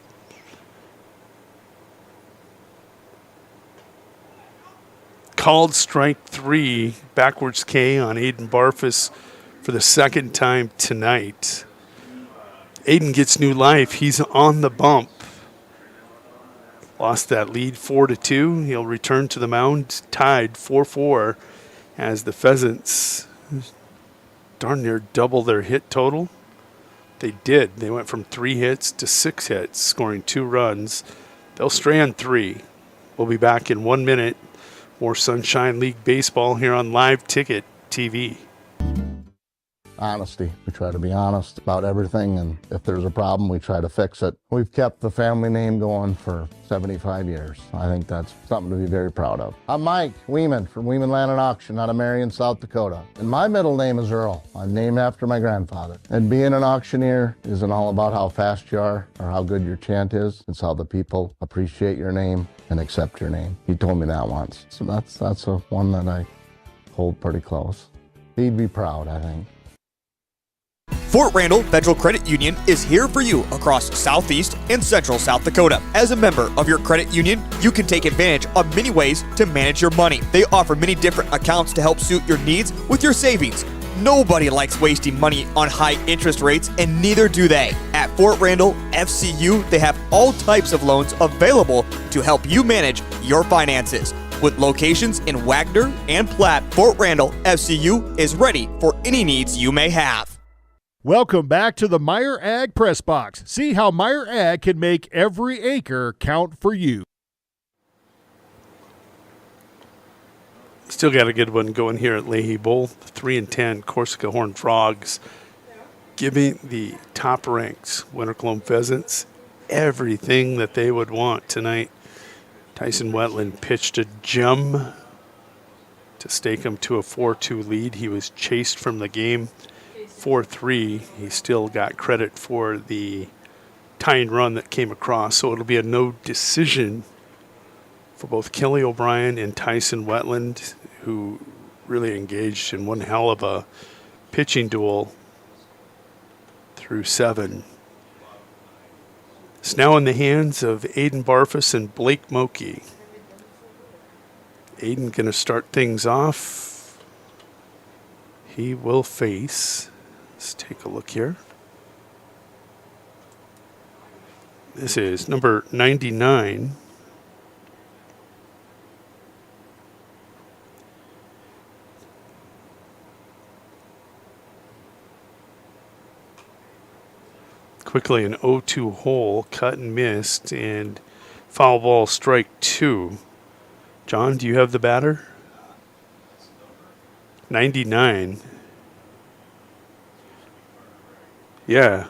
Called strike 3, backwards K on Aiden Barfus for the second time tonight. Aiden gets new life. He's on the bump. Lost that lead 4-2. He'll return to the mound, tied 4-4 as the Pheasants darn near double their hit total. They did. They went from 3 hits to 6 hits, scoring 2 runs. They'll strand 3. We'll be back in 1 minute. More Sunshine League baseball here on Live Ticket TV. Honesty. We try to be honest about everything, and if there's a problem, we try to fix it. We've kept the family name going for 75 years. I think that's something to be very proud of. I'm Mike Weeman from Weeman Land and Auction out of Marion, South Dakota. And my middle name is Earl. I'm named after my grandfather. And being an auctioneer isn't all about how fast you are or how good your chant is. It's how the people appreciate your name and accept your name. He told me that once. So that's a one that I hold pretty close. He'd be proud, I think. Fort Randall Federal Credit Union is here for you across Southeast and Central South Dakota. As a member of your credit union, you can take advantage of many ways to manage your money. They offer many different accounts to help suit your needs with your savings. Nobody likes wasting money on high interest rates, and neither do they. At Fort Randall FCU, they have all types of loans available to help you manage your finances. With locations in Wagner and Platte, Fort Randall FCU is ready for any needs you may have. Welcome back to the Meyer Ag Press Box. See how Meyer Ag can make every acre count for you. Still got a good one going here at Leahy Bowl. 3-10 Corsica Horned Frogs giving the top-ranked Winter Cologne Pheasants everything that they would want tonight. Tyson Wetland pitched a gem to stake him to a 4-2 lead. He was chased from the game 4-3. He still got credit for the tying run that came across, so it'll be a no decision for both Kelly O'Brien and Tyson Wetland, who really engaged in one hell of a pitching duel through 7. It's now in the hands of Aiden Barfus and Blake Mokey. Aiden going to start things off. He will face, let's take a look here. This is number 99. Quickly an 0-2 hole, cut and missed, and foul ball strike 2. John, do you have the batter? 99. Yeah.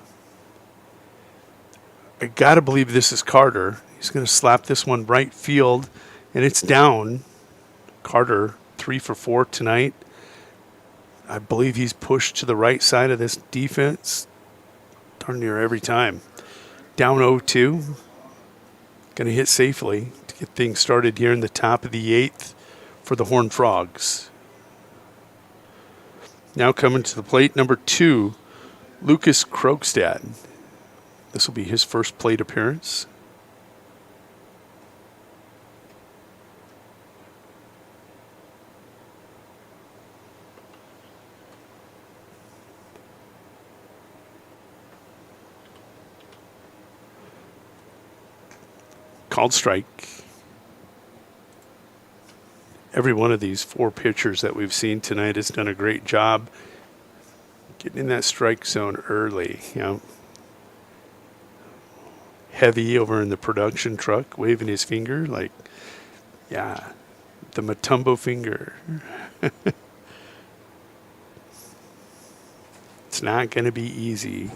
I got to believe this is Carter. He's going to slap this one right field, and it's down. Carter, 3 for 4 tonight. I believe he's pushed to the right side of this defense darn near every time. Down 0-2. Going to hit safely to get things started here in the top of the 8th for the Horned Frogs. Now coming to the plate, number 2, Lucas Krogstad. This will be his first plate appearance. Called strike. Every one of these 4 pitchers that we've seen tonight has done a great job getting in that strike zone early. You know, Heavy over in the production truck, waving his finger like, yeah, the Matumbo finger. It's not going to be easy.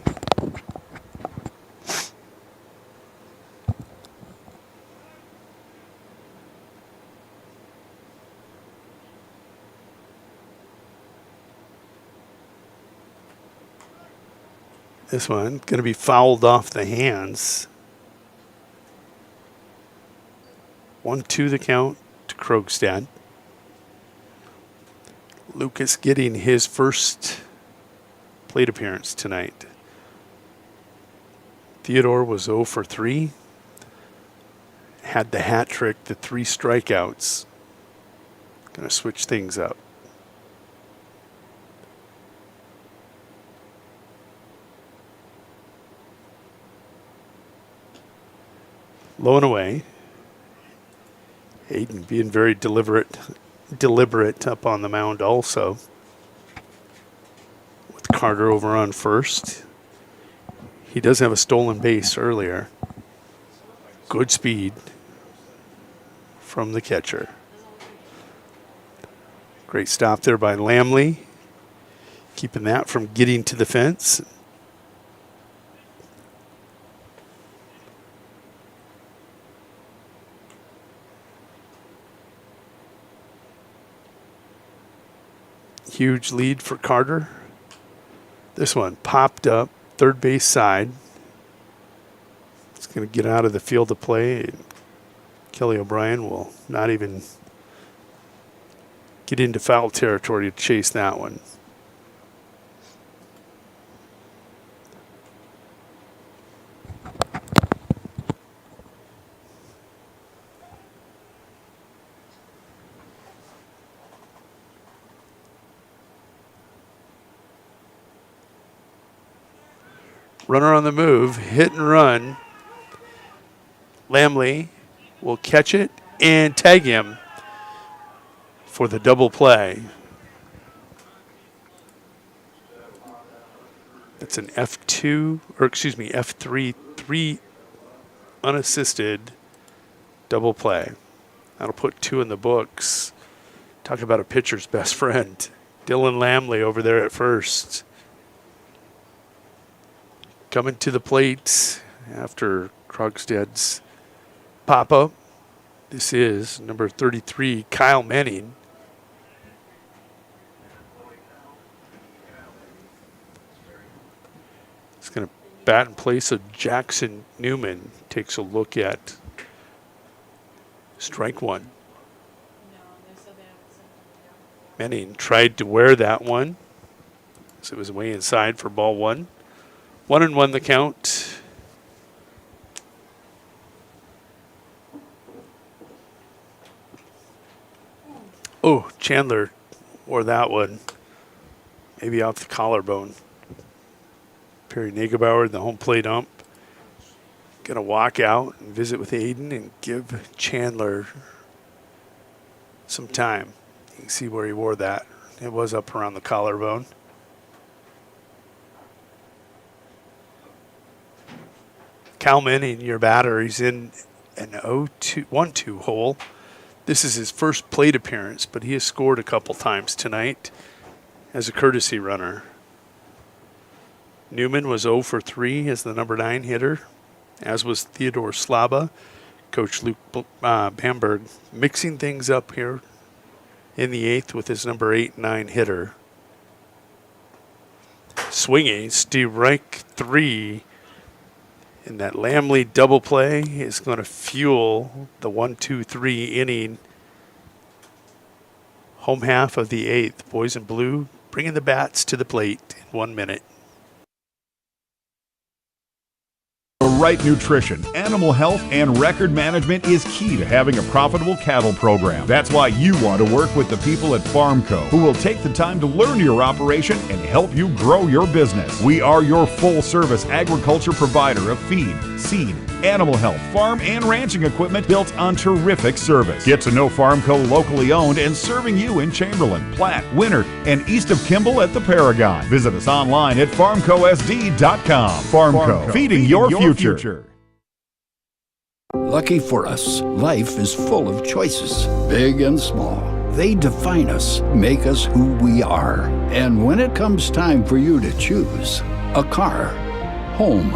This one going to be fouled off the hands. 1-2 the count to Krogstad. Lucas getting his first plate appearance tonight. Theodore was 0 for 3. Had the hat trick, the 3 strikeouts. Going to switch things up. Low and away. Hayden being very deliberate up on the mound also. With Carter over on first. He does have a stolen base earlier. Good speed from the catcher. Great stop there by Lamley. Keeping that from getting to the fence. Huge lead for Carter. This one popped up, third base side. It's going to get out of the field of play. Kelly O'Brien will not even get into foul territory to chase that one. Runner on the move, hit and run. Lamley will catch it and tag him for the double play. That's an F3, 3 unassisted double play. That'll put 2 in the books. Talk about a pitcher's best friend. Dylan Lamley over there at first. Coming to the plate after Krogstad's pop-up. This is number 33, Kyle Manning. He's going to bat in place of Jackson Newman. Takes a look at strike 1. Manning tried to wear that one, so it was way inside for ball 1. 1-1 the count. Oh, Chandler wore that one. Maybe off the collarbone. Perry Nagebauer, the home plate ump. Going to walk out and visit with Aiden and give Chandler some time. You can see where he wore that. It was up around the collarbone. Cal Manning, your batter, he's in an 1-2 hole. This is his first plate appearance, but he has scored a couple times tonight as a courtesy runner. Newman was 0 for 3 as the number 9 hitter. as was Theodore Slaba. Coach Luke Bamberg mixing things up here in the 8th with his number 8-9 hitter. Swinging, strike 3. And that Lamley double play is going to fuel the 1-2-3 inning. Home half of the 8th. Boys in blue bringing the bats to the plate in 1 minute. The right nutrition, animal health, and record management is key to having a profitable cattle program. That's why you want to work with the people at Farmco, who will take the time to learn your operation and help you grow your business. We are your full-service agriculture provider of feed, seed, animal health, farm, and ranching equipment built on terrific service. Get to know Farmco locally owned and serving you in Chamberlain, Platte, Winter, and east of Kimball at the Paragon. Visit us online at farmcosd.com. Farmco, feeding your future. Lucky for us, life is full of choices, big and small. They define us, make us who we are. And when it comes time for you to choose, a car, home,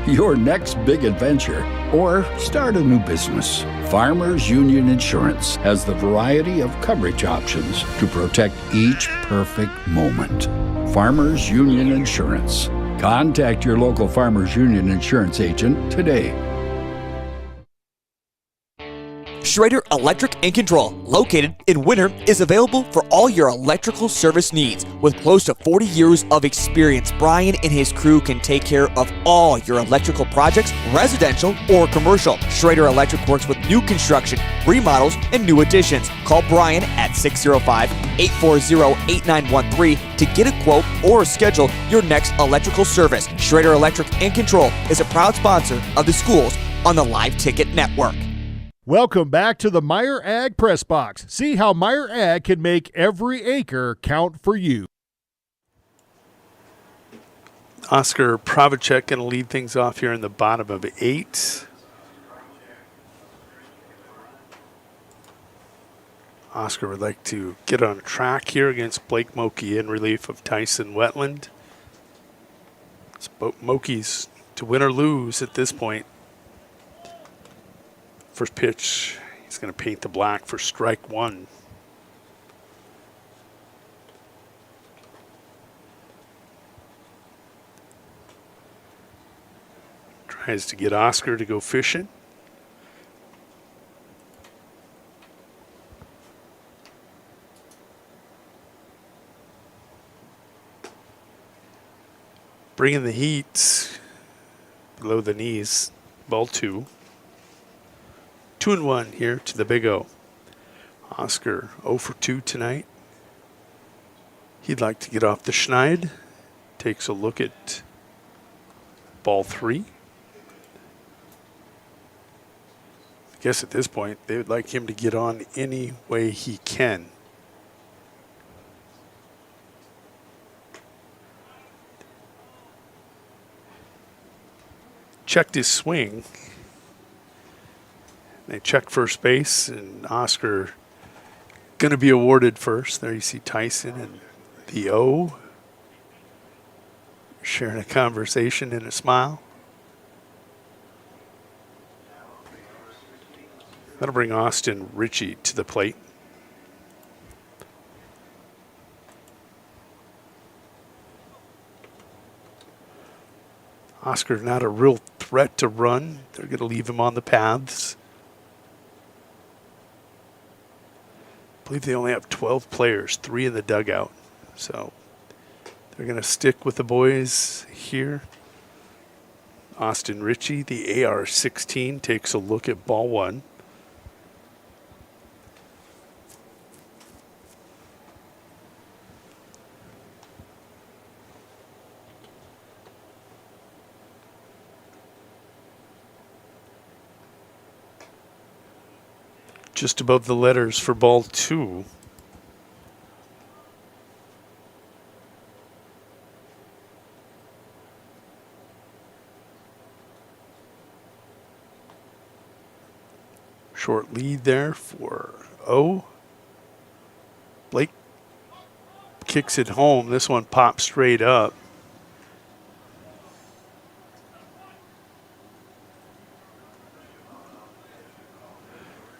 your next big adventure, or start a new business, Farmers Union Insurance has the variety of coverage options to protect each perfect moment. Farmers Union Insurance. Contact your local Farmers Union Insurance agent today. Schrader Electric and Control, located in Winter, is available for all your electrical service needs. With close to 40 years of experience, Brian and his crew can take care of all your electrical projects, residential or commercial. Schrader Electric works with new construction, remodels, and new additions. Call Brian at 605-840-8913 to get a quote or schedule your next electrical service. Schrader Electric and Control is a proud sponsor of the schools on the Live Ticket Network. Welcome back to the Meyer Ag Press Box. See how Meyer Ag can make every acre count for you. Oscar Pravacek going to lead things off here in the bottom of 8. Oscar would like to get on track here against Blake Moki in relief of Tyson Wetland. It's Moki's to win or lose at this point. First pitch, he's going to paint the black for strike 1. Tries to get Oscar to go fishing. Bringing the heat below the knees, ball 2. 2-1 here to the Big O. Oscar 0 for 2 tonight. He'd like to get off the schneid. Takes a look at ball 3. I guess at this point they would like him to get on any way he can. Checked his swing. They check first base, and Oscar going to be awarded first. There you see Tyson and the O sharing a conversation and a smile. That'll bring Austin Ritchie to the plate. Oscar not a real threat to run. They're going to leave him on the paths. I believe they only have 12 players, 3 in the dugout. So they're going to stick with the boys here. Austin Ritchie, the AR-16, takes a look at ball 1. Just above the letters for ball 2. Short lead there for O. Blake kicks it home. This one pops straight up.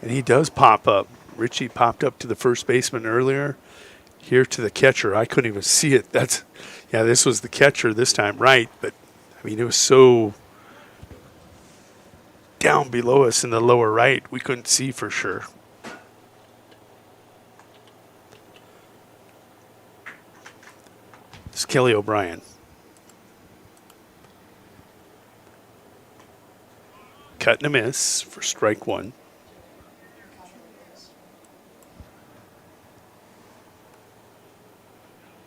And he does pop up. Richie popped up to the first baseman earlier. Here to the catcher. I couldn't even see it. This was the catcher this time, right? But, I mean, it was so down below us in the lower right, we couldn't see for sure. It's Kelly O'Brien. Cut and a miss for strike one.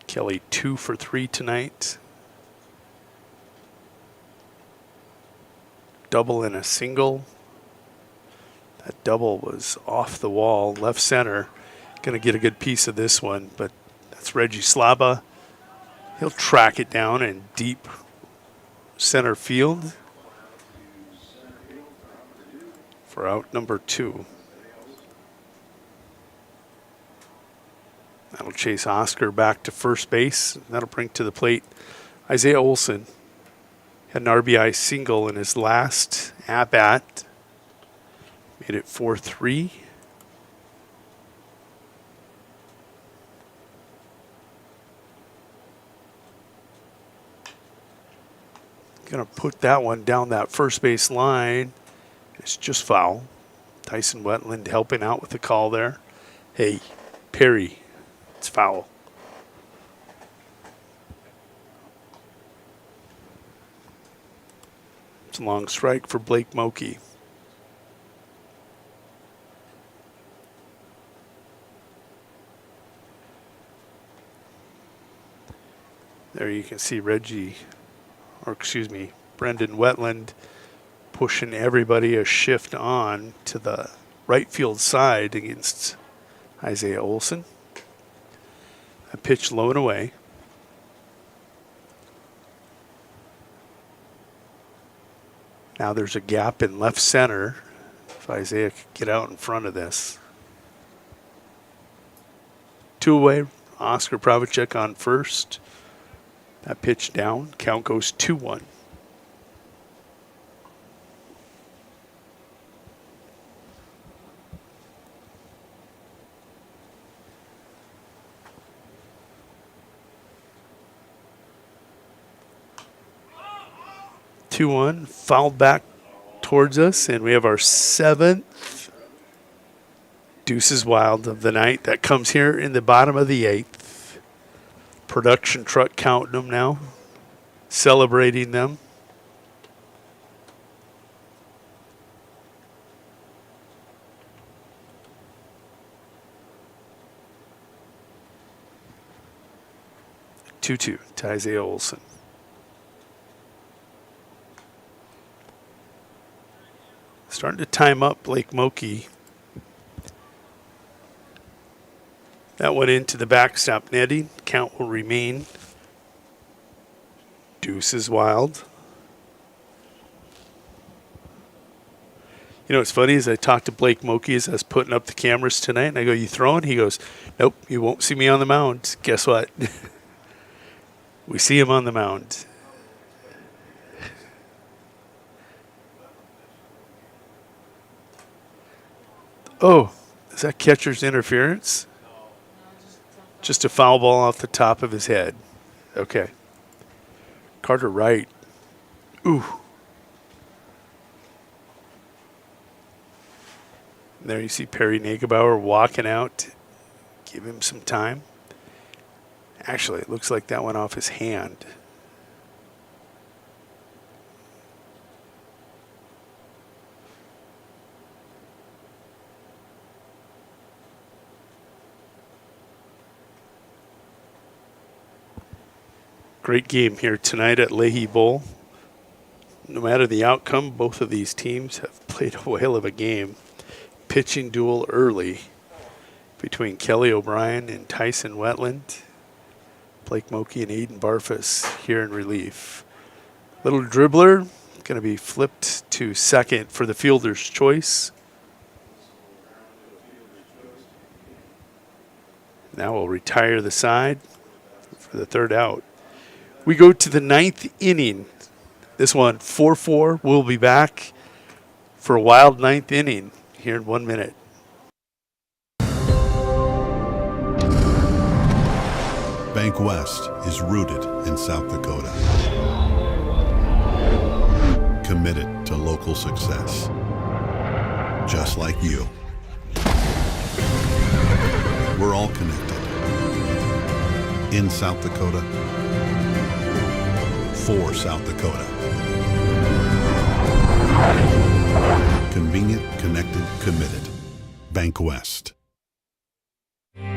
Kelly 2 for 3 tonight. Double and a single. That double was off the wall, left center. Going to get a good piece of this one, but that's Reggie Slaba. He'll track it down in deep center field for out number 2. That'll chase Oscar back to first base. That'll bring to the plate Isaiah Olson. Had an RBI single in his last at-bat. Made it 4-3. Gonna put that one down that first base line. It's just foul. Tyson Wetland helping out with the call there. Hey, Perry. It's foul. It's a long strike for Blake Moke. There you can see Brendan Wetland pushing everybody a shift on to the right field side against Isaiah Olson. A pitch low and away. Now there's a gap in left center. If Isaiah could get out in front of this. 2 away. Oscar Pravacek on first. That pitch down. Count goes 2-1. Fouled back towards us, and we have our 7th Deuces Wild of the night. That comes here in the bottom of the 8th. Production truck counting them now, celebrating them. Two to Isaiah Olson. Starting to time up Blake Moke. That went into the backstop netting. Count will remain. Deuces Wild. You know what's funny is I talked to Blake Moke as I was putting up the cameras tonight, and I go, "You throwing?" He goes, "Nope, you won't see me on the mound." Guess what? We see him on the mound. Oh, is that catcher's interference? Just a foul ball off the top of his head. Okay. Carter Wright. Ooh. And there you see Perry Nagelbauer walking out. Give him some time. Actually, it looks like that went off his hand. Great game here tonight at Leahy Bowl. No matter the outcome, both of these teams have played a whale of a game. Pitching duel early between Kelly O'Brien and Tyson Wetland. Blake Moke and Aiden Barfus here in relief. Little dribbler going to be flipped to second for the fielder's choice. Now we'll retire the side for the third out. We go to the 9th inning. This one, 4-4. We'll be back for a wild 9th inning here in 1 minute. Bank West is rooted in South Dakota. Committed to local success. Just like you. We're all connected. In South Dakota. For South Dakota. Convenient, connected, committed. Bank West.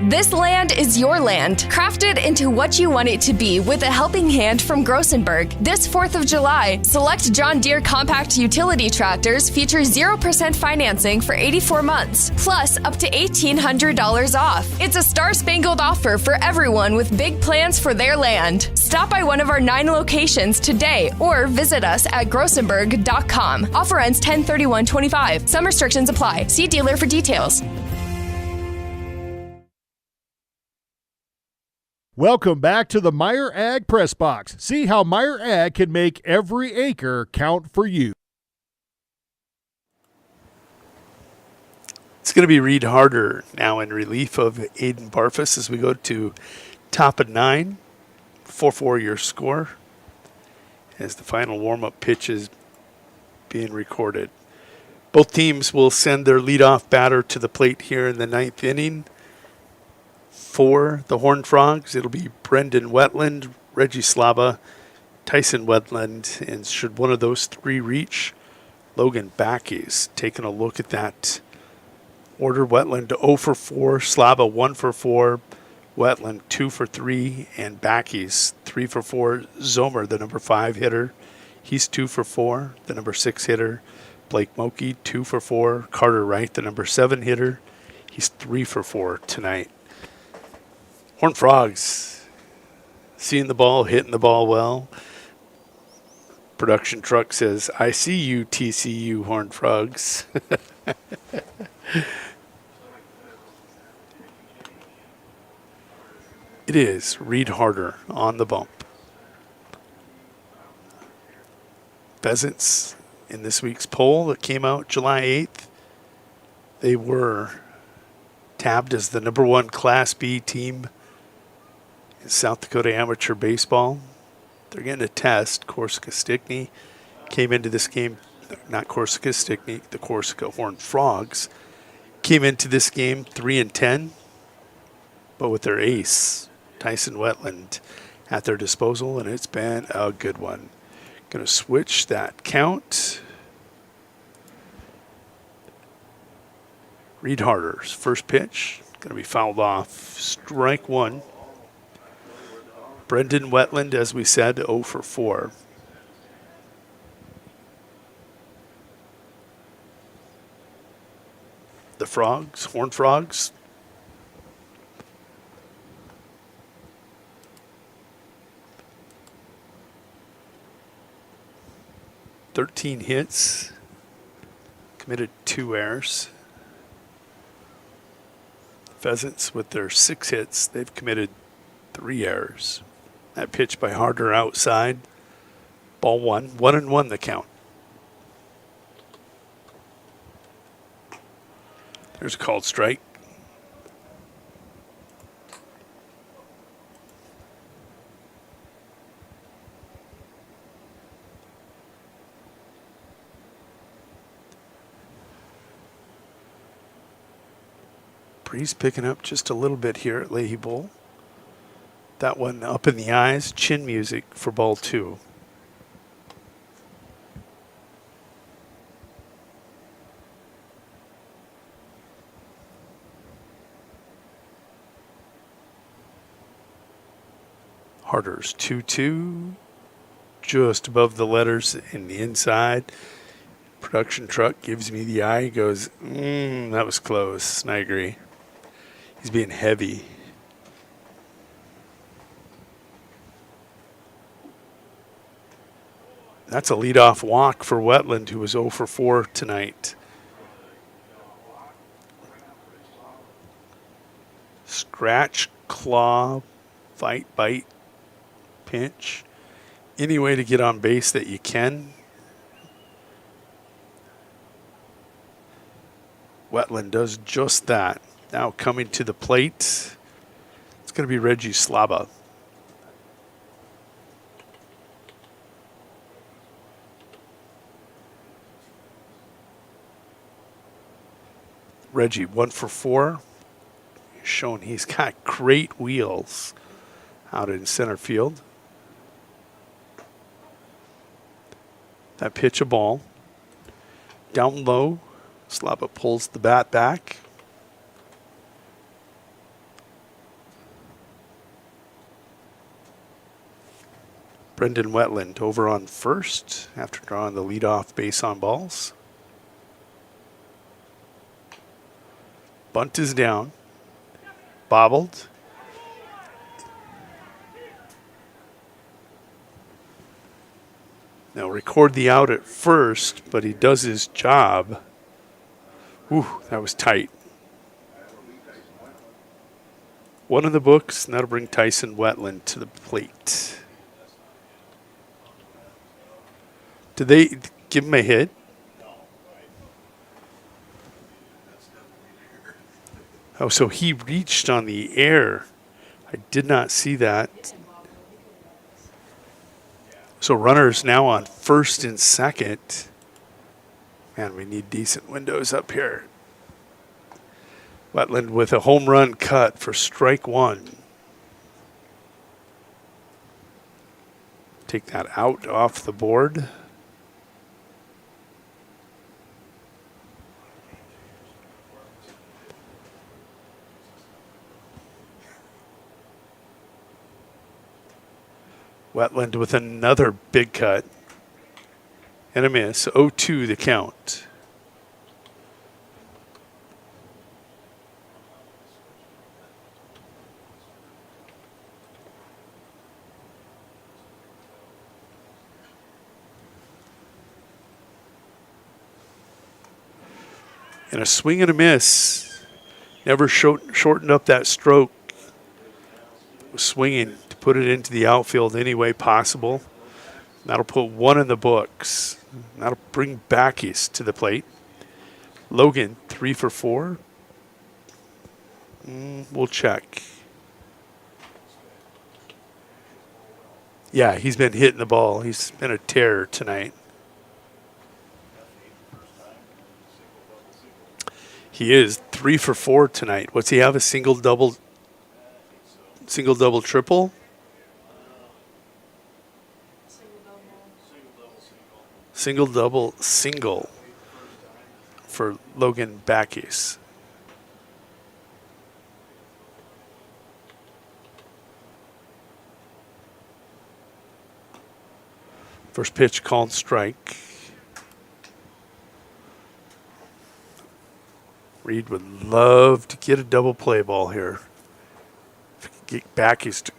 This land is your land, crafted into what you want it to be with a helping hand from Grossenberg. This 4th of July, select John Deere compact utility tractors feature 0% financing for 84 months, plus up to $1,800 off. It's a star-spangled offer for everyone with big plans for their land. Stop by one of our 9 locations today or visit us at grossenberg.com. Offer ends 10/31/25. Some restrictions apply. See dealer for details. Welcome back to the Meyer Ag Press Box. See how Meyer Ag can make every acre count for you. It's going to be Reed Harder now in relief of Aiden Barfus as we go to top of 9. 4-4 your score as the final warm-up pitch is being recorded. Both teams will send their leadoff batter to the plate here in the 9th inning. For the Horned Frogs, it'll be Brendan Wetland, Reggie Slava, Tyson Wetland, and should one of those 3 reach, Logan Backies. Taking a look at that order, Wetland 0 for 4, Slava 1 for 4, Wetland 2 for 3, and Backies 3 for 4. Zomer, the number 5 hitter, he's 2 for 4. The number 6 hitter, Blake Moke, 2 for 4. Carter Wright, the number 7 hitter, he's 3 for 4 tonight. Horned Frogs, seeing the ball, hitting the ball well. Production truck says, I see you, TCU Horned Frogs. It is Reed Harder on the bump. Pheasants in this week's poll that came out July 8th, they were tabbed as the number 1 Class B team in South Dakota Amateur Baseball. They're getting a test. Corsica Stickney came into this game, not Corsica Stickney, the Corsica Horned Frogs came into this game 3-10, but with their ace, Tyson Wetland, at their disposal, and it's been a good one. Going to switch that count. Reed Harder's first pitch, going to be fouled off. Strike 1. Brendan Wetland, as we said, 0 for 4. The Frogs, Horned Frogs. "13 hits, committed 2 errors. Pheasants with their 6 hits, they've committed 3 errors. That pitch by Harder outside. Ball 1, 1-1 the count. There's a called strike. Breeze picking up just a little bit here at Leahy Bowl. That one up in the eyes, chin music for ball 2. Harder's 2-2, just above the letters in the inside. Production truck gives me the eye, goes, that was close, and I agree. He's being heavy. That's a leadoff walk for Wetland, who was 0 for 4 tonight. Scratch, claw, fight, bite, pinch. Any way to get on base that you can. Wetland does just that. Now coming to the plate, it's going to be Reggie Slava. Reggie 1 for 4. Showing he's got great wheels out in center field. That pitch a ball. Down low. Slava pulls the bat back. Brendan Wetland over on first after drawing the leadoff base on balls. Bunt is down. Bobbled. Now record the out at first, but he does his job. Whew, that was tight. One in the books, and that'll bring Tyson Wetland to the plate. Did they give him a hit? Oh, so he reached on the air. I did not see that. So runners now on first and second. Man, we need decent windows up here. Wetland with a home run cut for strike one. Take that out off the board. Wetland with another big cut. And a miss. 0-2 the count. And a swing and a miss. Never shortened up that stroke. Was swinging to put it into the outfield any way possible. That'll put one in the books. That'll bring Bacchus to the plate. Logan, 3 for 4. We'll check. Yeah, he's been hitting the ball. He's been a terror tonight. He is 3 for 4 tonight. What's he have? A single, double, triple? Single, double, single for Logan Bacchus. First pitch called strike. Reed would love to get a double play ball here. If he could get Bacchus to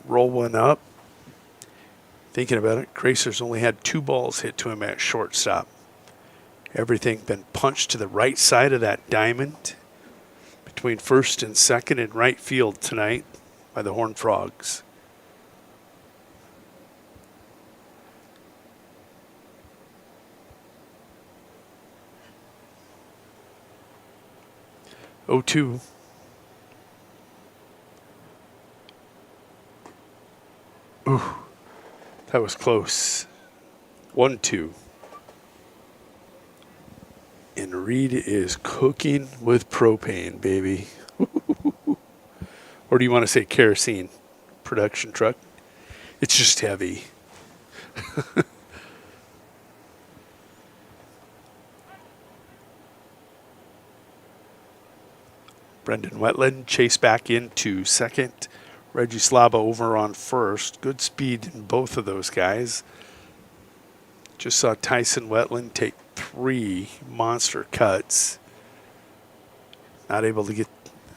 roll one up. Thinking about it, Gracer's only had 2 balls hit to him at shortstop. Everything been punched to the right side of that diamond between first and second and right field tonight by the Horned Frogs. Oh, 2. Ooh. That was close. 1-2. And Reed is cooking with propane, baby. Or do you want to say kerosene? Production truck. It's just heavy. Brendan Wetland chase back into second. Reggie Slava over on first. Good speed in both of those guys. Just saw Tyson Wetland take 3 monster cuts. Not able to get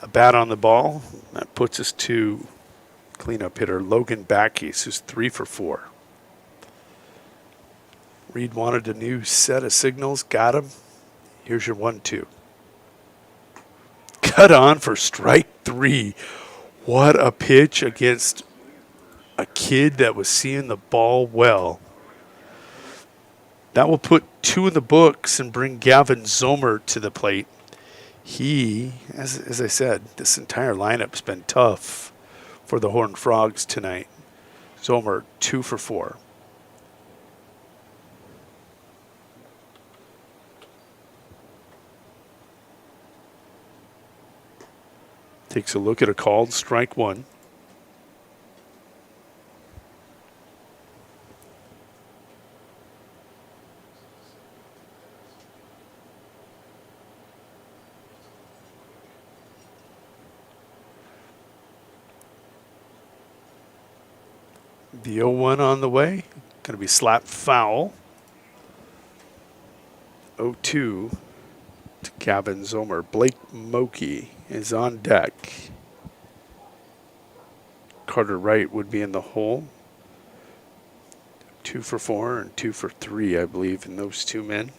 a bat on the ball. That puts us to cleanup hitter Logan Bacchus, who's 3 for 4. Reed wanted a new set of signals. Got him. Here's your 1-2. Cut on for strike 3. What a pitch against a kid that was seeing the ball well. That will put 2 in the books and bring Gavin Zomer to the plate. He, as I said, this entire lineup's been tough for the Horned Frogs tonight. Zomer, 2 for 4. Takes a look at a called strike one. The 0-1 on the way. Going to be slapped foul. 0-2 to Gavin Zomer. Blake Moki is on deck. Carter Wright would be in the hole. 2 for 4 and 2 for 3, I believe, in those two men.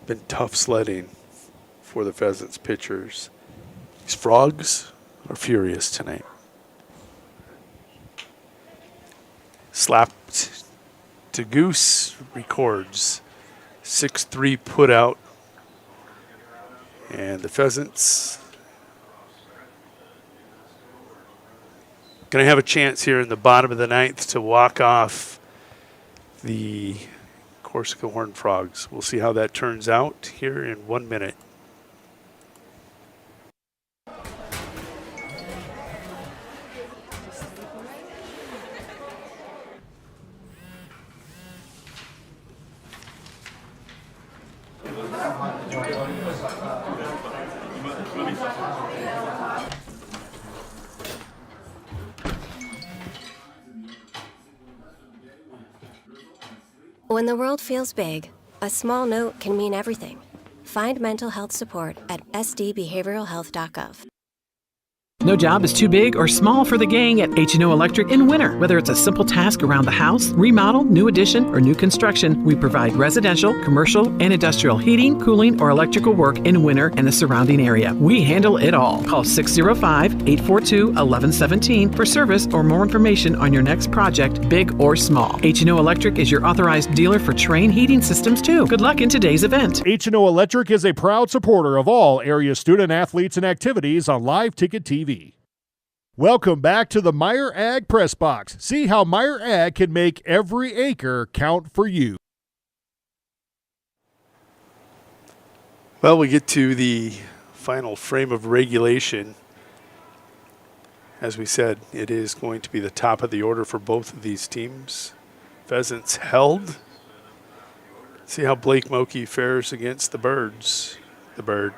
Been tough sledding for the Pheasants pitchers. These Frogs are furious tonight. Slapped to Goose, records 6-3 put out. And the Pheasants going to have a chance here in the bottom of the ninth to walk off the Corsica Horned Frogs. We'll see how that turns out here in 1 minute. When the world feels big, a small note can mean everything. Find mental health support at sdbehavioralhealth.gov. No job is too big or small for the gang at H&O Electric in Winter. Whether it's a simple task around the house, remodel, new addition, or new construction, we provide residential, commercial, and industrial heating, cooling, or electrical work in Winter and the surrounding area. We handle it all. Call 605-842-1117 for service or more information on your next project, big or small. H&O Electric is your authorized dealer for Train heating systems, too. Good luck in today's event. H&O Electric is a proud supporter of all area student athletes and activities on Live Ticket TV. Welcome back to the Meyer Ag Press Box. See how Meyer Ag can make every acre count for you. Well, we get to the final frame of regulation. As we said, it is going to be the top of the order for both of these teams. Pheasants held. See how Blake Moki fares against the Birds. The Bird.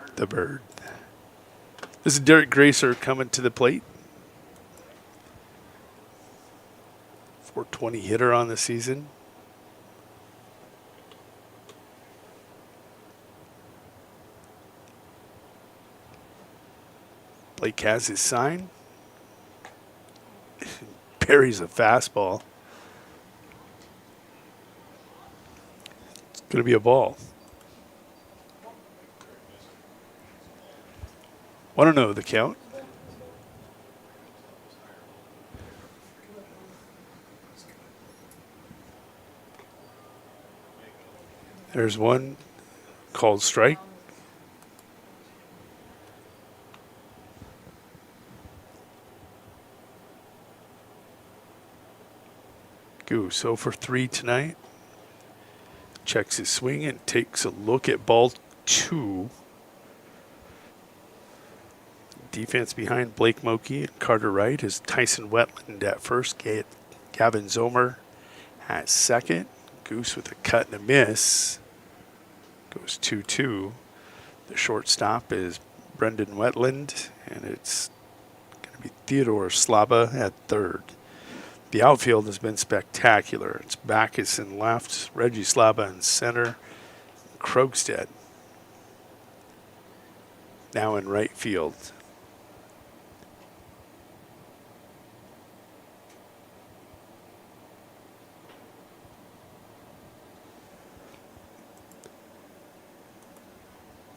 This is Derek Gracer coming to the plate. 420 hitter on the season. Blake has his sign. Parries a fastball. It's going to be a ball. Want to know the count? There's one called strike. Goose 0 for 3 tonight. Checks his swing and takes a look at ball 2. Defense behind Blake Moki and Carter Wright is Tyson Wetland at first. Gavin Zomer at second. Goose with a cut and a miss. Goes 2-2. The shortstop is Brendan Wetland, and it's going to be Theodore Slaba at third. The outfield has been spectacular. It's Backus in left, Reggie Slaba in center, Krogstad now in right field.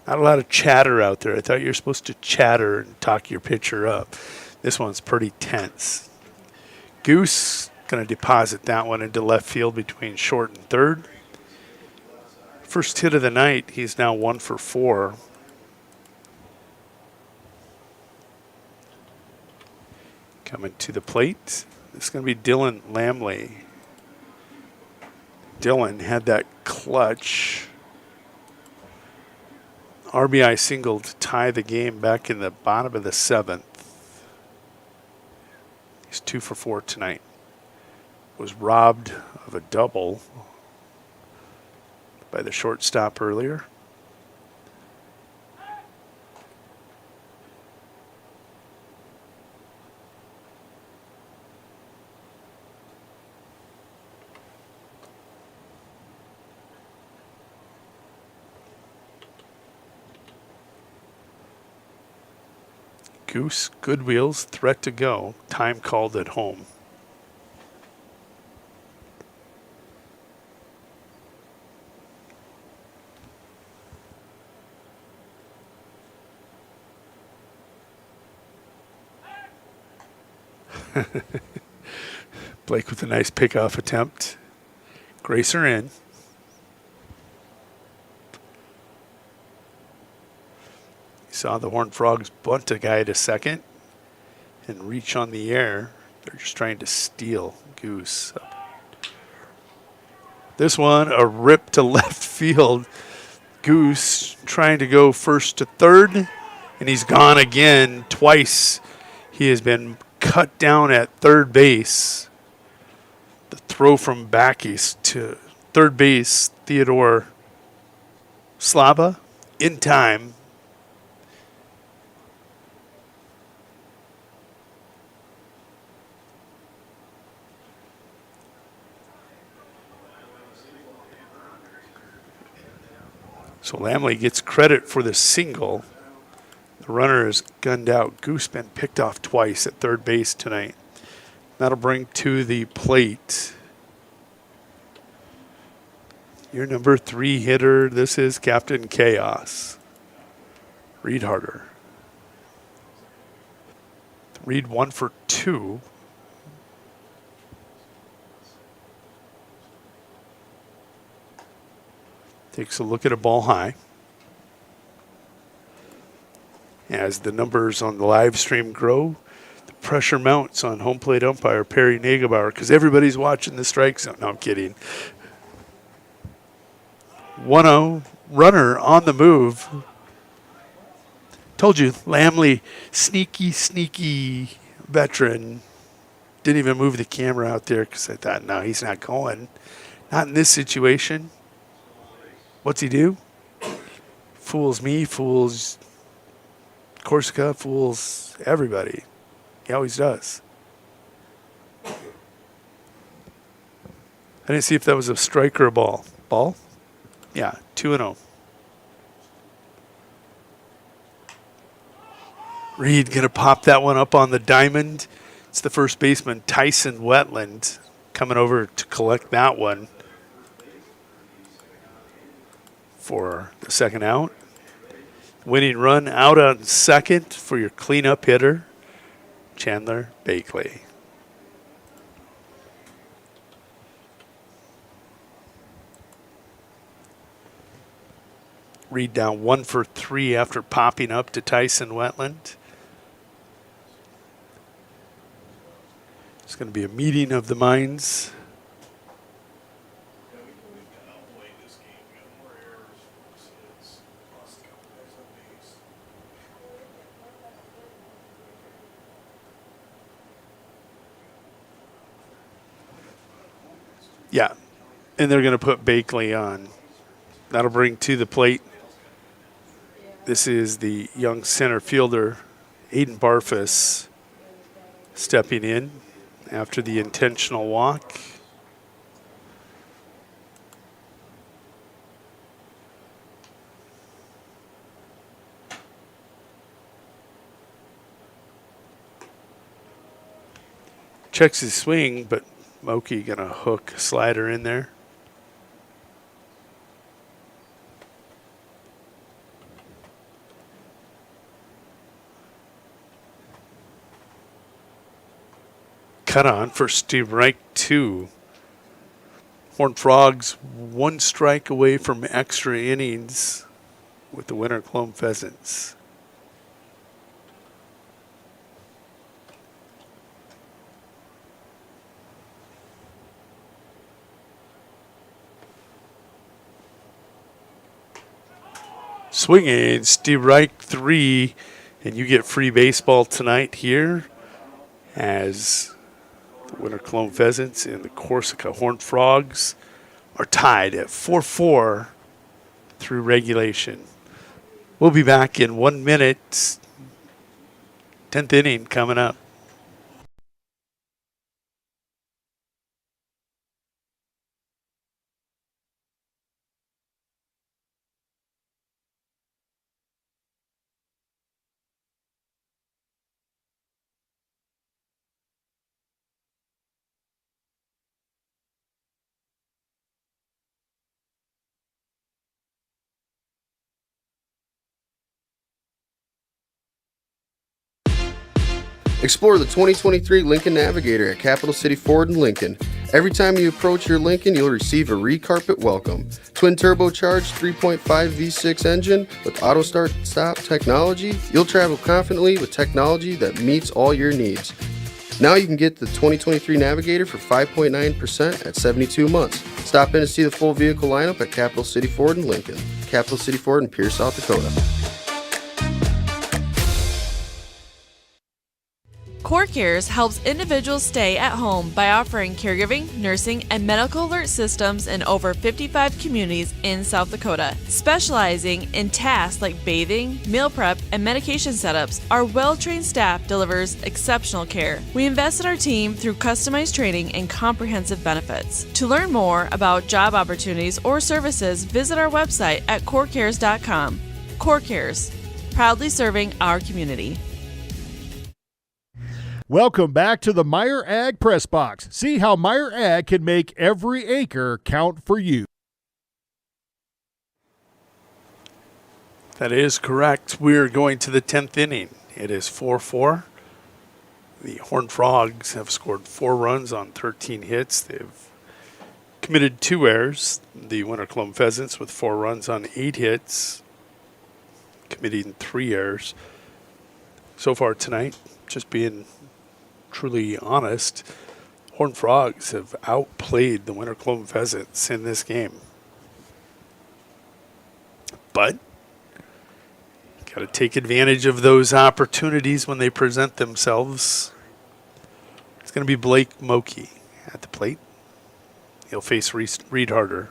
Not a lot of chatter out there. I thought you were supposed to chatter and talk your pitcher up. This one's pretty tense. Goose going to deposit that one into left field between short and third. First hit of the night, he's now 1 for 4. Coming to the plate, this is going to be Dylan Lamley. Dylan had that clutch RBI single to tie the game back in the bottom of the 7th. He's 2 for 4 tonight. Was robbed of a double by the shortstop earlier. Goose, good wheels, threat to go. Time called at home. Blake with a nice pickoff attempt. Gracer in. Saw the Horned Frogs bunt a guy to second and reach on the air. They're just trying to steal Goose. This one, a rip to left field. Goose trying to go first to third, and he's gone again twice. He has been cut down at third base. The throw from Backies to third base, Theodore Slaba, in time. So Lamley gets credit for the single. The runner is gunned out. Goose been picked off twice at third base tonight. That'll bring to the plate your number 3 hitter. This is Captain Chaos, Reed Harder. Reed 1 for 2. Takes a look at a ball high. As the numbers on the live stream grow, the pressure mounts on home plate umpire Perry Nagelbauer because everybody's watching the strike zone. No, I'm kidding. 1-0, runner on the move. Told you, Lamley, sneaky veteran. Didn't even move the camera out there because I thought, no, he's not going. Not in this situation. What's he do? Fools me, fools Corsica, fools everybody. He always does. I didn't see if that was a strike or a ball. Ball? Yeah, 2-0. Reed going to pop that one up on the diamond. It's the first baseman, Tyson Wetland, coming over to collect that one for the second out. Winning run out on second for your cleanup hitter, Chandler Bakley. Reed down 1 for 3 after popping up to Tyson Wetland. It's going to be a meeting of the minds. Yeah, and they're going to put Bakley on. That'll bring to the plate. This is the young center fielder, Aiden Barfus, stepping in after the intentional walk. Checks his swing, but Moki gonna hook a slider in there. Cut on for strike 2. Horned Frogs 1 strike away from extra innings with the Winter Clone Pheasants. Swinging, Steve Reich 3, and you get free baseball tonight here as the Winter Cologne Pheasants and the Corsica Horned Frogs are tied at 4-4 through regulation. We'll be back in 1 minute. 10th inning coming up. Explore the 2023 Lincoln Navigator at Capital City Ford in Lincoln. Every time you approach your Lincoln, you'll receive a recarpet welcome. Twin turbocharged 3.5 V6 engine with auto start stop technology, you'll travel confidently with technology that meets all your needs. Now you can get the 2023 Navigator for 5.9% at 72 months. Stop in to see the full vehicle lineup at Capital City Ford in Lincoln. Capital City Ford in Pierce, South Dakota. CoreCares helps individuals stay at home by offering caregiving, nursing, and medical alert systems in over 55 communities in South Dakota. Specializing in tasks like bathing, meal prep, and medication setups, our well-trained staff delivers exceptional care. We invest in our team through customized training and comprehensive benefits. To learn more about job opportunities or services, visit our website at corecares.com. CoreCares, proudly serving our community. Welcome back to the Meyer Ag Press Box. See how Meyer Ag can make every acre count for you. That is correct. We're going to the 10th inning. It is 4-4. The Horned Frogs have scored 4 runs on 13 hits. They've committed 2 errors. The Winter Cologne Pheasants with 4 runs on 8 hits, committing 3 errors. So far tonight, just being truly honest, Horned Frogs have outplayed the Winter Cologne Pheasants in this game. But got to take advantage of those opportunities when they present themselves. It's going to be Blake Moke at the plate. He'll face Reed Harder.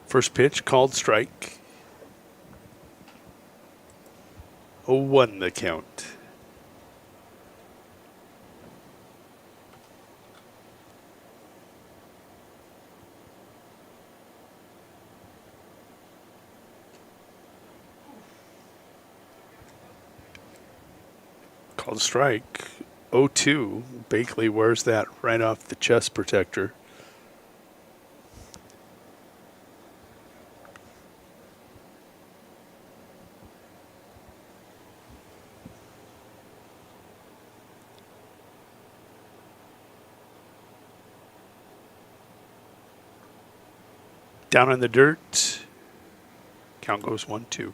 First pitch called strike. 0-1 the count. Called strike. 0-2. Bakley wears that right off the chest protector. Down in the dirt. Count goes 1-2.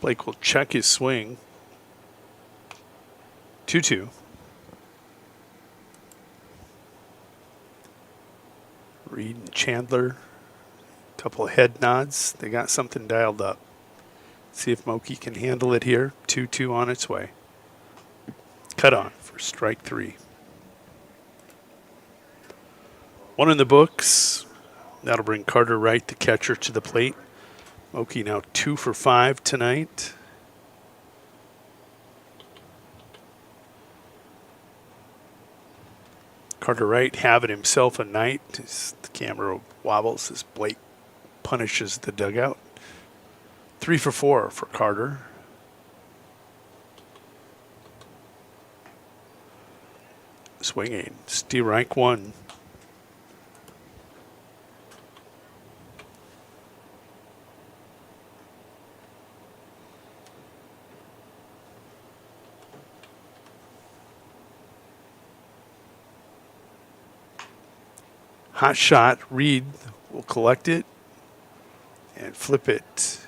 Blake will check his swing. 2-2. Reed and Chandler, a couple of head nods. They got something dialed up. See if Moke can handle it here. 2-2 on its way. Cut on for strike 3. 1 in the books. That'll bring Carter Wright, the catcher, to the plate. Moke now 2 for 5 tonight. Carter Wright having himself a night as the camera wobbles as Blake punishes the dugout. 3 for 4 for Carter. Swinging. Steve Reich 1. Hot shot. Reed will collect it and flip it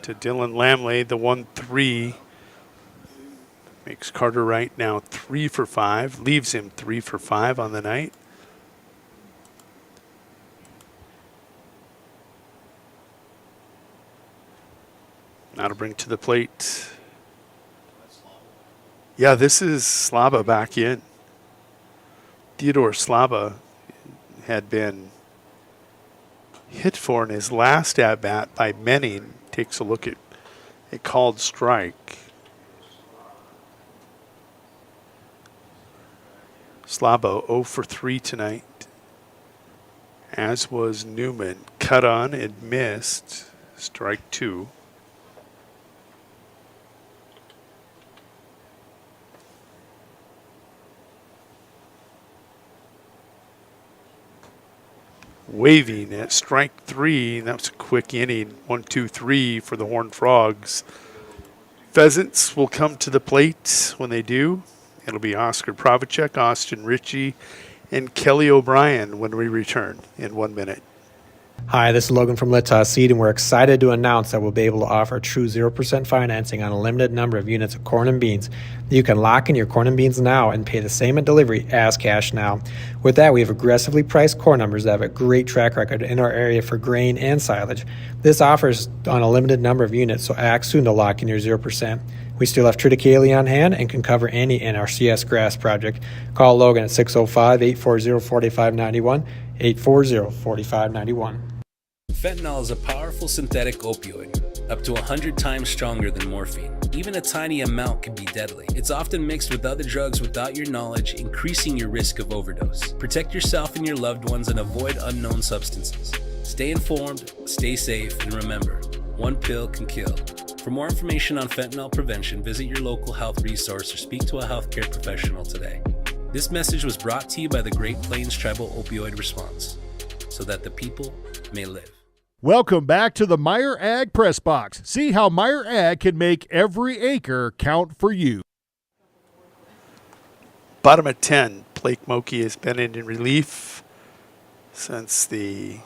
to Dylan Lamley. The 1-3 makes Carter Wright now 3 for 5, leaves him 3 for 5 on the night. Now to bring to the plate. Yeah, this is Slaba back in. Theodore Slaba had been hit for in his last at-bat by Menning. Takes a look at a called strike. Slabo 0 for 3 tonight, as was Newman. Cut on and missed. Strike 2. Waving at strike 3. That was a quick inning. 1, 2, 3 for the Horned Frogs. Pheasants will come to the plate. When they do, it'll be Oscar Pravacek, Austin Ritchie, and Kelly O'Brien when we return in 1 minute. Hi, this is Logan from Litas Seed, and we're excited to announce that we'll be able to offer true 0% financing on a limited number of units of corn and beans. You can lock in your corn and beans now and pay the same at delivery as cash now. With that, we have aggressively priced corn numbers that have a great track record in our area for grain and silage. This offers on a limited number of units, so act soon to lock in your 0%. We still have triticale on hand and can cover any NRCS grass project. Call Logan at 605-840-4591, 840-4591. Fentanyl is a powerful synthetic opioid, up to 100 times stronger than morphine. Even a tiny amount can be deadly. It's often mixed with other drugs without your knowledge, increasing your risk of overdose. Protect yourself and your loved ones and avoid unknown substances. Stay informed, stay safe, and remember, one pill can kill. For more information on fentanyl prevention, visit your local health resource or speak to a healthcare professional today. This message was brought to you by the Great Plains Tribal Opioid Response, so that the people may live. Welcome back to the Meyer Ag Press Box. See how Meyer Ag can make every acre count for you. Bottom of 10, Blake Moki has been in relief since the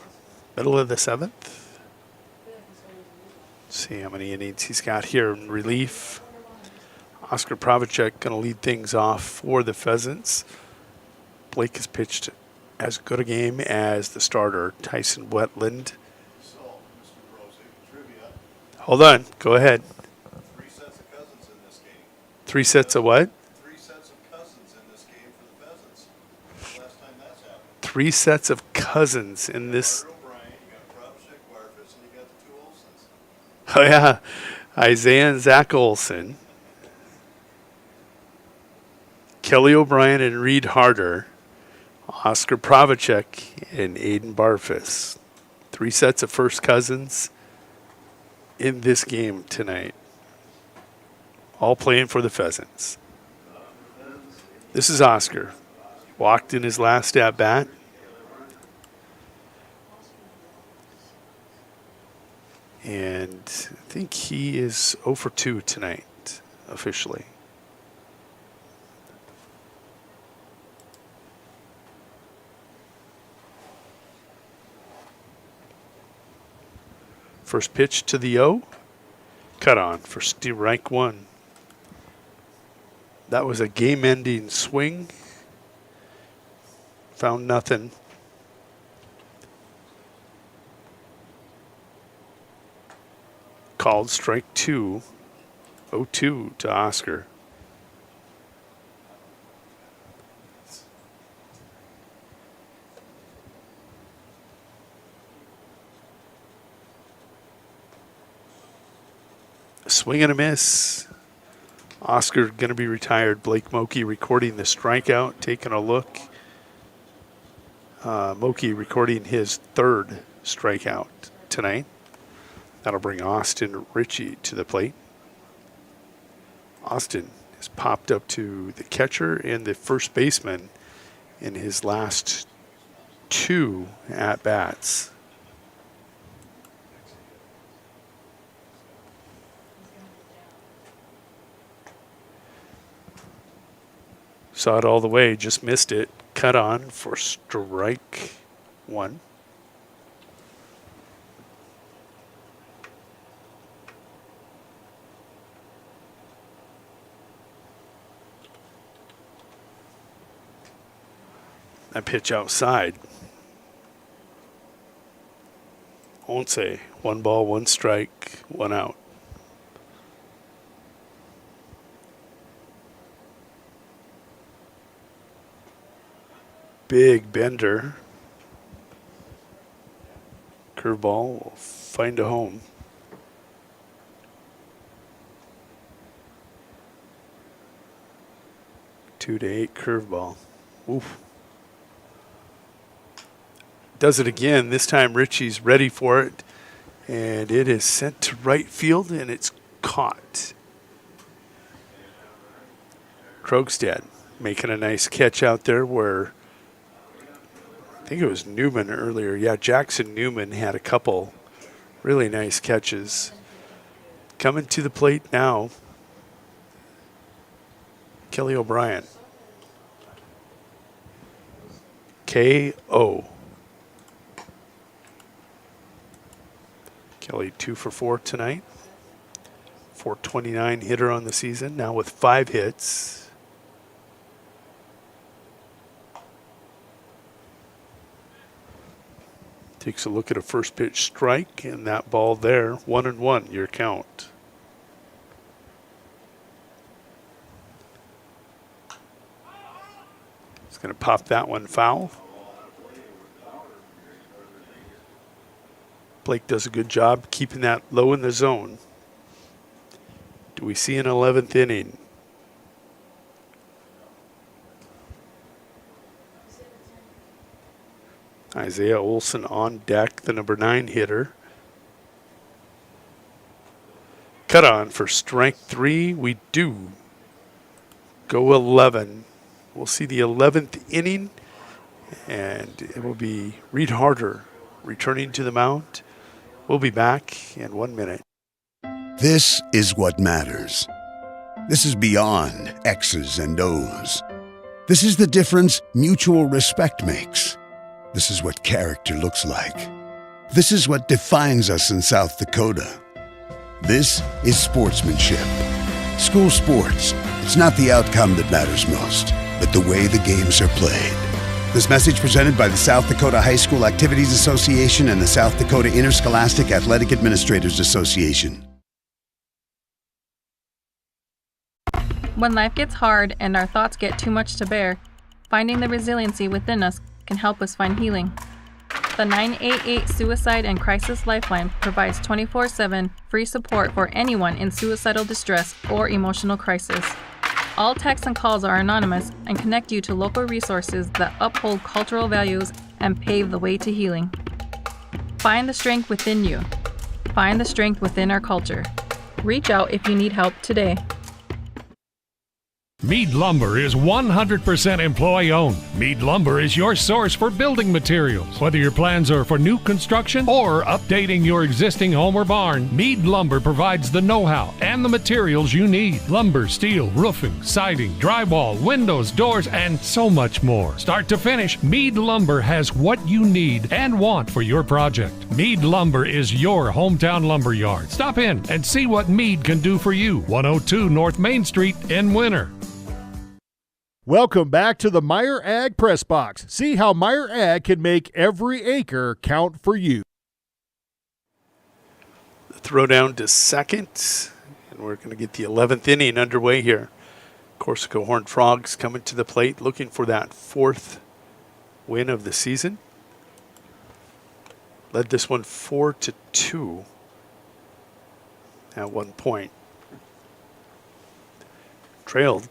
middle of the 7th. See how many innings he's got here in relief. Oscar Pravacek going to lead things off for the Pheasants. Blake has pitched as good a game as the starter, Tyson Wetland. Hold on, go ahead. 3 sets of cousins in this game. 3 sets of what? 3 sets of cousins in this game for the Pheasants. Last time that's happened. 3 sets of cousins in this. Oh, yeah. Isaiah and Zach Olson. Kelly O'Brien and Reed Harder. Oscar Pravacek and Aiden Barfus. 3 sets of first cousins in this game tonight. All playing for the Pheasants. This is Oscar. Walked in his last at-bat. And I think he is 0 for 2 tonight, officially. First pitch to the 0. Cut on for strike 1. That was a game-ending swing. Found nothing. Called strike 2. 0-2 to Oscar. Swing and a miss. Oscar going to be retired. Blake Moki recording the strikeout, taking a look. Moki recording his 3rd strikeout tonight. That'll bring Austin Ritchie to the plate. Austin has popped up to the catcher and the first baseman in his last 2 at-bats. Saw it all the way, just missed it. Cut on for strike one. That pitch outside. Won't say. 1 ball, 1 strike, 1 out. Big bender. Curveball will find a home. Two to 8 curveball. Oof. Does it again. This time Richie's ready for it. And it is sent to right field, and it's caught. Krogstad making a nice catch out there where I think it was Newman earlier. Yeah, Jackson Newman had a couple really nice catches. Coming to the plate now, Kelly O'Brien. KO. Kelly 2 for 4 tonight. 429 hitter on the season, now with 5 hits. Takes a look at a first pitch strike, and that ball there, 1-1, your count. He's going to pop that one foul. Blake does a good job keeping that low in the zone. Do we see an 11th inning? Isaiah Olson on deck, the number 9 hitter. Cut on for strike 3. We do go 11. We'll see the 11th inning, and it will be Reed Harder returning to the mound. We'll be back in 1 minute. This is what matters. This is beyond X's and O's. This is the difference mutual respect makes. This is what character looks like. This is what defines us in South Dakota. This is sportsmanship. School sports, it's not the outcome that matters most, but the way the games are played. This message presented by the South Dakota High School Activities Association and the South Dakota Interscholastic Athletic Administrators Association. When life gets hard and our thoughts get too much to bear, finding the resiliency within us can help us find healing. The 988 Suicide and Crisis Lifeline provides 24/7 free support for anyone in suicidal distress or emotional crisis. All texts and calls are anonymous and connect you to local resources that uphold cultural values and pave the way to healing. Find the strength within you. Find the strength within our culture. Reach out if you need help today. Mead Lumber is 100% employee-owned. Mead Lumber is your source for building materials. Whether your plans are for new construction or updating your existing home or barn, Mead Lumber provides the know-how and the materials you need. Lumber, steel, roofing, siding, drywall, windows, doors, and so much more. Start to finish, Mead Lumber has what you need and want for your project. Mead Lumber is your hometown lumber yard. Stop in and see what Mead can do for you. 102 North Main Street in Winner. Welcome back to the Meyer Ag Press Box. See how Meyer Ag can make every acre count for you. The throw down to second, and we're going to get the 11th inning underway here. Corsica Horned Frogs coming to the plate, looking for that 4th win of the season. Led this one 4-2 at one point. Trailed,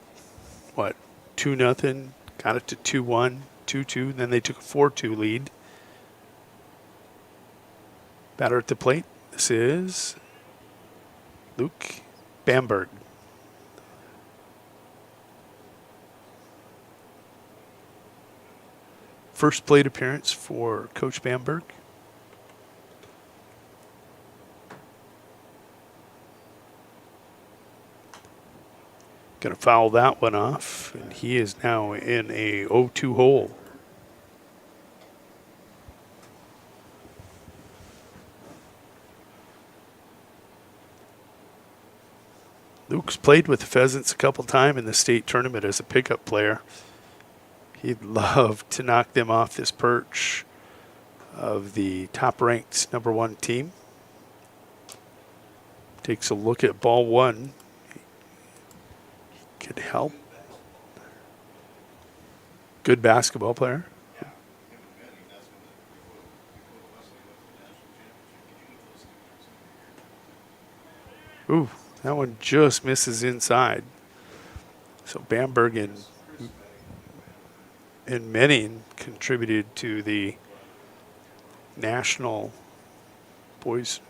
2-0, got it to 2-1, 2-2, then they took a 4-2 lead. Batter at the plate, this is Luke Bamberg. First plate appearance for Coach Bamberg. Going to foul that one off, and he is now in a 0-2 hole. Luke's played with the Pheasants a couple times in the state tournament as a pickup player. He'd love to knock them off this perch of the top-ranked number 1 team. Takes a look at ball 1. He could help. Good basketball player. Ooh, that one just misses inside. So Bamberg and Menning contributed to the national boys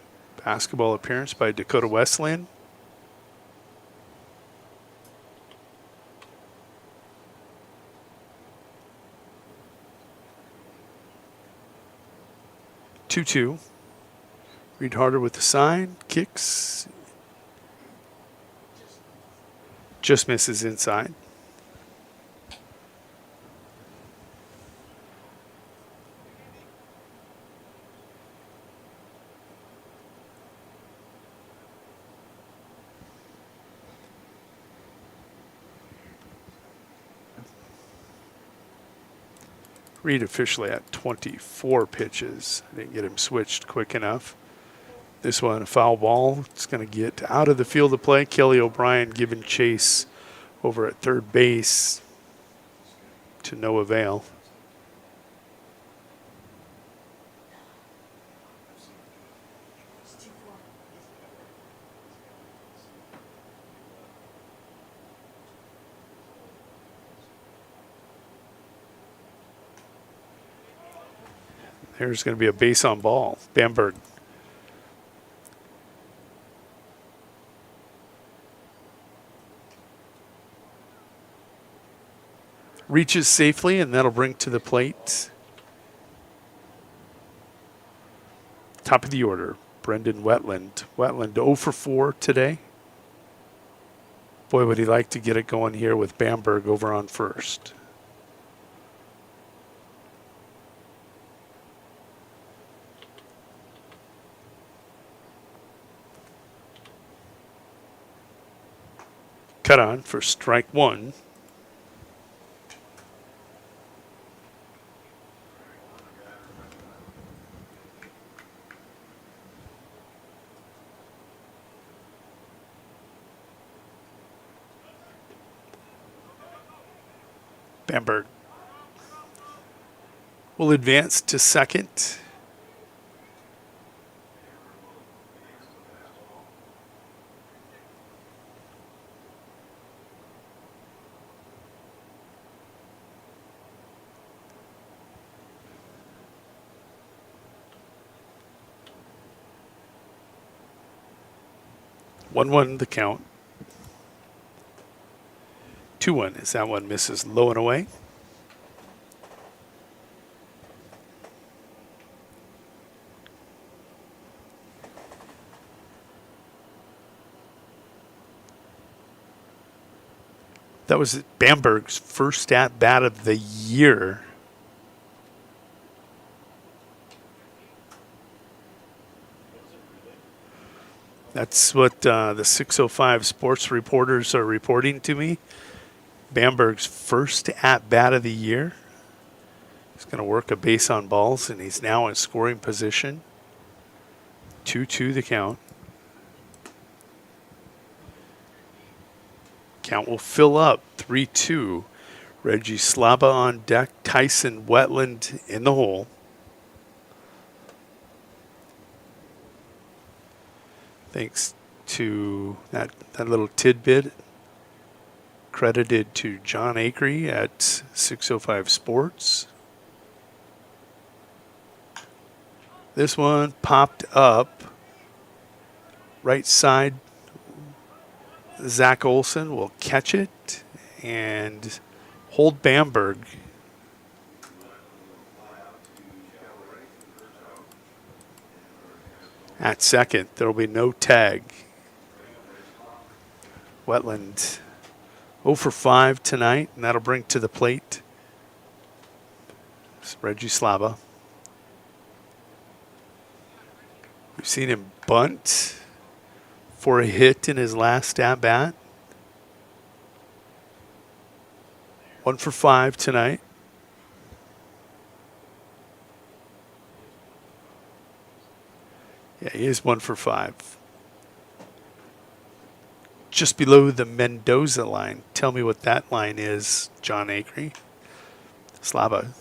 basketball appearance by Dakota Wesleyan. Two. Reed Harder with the sign, kicks. Just misses inside. Reed officially at 24 pitches. I didn't get him switched quick enough. This one, a foul ball. It's going to get out of the field of play. Kelly O'Brien giving chase over at third base to no avail. There's going to be a base on ball. Bamberg. Reaches safely, and that'll bring to the plate. Top of the order, Brendan Wetland. Wetland 0 for 4 today. Boy, would he like to get it going here with Bamberg over on first. Cut on for strike 1. Bamberg will advance to second. One the count. 2-1 as that one misses low and away. That was Bamberg's first at bat of the year. That's what the 605 sports reporters are reporting to me. Bamberg's first at-bat of the year. He's going to work a base on balls, and he's now in scoring position. 2-2 the count. Count will fill up, 3-2. Reggie Slaba on deck, Tyson Wetland in the hole. Thanks to that little tidbit credited to John Acree at 605 Sports. This one popped up right side. Zach Olson will catch it and hold Bamberg. At second, there will be no tag. Wetland 0 for 5 tonight, and that'll bring to the plate Reggie Slava. We've seen him bunt for a hit in his last at bat. 1 for 5 tonight. Yeah, he is 1 for 5. Just below the Mendoza line. Tell me what that line is, John Acree. Slava,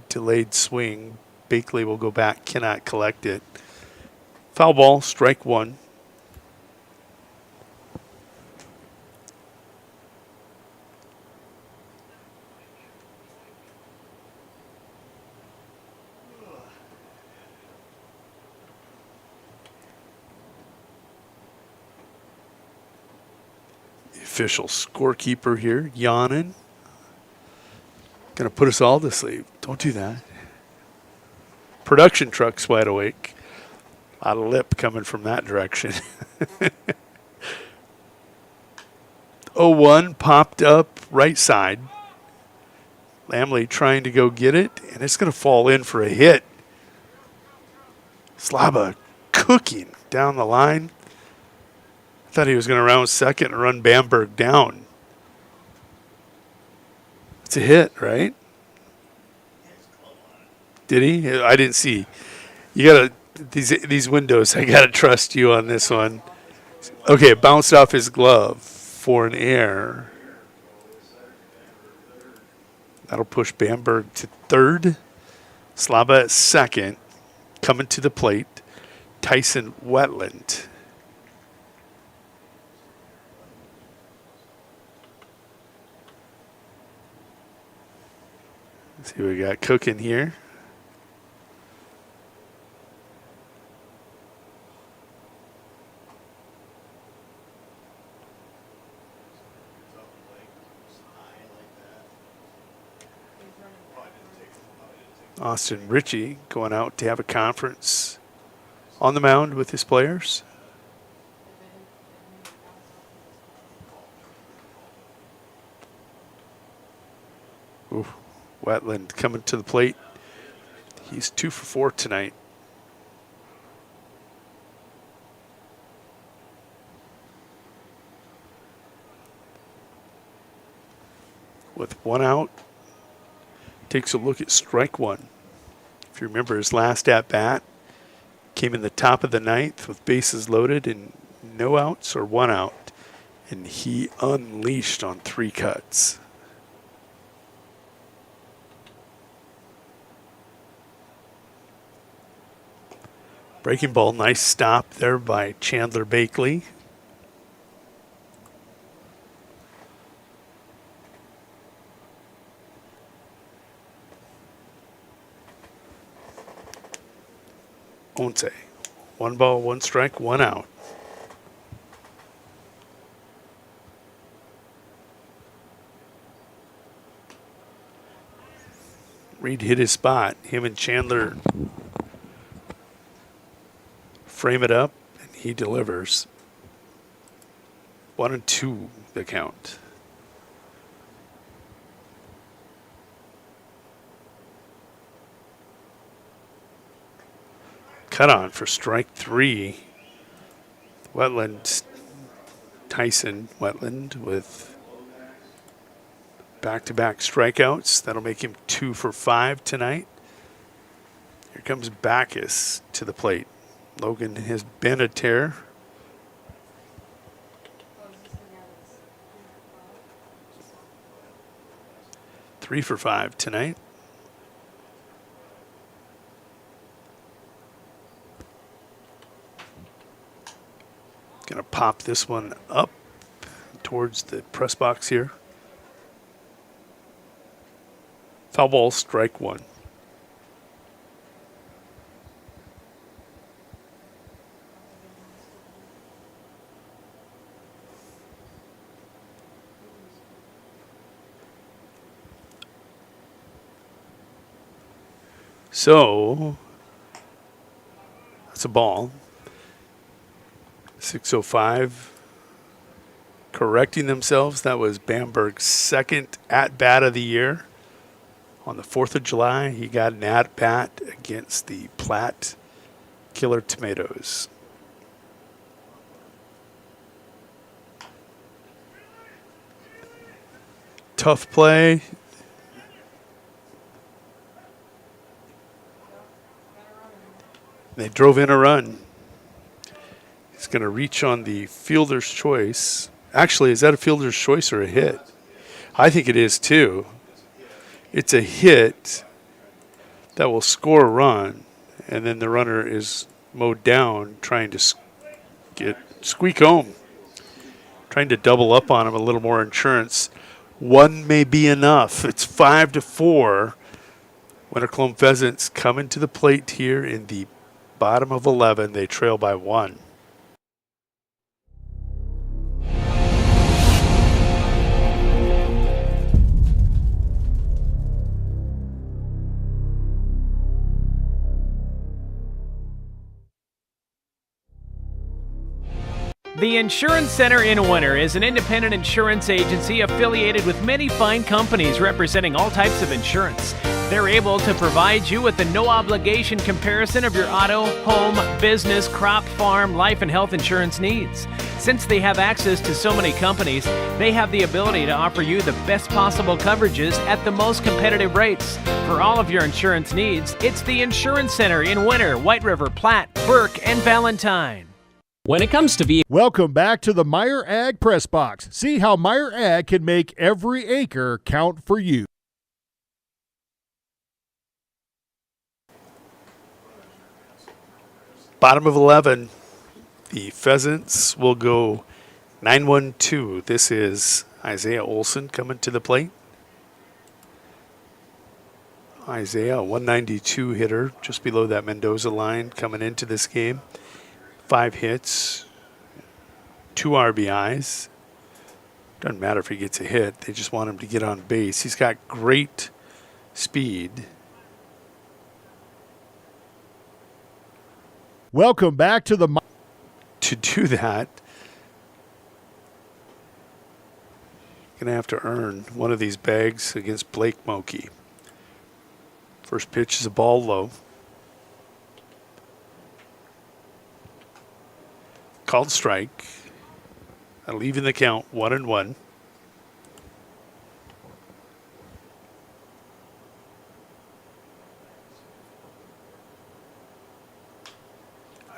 delayed swing. Bakley will go back, cannot collect it. Foul ball, strike 1. Official scorekeeper here, yawning. Gonna put us all to sleep. Don't do that. Production truck's wide awake. A lot of lip coming from that direction. 0-1 popped up right side. Lamley trying to go get it, and it's gonna fall in for a hit. Slava cooking down the line. Thought he was going to round second and run Bamberg down. It's a hit, right? Did he? I didn't see. You gotta these windows. I gotta trust you on this one. Okay, it bounced off his glove for an error. That'll push Bamberg to third. Slava at second. Coming to the plate, Tyson Wetland. See what we got cooking here. Austin Ritchie going out to have a conference on the mound with his players. Ooh. Wetland coming to the plate. He's 2 for 4 tonight. With 1 out, takes a look at strike 1. If you remember his last at bat, came in the top of the 9th with bases loaded and no outs or 1 out, and he unleashed on 3 cuts. Breaking ball, nice stop there by Chandler Bakley. Once 1 ball, 1 strike, 1 out. Reed hit his spot. Him and Chandler frame it up, and he delivers. 1-2 the count. Cut on for strike 3. Wetland, Tyson Wetland with back-to-back strikeouts. That'll make him 2 for 5 tonight. Here comes Backus to the plate. Logan has been a tear. Three for 5 tonight. Gonna pop this one up towards the press box here. Foul ball, strike 1. So that's a ball. 6:05 correcting themselves. That was Bamberg's second at-bat of the year. On the 4th of July, he got an at-bat against the Platte Killer Tomatoes. Tough play. They drove in a run. He's going to reach on the fielder's choice. Actually, is that a fielder's choice or a hit? I think it is too. It's a hit that will score a run, and then the runner is mowed down trying to squeak home, trying to double up on him, a little more insurance. One may be enough. It's 5-4. Winter Cologne Pheasants coming to the plate here in the bottom of 11. They trail by 1. The Insurance Center in Winter is an independent insurance agency affiliated with many fine companies representing all types of insurance. They're able to provide you with a no-obligation comparison of your auto, home, business, crop, farm, life, and health insurance needs. Since they have access to so many companies, they have the ability to offer you the best possible coverages at the most competitive rates. For all of your insurance needs, it's the Insurance Center in Winter, White River, Platte, Burke, and Valentine. When it comes to Welcome back to the Meyer Ag Press Box. See how Meyer Ag can make every acre count for you. Bottom of 11, the Pheasants will go 9-1-2. This is Isaiah Olson coming to the plate. Isaiah, a 192 hitter, just below that Mendoza line coming into this game. 5 hits, 2 RBIs. Doesn't matter if he gets a hit. They just want him to get on base. He's got great speed. Welcome back to the... To do that, going to have to earn one of these bags against Blake Moke. First pitch is a ball low. Called strike. Leaving the count 1-1.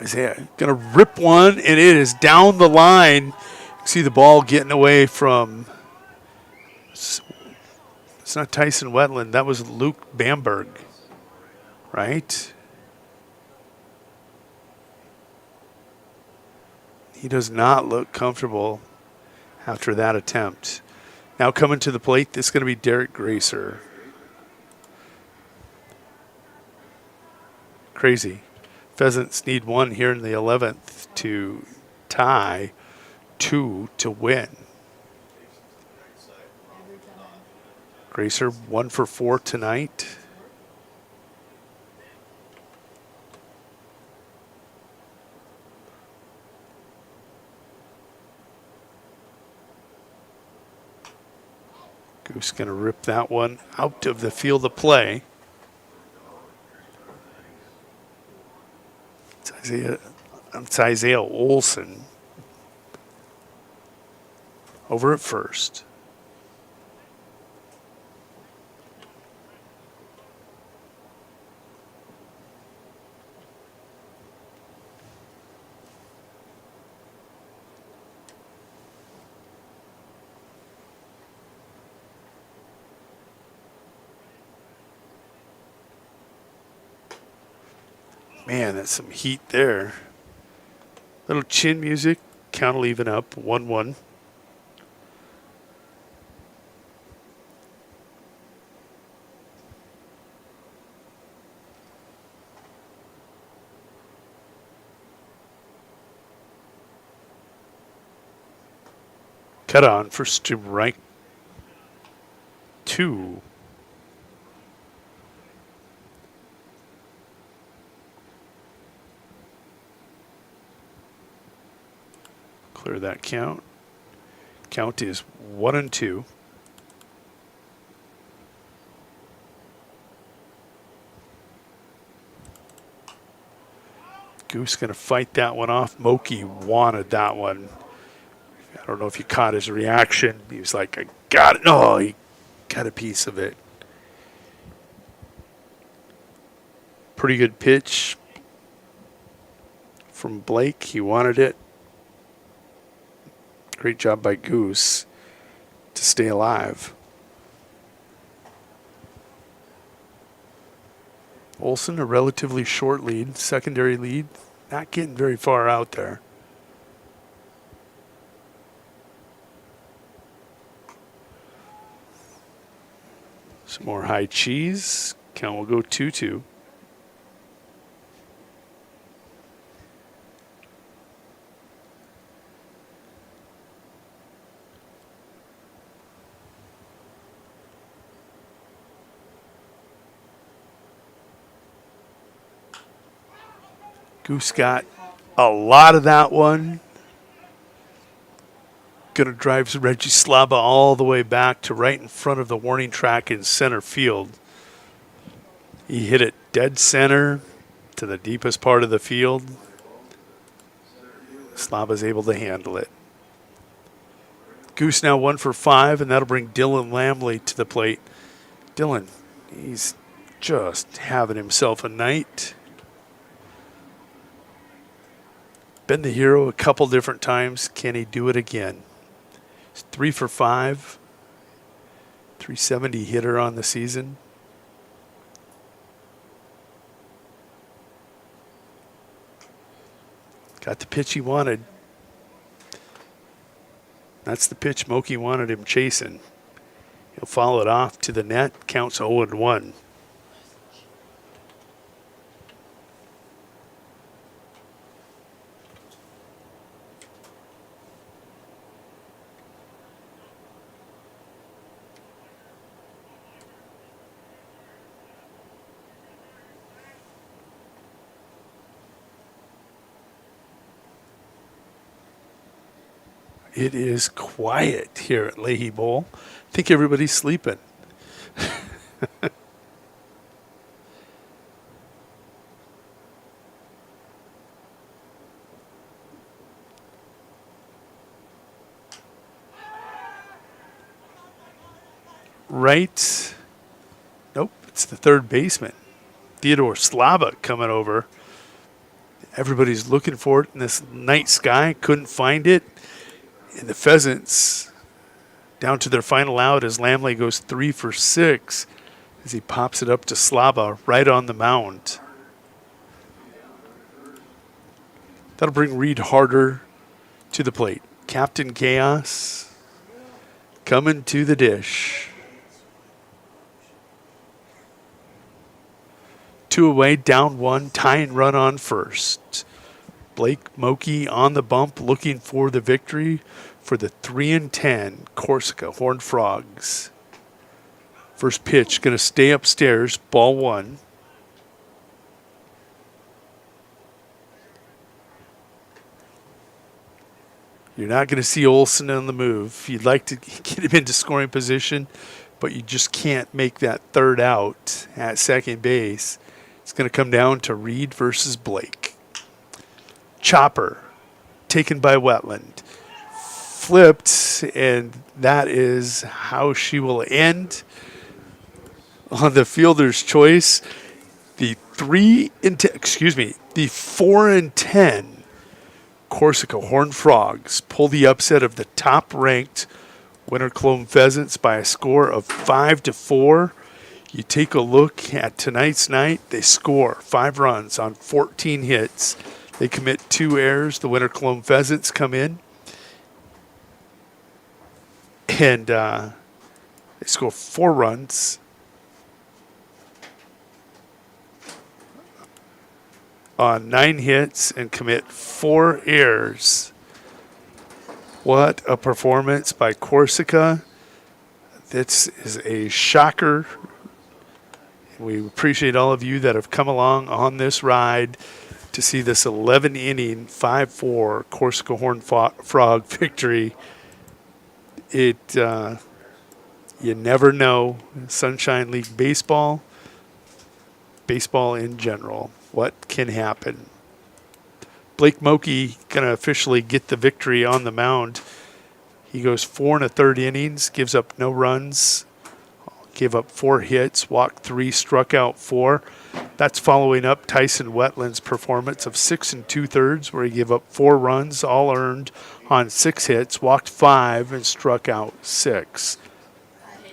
Isaiah going to rip one, and it is down the line. See the ball getting away from, it's not Tyson Wetland, that was Luke Bamberg, right? He does not look comfortable after that attempt. Now coming to the plate, this is going to be Derek Gracer. Crazy. Pheasants need 1 here in the 11th to tie, 2 to win. Gracer 1 for 4 tonight. Goose going to rip that one out of the field of play. It's Isaiah Olson over at first. Man, that's some heat there. Little chin music, count will even up, 1-1. Cut on for strike 2. Clear that count. Count is 1-2. Goose going to fight that one off. Moki wanted that one. I don't know if you caught his reaction. He was like, I got it. No, he got a piece of it. Pretty good pitch from Blake. He wanted it. Great job by Goose to stay alive. Olsen, a relatively short lead, secondary lead, not getting very far out there. Some more high cheese. Count will go 2-2. Goose got a lot of that one. Going to drive Reggie Slaba all the way back to right in front of the warning track in center field. He hit it dead center to the deepest part of the field. Slaba's able to handle it. Goose now 1 for 5, and that'll bring Dylan Lamley to the plate. Dylan, he's just having himself a night. Been the hero a couple different times. Can he do it again? He's 3 for 5. 370 hitter on the season. Got the pitch he wanted. That's the pitch Moki wanted him chasing. He'll follow it off to the net. Counts 0-1. It is quiet here at Leahy Bowl. I think everybody's sleeping. Right. Nope, it's the third baseman. Theodore Slaba coming over. Everybody's looking for it in this night sky. Couldn't find it. And the Pheasants down to their final out as Lamley goes 3 for 6 as he pops it up to Slaba right on the mound. That'll bring Reed Harder to the plate. Captain Chaos coming to the dish. 2 away, down 1, tying run on first. Blake Moki on the bump looking for the victory for the 3-10 Corsica Horned Frogs. First pitch going to stay upstairs, ball 1. You're not going to see Olsen on the move. You'd like to get him into scoring position, but you just can't make that third out at second base. It's going to come down to Reed versus Blake. Chopper taken by Wetland. Flipped, and that is how she will end on the fielder's choice. The 4-10 Corsica Horned Frogs pull the upset of the top-ranked Winter Cologne Pheasants by a score of 5-4. You take a look at tonight's night, they score 5 runs on 14 hits. They commit 2 errors. The Winter Cologne Pheasants come in and they score 4 runs on 9 hits and commit 4 errors. What a performance by Corsica. This is a shocker. We appreciate all of you that have come along on this ride to see this 11-inning, 5-4 Corsica Horned Frog victory You never know. Sunshine League baseball in general, what can happen. Blake Moki going to officially get the victory on the mound. He goes 4 1/3 innings, gives up no runs, gave up 4 hits, walked 3, struck out 4. That's following up Tyson Wetland's performance of 6 2/3, where he gave up 4 runs, all earned on 6 hits, walked 5, and struck out 6.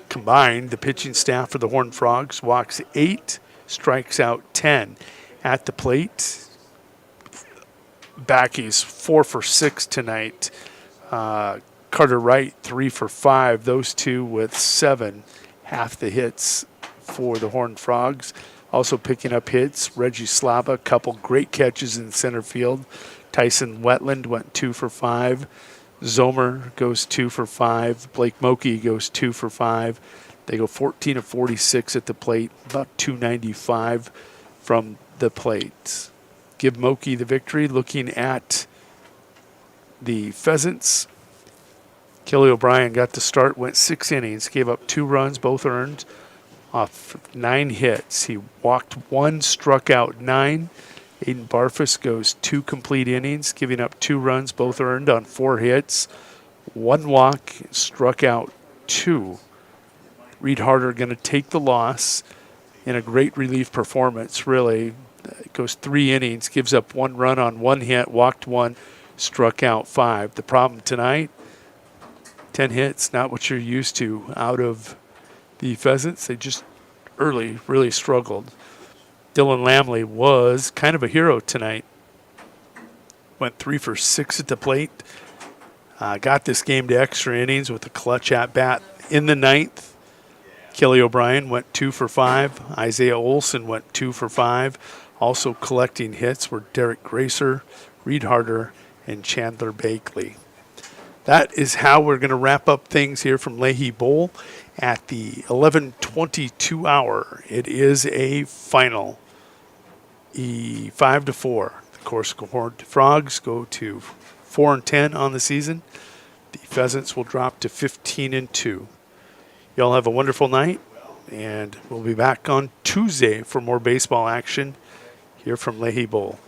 Combined, the pitching staff for the Horned Frogs walks 8, strikes out 10. At the plate, Backey's 4 for 6 tonight. Carter Wright 3 for 5. Those two with 7. Half the hits for the Horned Frogs. Also picking up hits, Reggie Slava, a couple great catches in center field. Tyson Wetland went 2 for 5. Zomer goes 2 for 5. Blake Moki goes 2 for 5. They go 14 of 46 at the plate, about 295 from the plate. Give Moki the victory. Looking at the Pheasants, Kelly O'Brien got the start, went 6 innings, gave up 2 runs, both earned, off 9 hits. He walked 1, struck out 9. Aiden Barfus goes 2 complete innings, giving up 2 runs, both earned on 4 hits. 1 walk, struck out 2. Reed Harder going to take the loss in a great relief performance, really. It goes 3 innings, gives up 1 run on 1 hit, walked 1, struck out 5. The problem tonight, 10 hits, not what you're used to out of the Pheasants. They just early really struggled. Dylan Lamley was kind of a hero tonight. Went 3 for 6 at the plate. Got this game to extra innings with a clutch at bat in the 9th. Kelly O'Brien went 2 for 5. Isaiah Olson went 2 for 5. Also collecting hits were Derek Gracer, Reed Harder, and Chandler Bakley. That is how we're going to wrap up things here from Leahy Bowl at the 11:22 hour. It is a final. 5-4. The Corsica Horned Frogs go to 4-10 on the season. The Pheasants will drop to 15-2. Y'all have a wonderful night, and we'll be back on Tuesday for more baseball action here from Leahy Bowl.